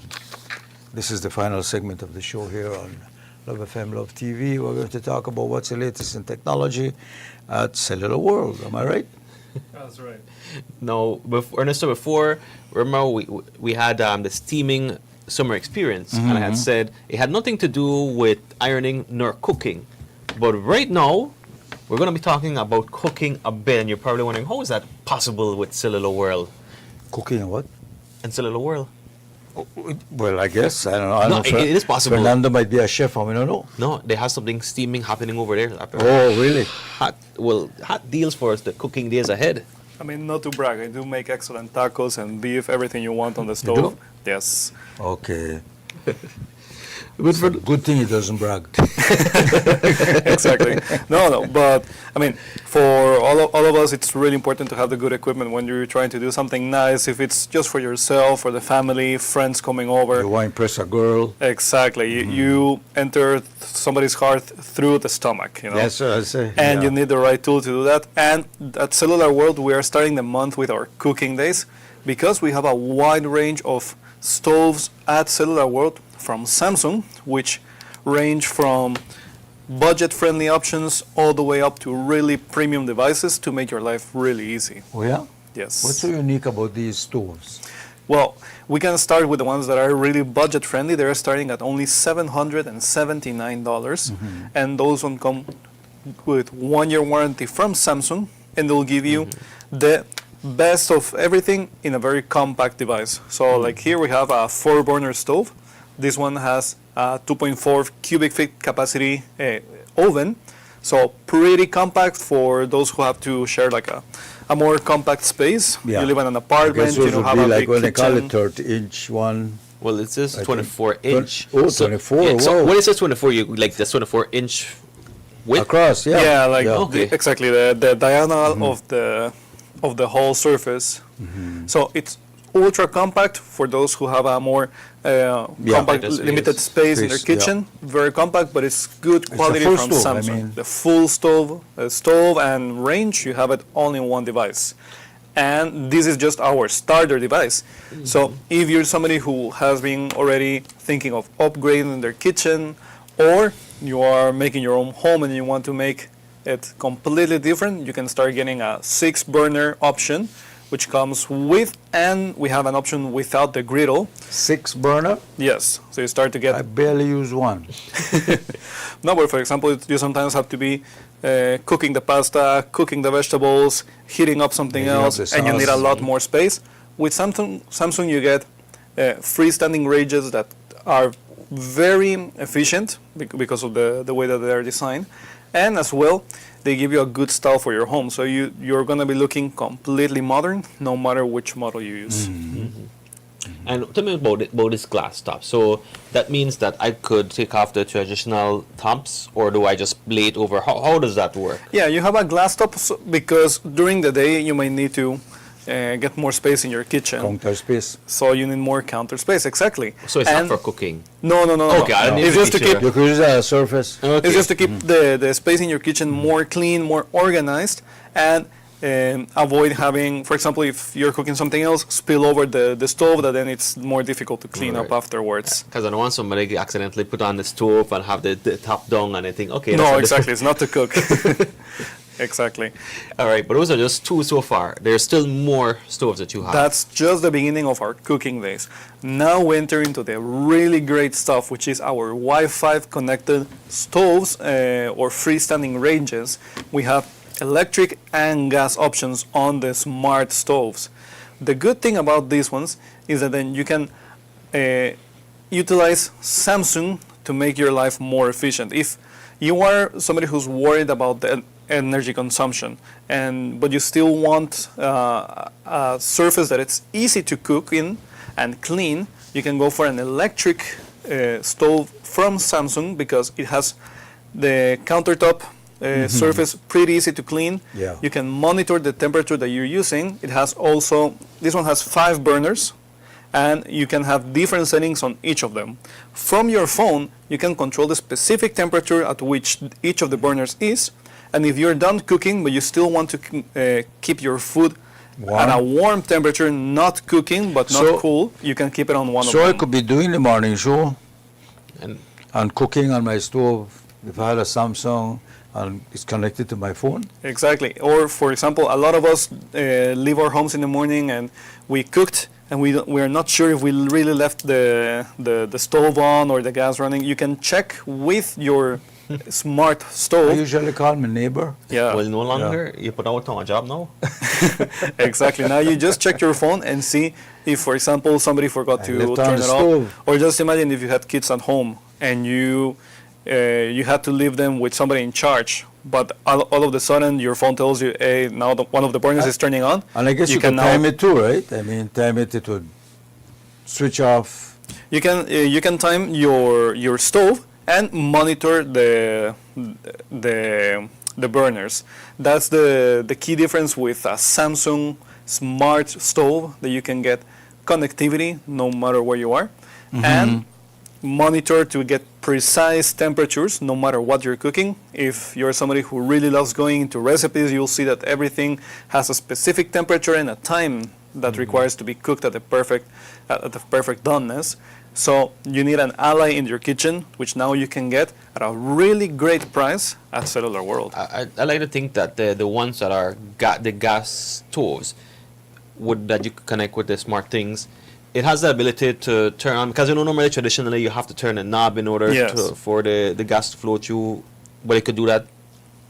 this is the final segment of the show here on Love FM, Love TV. We're going to talk about what's the latest in technology at Cellular World. Am I right? That's right. No, Ernesto, before, remember we had the steaming summer experience, and I had said it had nothing to do with ironing nor cooking. But right now, we're going to be talking about cooking a bit, and you're probably wondering, how is that possible with Cellular World? Cooking and what? And Cellular World. Well, I guess. I don't know. I No, don't know. it is possible. Fernando might be a chef, and we don't know. No, they have something steaming happening over there. Oh, really? Hot deals for us, the cooking days ahead. I mean, not to brag, I do make excellent tacos and beef, everything you want on the You stove. do? Yes. Okay. Good thing he doesn't brag. Exactly. No, but I mean, for all of us, it's really important to have the good equipment when you're trying to do something nice. If it's just for yourself or the family, friends coming over. You want to impress a girl. Exactly. You enter somebody's heart through the stomach, you know. Yes, sir, I say. And yeah. you need the right tool to do that. And at Cellular World, we are starting the month with our cooking days because we have a wide range of stoves at Cellular World from Samsung, which range from budget-friendly options all the way up to really premium devices to make your life really easy. Oh, yeah? Yes. What's so unique about these stoves? Well, we can start with the ones that are really budget-friendly. They're starting at only $779, and those one come with 1-year warranty from Samsung, and they'll give you the best of everything in a very compact device. So like here we have a 4-burner stove. This one has a 2.4 cubic feet capacity oven. So pretty compact for those who have to share like a more compact space. Yeah. You live in an I apartment, guess you those don't would have be a like big when they call it kitchen. 30-inch one. Well, it says I 24 think. inch. Oh, 24, Yeah, so wow. when it says 24, you like that's 24 inch width? Across, yeah. Yeah, like Okay. exactly the diagonal of the whole surface. So it's ultra compact for those who have a more compact, Space. limited space in their Space, yeah. kitchen. Very compact, but it's good a quality full from stove, I Samsung. mean. The full stove and range, you have it all in one device. And this is just our starter device. So if you're somebody who has been already thinking of upgrading their kitchen, or you are making your own home and you want to make it completely different, you can start getting a 6-burner option, which comes with, and we have an option without the griddle. 6-burner? Yes, so you start to get. I barely use one. No, but for example, you sometimes have to be cooking the pasta, cooking the vegetables, heating up something Heating up else, the and you need a sauce. lot more space. With Samsung you get freestanding ranges that are very efficient because of the way that they are designed, and as well, they give you a good style for your home. So you're going to be looking completely modern, no matter which model you use. And tell me about this glass top. So that means that I could take off the traditional tops, or do I just lay it over? How does that work? Yeah, you have a glass top because during the day you may need to get more space in your kitchen. Counter space. So you need more counter space, exactly. So it's And not for cooking. No. Okay, I need It's to just be to sure. keep. You could use a surface. Okay. It's just to keep the space in your kitchen more clean, more organized, and avoid having, for example, if you're cooking something else, spill over the stove, that then it's more difficult to clean up Right. afterwards. Because I don't want somebody accidentally put on the stove and have the top down and they think, okay. No, that's exactly. It's not to cook. Exactly. All right, but those are just 2 so far. There's still more stoves that you have. That's just the beginning of our cooking days. Now we enter into the really great stuff, which is our Wi-Fi connected stoves or freestanding ranges. We have electric and gas options on the smart stoves. The good thing about these ones is that then you can utilize Samsung to make your life more efficient. If you are somebody who's worried about the energy consumption, but you still want a surface that it's easy to cook in and clean, you can go for an electric stove from Samsung because it has the countertop surface pretty easy to clean. Yeah. You can monitor the temperature that you're using. It has also, this one has 5 burners, and you can have different settings on each of them. From your phone, you can control the specific temperature at which each of the burners is, And if you're done cooking, but you still want to keep your food at a warm temperature, not cooking but not cool, you can keep it on one of So I them. could be doing the morning show and cooking on my stove if I had a Samsung and it's connected to my phone. Exactly. Or, for example, a lot of us leave our homes in the morning and we cooked, and we are not sure if we really left the stove on or the gas running. You can check with your smart stove. I usually call my neighbor. Yeah. Well, no longer. You put out on a job now. Exactly. Now you just check your phone and see if, for example, somebody forgot to left on turn the it stove. off. Or just imagine if you had kids at home and you had to leave them with somebody in charge, but all of a sudden your phone tells you, hey, now one of the burners is turning on. And I guess you can time it too, right? I mean, time it would switch off. You can time your stove and monitor the burners. That's the key difference with a Samsung smart stove, that you can get connectivity no matter where you are, and monitor to get precise temperatures no matter what you're cooking. If you're somebody who really loves going into recipes, you'll see that everything has a specific temperature and a time that requires to be cooked at the perfect doneness. So you need an ally in your kitchen, which now you can get at a really great price at Cellular World. I like to think that the ones that are the gas stoves that you connect with the smart things, it has the ability to turn on, because normally traditionally you have to turn a knob in order for the gas to flow through, but it could do that,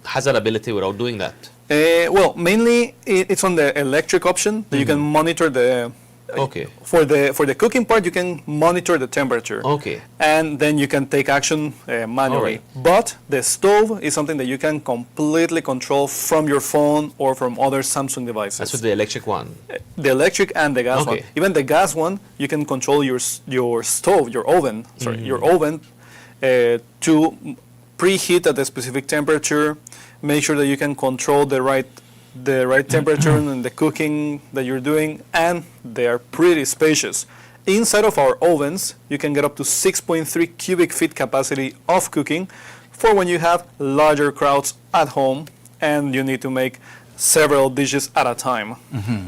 has that ability without doing that. Well, mainly it's on the electric option that you can monitor the. Okay. For the cooking part, you can monitor the temperature. Okay. And then you can take action manually. Alright. But the stove is something that you can completely control from your phone or from other Samsung devices. That's with the electric one. The electric and the gas one. Okay. Even the gas one, you can control your stove, your oven, your oven, to preheat at a specific temperature. Make sure that you can control the right temperature and the cooking that you're doing, and they are pretty spacious. Inside of our ovens, you can get up to 6.3 cubic feet capacity of cooking for when you have larger crowds at home and you need to make several dishes at a time.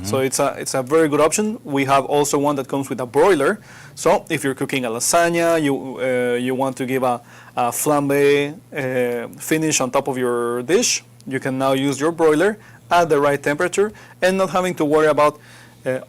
So it's a very good option. We have also one that comes with a broiler. So if you're cooking a lasagna, you want to give a flambe finish on top of your dish, you can now use your broiler at the right temperature and not having to worry about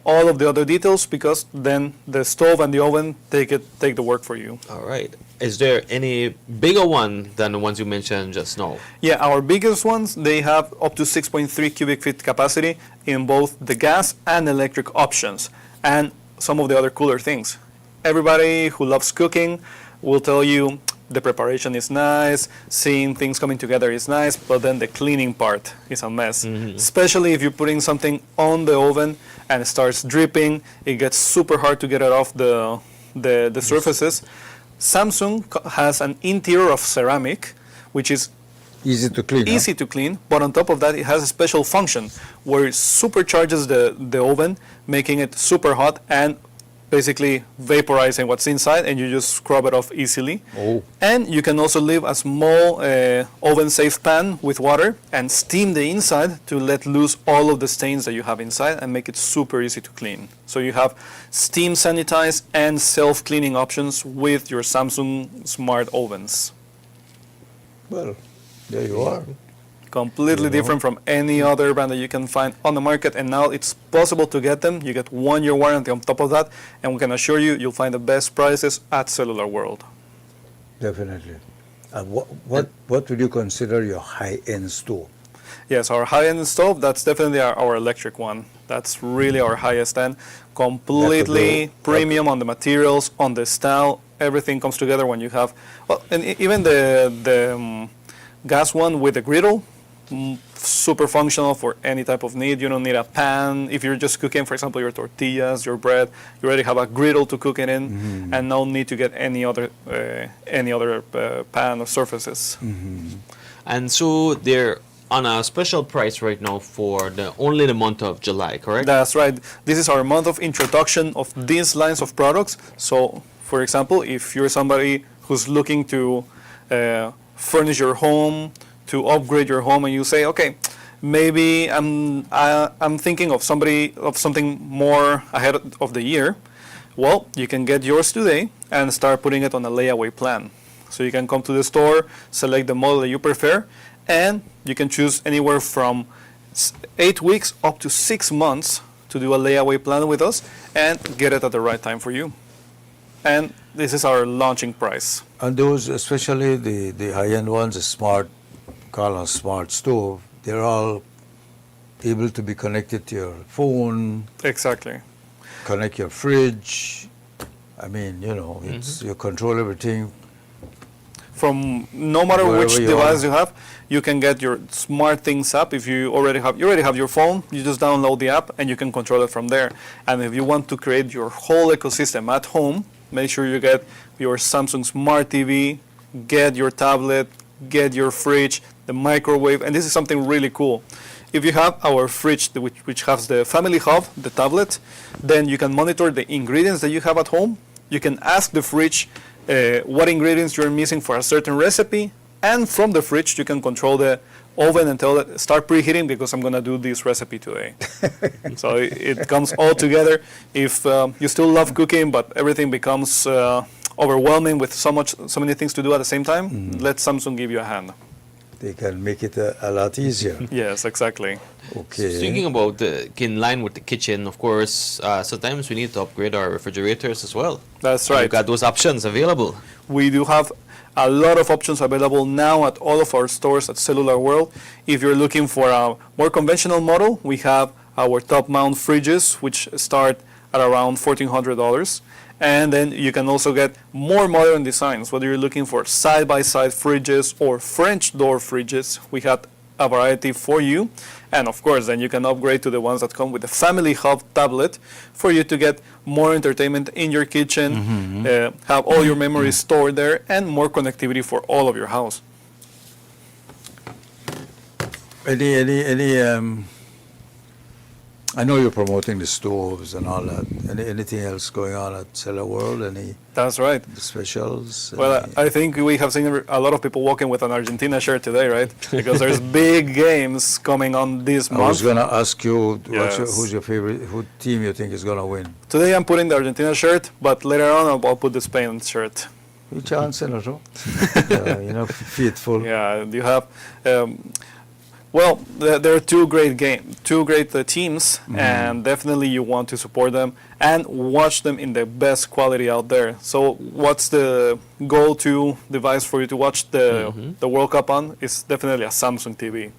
all of the other details, because then the stove and the oven take the work for you. All right. Is there any bigger one than the ones you mentioned just now? Yeah, our biggest ones, they have up to 6.3 cubic feet capacity in both the gas and electric options. And some of the other cooler things. Everybody who loves cooking will tell you the preparation is nice, seeing things coming together is nice, but then the cleaning part is a mess. Especially if you're putting something on the oven and it starts dripping, it gets super hard to get it off the surfaces. Samsung has an interior of ceramic, which is easy to clean. Easy to clean, but on top of that, it has a special function where it supercharges the oven, making it super hot and basically vaporizing what's inside, and you just scrub it off easily. And you can also leave a small oven-safe pan with water and steam the inside to let loose all of the stains that you have inside and make it super easy to clean. So you have steam sanitized and self-cleaning options with your Samsung smart ovens. Well, there you are. Completely different from any other brand that you can find on the market, and now it's possible to get them. You get 1-year warranty on top of that, and we can assure you, you'll find the best prices at Cellular World. Definitely. And what would you consider your high-end stove? Yes, our high-end stove, that's definitely our electric one. That's really our highest end. Completely premium on the materials, on the style. Everything comes together when you have, well, and even the gas one with the griddle, super functional for any type of need. You don't need a pan. If you're just cooking, for example, your tortillas, your bread, you already have a griddle to cook it in, and no need to get any other pan or surfaces. And so they're on a special price right now for only the month of July, correct? That's right. This is our month of introduction of these lines of products. So, for example, if you're somebody who's looking to furnish your home, to upgrade your home and you say, okay, maybe I'm thinking of something more ahead of the year, well, you can get yours today and start putting it on a layaway plan. So you can come to the store, select the model that you prefer, and you can choose anywhere from 8 weeks up to 6 months to do a layaway plan with us and get it at the right time for you. And this is our launching price. And those, especially the high-end ones, the smart stove, they're all able to be connected to your phone. Exactly. Connect your fridge. I mean, you know, it's you control everything. From no matter Wherever which you device are. you have, you can get your smart things app. If you already have your phone, you just download the app and you can control it from there. And if you want to create your whole ecosystem at home, make sure you get your Samsung Smart TV, get your tablet, get your fridge, the microwave, and this is something really cool. If you have our fridge, which has the Family Hub, the tablet, then you can monitor the ingredients that you have at home. You can ask the fridge what ingredients you're missing for a certain recipe, and from the fridge you can control the oven and tell it, start preheating because I'm going to do this recipe today. So it comes all together. If you still love cooking, but everything becomes overwhelming with so many things to do at the same time, let Samsung give you a hand. They can make it a lot easier. Yes, exactly. Okay. Thinking about in line with the kitchen, of course, sometimes we need to upgrade our refrigerators as well. That's And right. We've got those options available. We do have a lot of options available now at all of our stores at Cellular World. If you're looking for a more conventional model, we have our top mount fridges, which start at around $1,400. And then you can also get more modern designs. Whether you're looking for side-by-side fridges or French door fridges, we have a variety for you. And of course, then you can upgrade to the ones that come with the Family Hub tablet for you to get more entertainment in your kitchen, have all your memories stored there, and more connectivity for all of your house. I know you're promoting the stoves and all that. Anything else going on at Cellular World? Any That's right. specials? Well, I think we have seen a lot of people walking with an Argentina shirt today, right? Because there's big games coming on this month. I was going to ask you, Yes. who's your favorite, who team you think is going to win? Today I'm putting the Argentina shirt, but later on I'll put the Spain shirt. Which chance, you know, faithful. Yeah, you have. Well, there are two great teams, and definitely you want to support them and watch them in the best quality out there. So, what's the go-to device for you to watch the World Cup on? It's definitely a Samsung TV.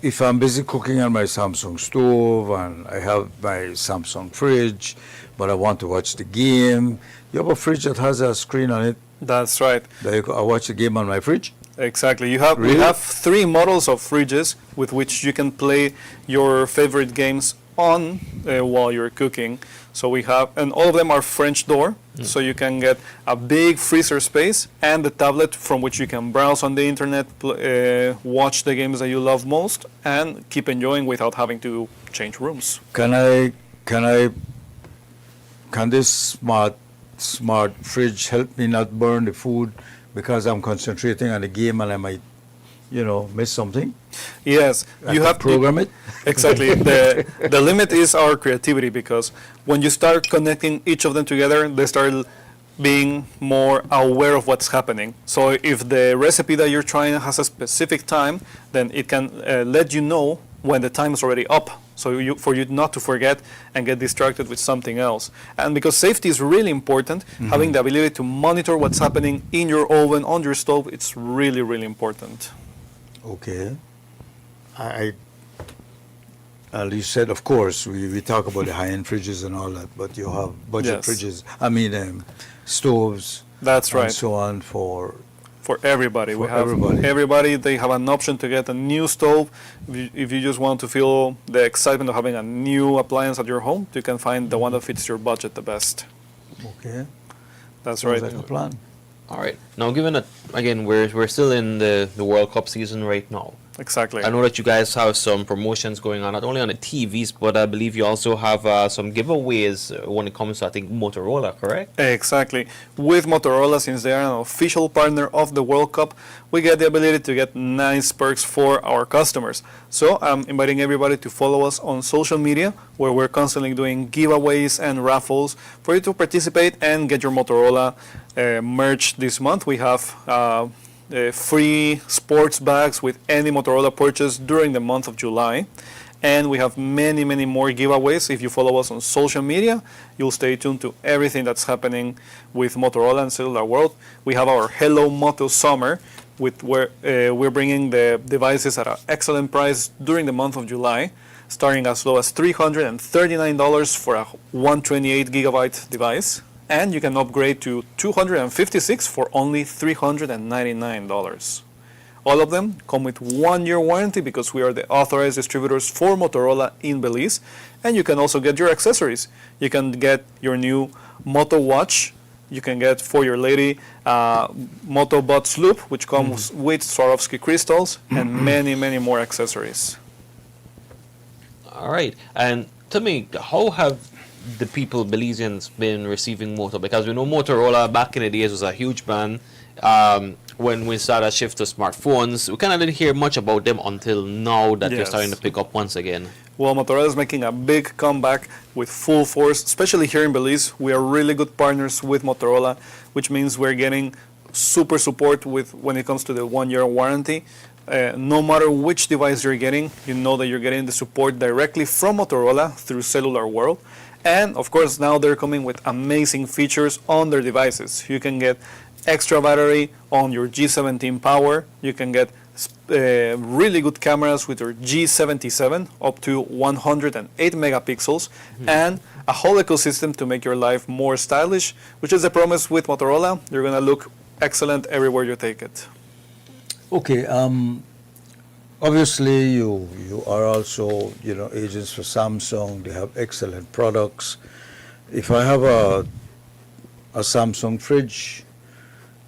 If I'm busy cooking on my Samsung stove and I have my Samsung fridge, but I want to watch the game, you have a fridge that has a screen on it. That's right. I watch the game on my fridge. Exactly. We have 3 models of fridges with which you can play your favorite games on while you're cooking. So we have, and all of them are French door, so you can get a big freezer space and the tablet from which you can browse on the internet, watch the games that you love most, and keep enjoying without having to change rooms. Can this smart fridge help me not burn the food because I'm concentrating on the game and I might, miss something? Yes, You have to program it. Exactly. The limit is our creativity, because when you start connecting each of them together, they start being more aware of what's happening. So if the recipe that you're trying has a specific time, then it can let you know when the time is already up, so for you not to forget and get distracted with something else. And because safety is really important, having the ability to monitor what's happening in your oven, on your stove, it's really, really important. Okay. You said, of course, we talk about the high-end fridges and all that, but you have budget Yes. fridges, stoves. That's right. And so on for everybody. For everybody. Everybody, they have an option to get a new stove. If you just want to feel the excitement of having a new appliance at your home, you can find the one that fits your budget the best. Okay. That's Sounds right. like a plan. All right. Now, given that again we're still in the World Cup season right now. Exactly. I know that you guys have some promotions going on, not only on the TVs, but I believe you also have some giveaways when it comes to, I think, Motorola, correct? Exactly. With Motorola, since they are an official partner of the World Cup, we get the ability to get nice perks for our customers. So I'm inviting everybody to follow us on social media, where we're constantly doing giveaways and raffles for you to participate and get your Motorola merch this month. We have free sports bags with any Motorola purchase during the month of July. And we have many, many more giveaways. If you follow us on social media, you'll stay tuned to everything that's happening with Motorola and Cellular World. We have our Hello Moto Summer, where we're bringing the devices at an excellent price during the month of July, starting as low as $339 for a 128 gigabyte device. And you can upgrade to 256 for only $399. All of them come with 1-year warranty because we are the authorized distributors for Motorola in Belize. And you can also get your accessories. You can get your new Moto Watch. You can get for your lady Moto Buds Loop, which comes with Swarovski crystals and many, many more accessories. All right. And tell me, how have the people, Belizeans, been receiving Moto? Because we know Motorola back in the days was a huge brand. When we started shift to smartphones, we kind of didn't hear much about them until now that they're starting to pick up once again. Well, Motorola is making a big comeback with full force, especially here in Belize. We are really good partners with Motorola, which means we're getting super support with when it comes to the 1-year warranty. No matter which device you're getting, you know that you're getting the support directly from Motorola through Cellular World. And of course, now they're coming with amazing features on their devices. You can get extra battery on your G17 Power. You can get really good cameras with your G77 up to 108 megapixels and a whole ecosystem to make your life more stylish, which is the promise with Motorola. You're going to look excellent everywhere you take it. Okay. Obviously, you are also, agents for Samsung. They have excellent products. If I have a Samsung fridge,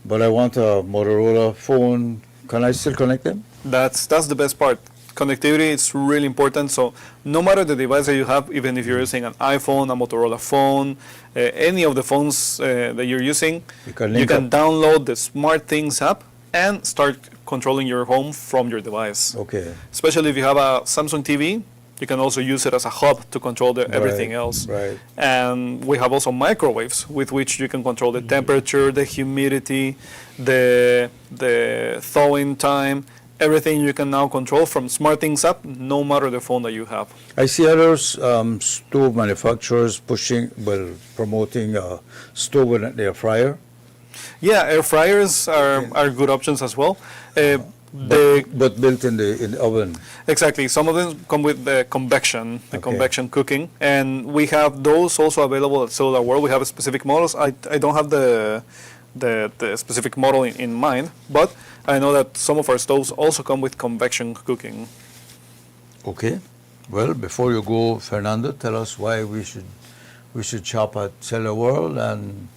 but I want a Motorola phone, can I still connect them? That's the best part. Connectivity is really important. So no matter the device that you have, even if you're using an iPhone, a Motorola phone, any of the phones that you're using, you can download the SmartThings app and start controlling your home from your device. Okay. Especially if you have a Samsung TV, you can also use it as a hub to control everything else. Right. And we have also microwaves with which you can control the temperature, the humidity, the thawing time. Everything you can now control from SmartThings app, no matter the phone that you have. I see others stove manufacturers promoting a stove with an air fryer. Yeah, air fryers are good options as well. But built in the oven. Exactly. Some of them come with the convection cooking, and we have those also available at Cellular World. We have specific models. I don't have the specific model in mind, but I know that some of our stoves also come with convection cooking. Okay. Well, before you go, Fernando, tell us why we should shop at Cellular World and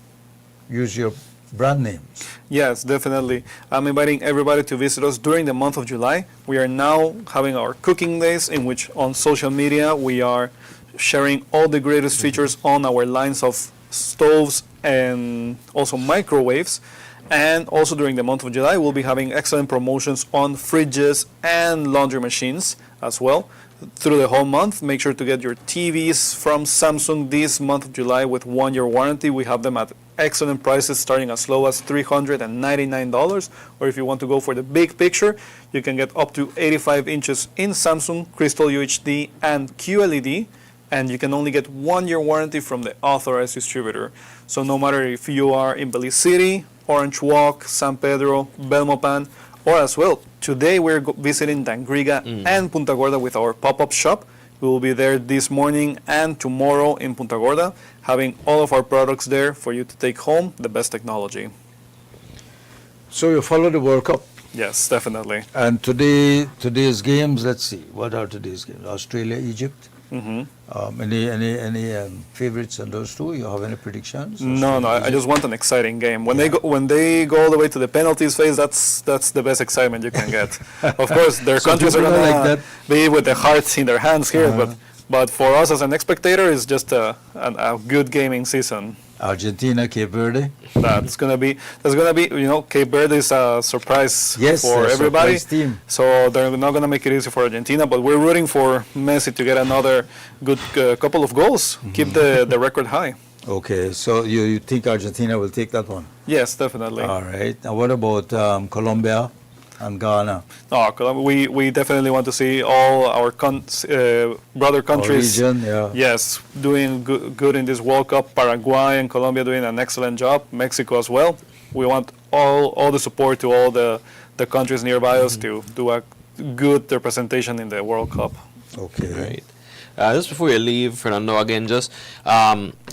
use your brand names. Yes, definitely. I'm inviting everybody to visit us during the month of July. We are now having our cooking days in which on social media we are sharing all the greatest features on our lines of stoves and also microwaves. And also during the month of July, we'll be having excellent promotions on fridges and laundry machines as well. Through the whole month, make sure to get your TVs from Samsung this month of July with 1-year warranty. We have them at excellent prices starting as low as $399. Or if you want to go for the big picture, you can get up to 85 inches in Samsung, Crystal UHD, and QLED. And you can only get 1-year warranty from the authorized distributor. So no matter if you are in Belize City, Orange Walk, San Pedro, Belmopan, or as well, today we're visiting Dangriga and Punta Gorda with our pop-up shop. We will be there this morning and tomorrow in Punta Gorda, having all of our products there for you to take home, the best technology. So you follow the World Cup? Yes, definitely. And today's games, let's see, what are today's games? Australia, Egypt? Any favorites on those two? You have any predictions? No, I just want an exciting game. When they go all the way to the penalties phase, that's the best excitement you can get. Of course, their So countries are people gonna like that. be with the hearts in their hands here, but for us as an spectator, it's just a good gaming season. Argentina, Cape Verde. That's gonna be Cape Verde is a surprise for a everybody. surprise team. So they're not gonna make it easy for Argentina, but we're rooting for Messi to get another good couple of goals, keep the record high. Okay, so you think Argentina will take that one? Yes, definitely. All right. Now what about Colombia and Ghana? No, we definitely want to see all our brother countries. Region, yeah. Yes, doing good in this World Cup. Paraguay and Colombia doing an excellent job. Mexico as well. We want all the support to all the countries nearby us to do a good representation in the World Cup. Okay. Right. Just before you leave, Fernando, again, just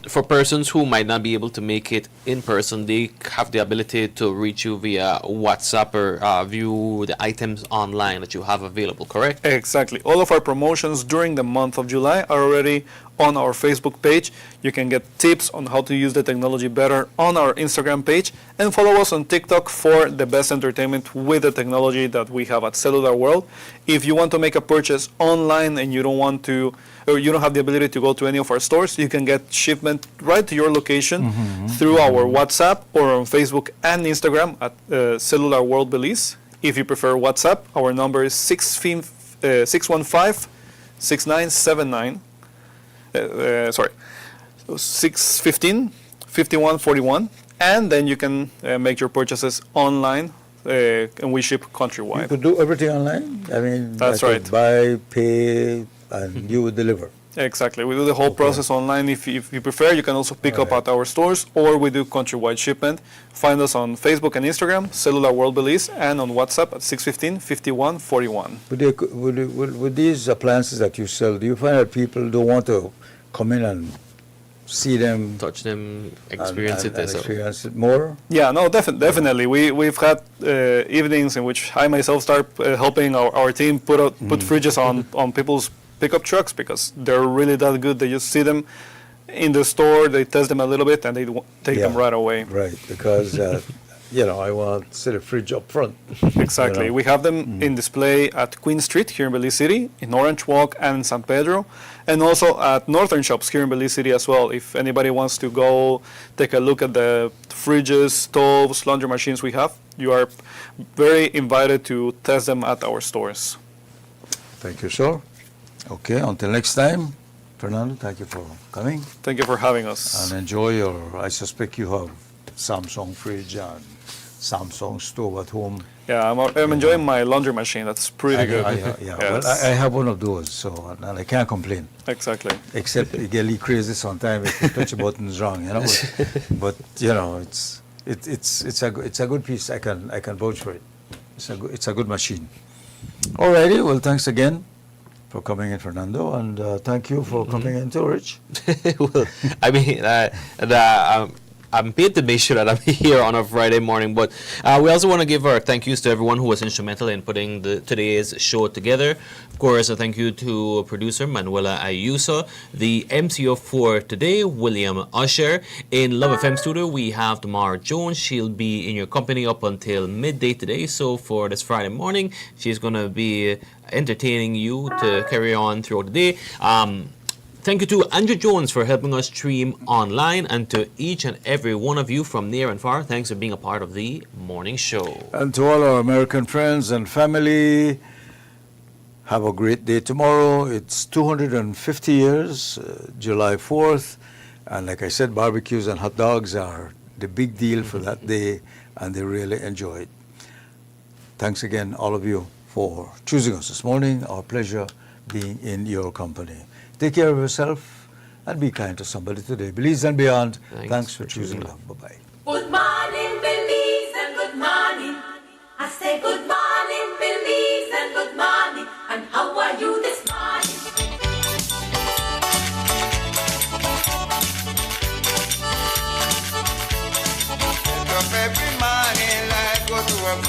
for persons who might not be able to make it in person, they have the ability to reach you via WhatsApp or view the items online that you have available, correct? Exactly. All of our promotions during the month of July are already on our Facebook page. You can get tips on how to use the technology better on our Instagram page, and follow us on TikTok for the best entertainment with the technology that we have at Cellular World. If you want to make a purchase online and you don't want to, or you don't have the ability to go to any of our stores, you can get shipment right to your location through our WhatsApp or on Facebook and Instagram at Cellular World Belize. If you prefer WhatsApp, our number is 615-6979. 615-5141, and then you can make your purchases online, and we ship countrywide. You could do everything online? I mean, That's I could right. buy, pay, and you would deliver. Exactly. We do the whole process online. If you prefer, you can also pick up at our stores, or we do countrywide shipment. Find us on Facebook and Instagram, Cellular World Belize, and on WhatsApp at 615-5141. With these appliances that you sell, do you find that people don't want to come in and see them, touch them, experience and it as well? experience it more? Yeah, no, definitely. We've had evenings in which I myself start helping our team put fridges on people's pickup trucks, because they're really that good. They just see them in the store, they test them a little bit, and they take them right away. Right, because I want to see the fridge up front. Exactly. We have them in display at Queen Street here in Belize City, in Orange Walk and in San Pedro, and also at Northern Shops here in Belize City as well. If anybody wants to go take a look at the fridges, stoves, laundry machines we have, you are very invited to test them at our stores. Thank you, sir. Okay, until next time, Fernando, thank you for coming. Thank you for having us. And enjoy I suspect you have Samsung fridge and Samsung stove at home. Yeah, I'm enjoying my laundry machine. That's pretty good. Well, I have one of those, so and I can't complain. Exactly. Except it get a little crazy sometimes if you touch a buttons wrong, But it's a good piece. I can vouch for it. It's a good machine. Alrighty. Well, thanks again for coming in, Fernando, and thank you for coming in too, Rich. Well, I mean, I'm paid to make sure that I'm here on a Friday morning, but we also want to give our thank yous to everyone who was instrumental in putting today's show together. Of course, a thank you to producer Manuela Ayuso, the MCO for today, William Usher. In Love FM studio, we have Tamara Jones. She'll be in your company up until midday today, so for this Friday morning, she's going to be entertaining you to carry on throughout the day. Thank you to Andrew Jones for helping us stream online, and to each and every one of you from near and far, thanks for being a part of the morning show. And to all our American friends and family, have a great day tomorrow. It's 250 years, July 4th, and like I said, barbecues and hot dogs are the big deal for that day, and they really enjoy it. Thanks again, all of you, for choosing us this morning. Our pleasure being in your company. Take care of yourself and be kind to somebody today. Belize and beyond. Thanks for choosing love. Bye-bye. Good morning, Belize, and good morning. I say good morning, Belize, and good morning. And how are you this morning? Wake up every morning, I go to work.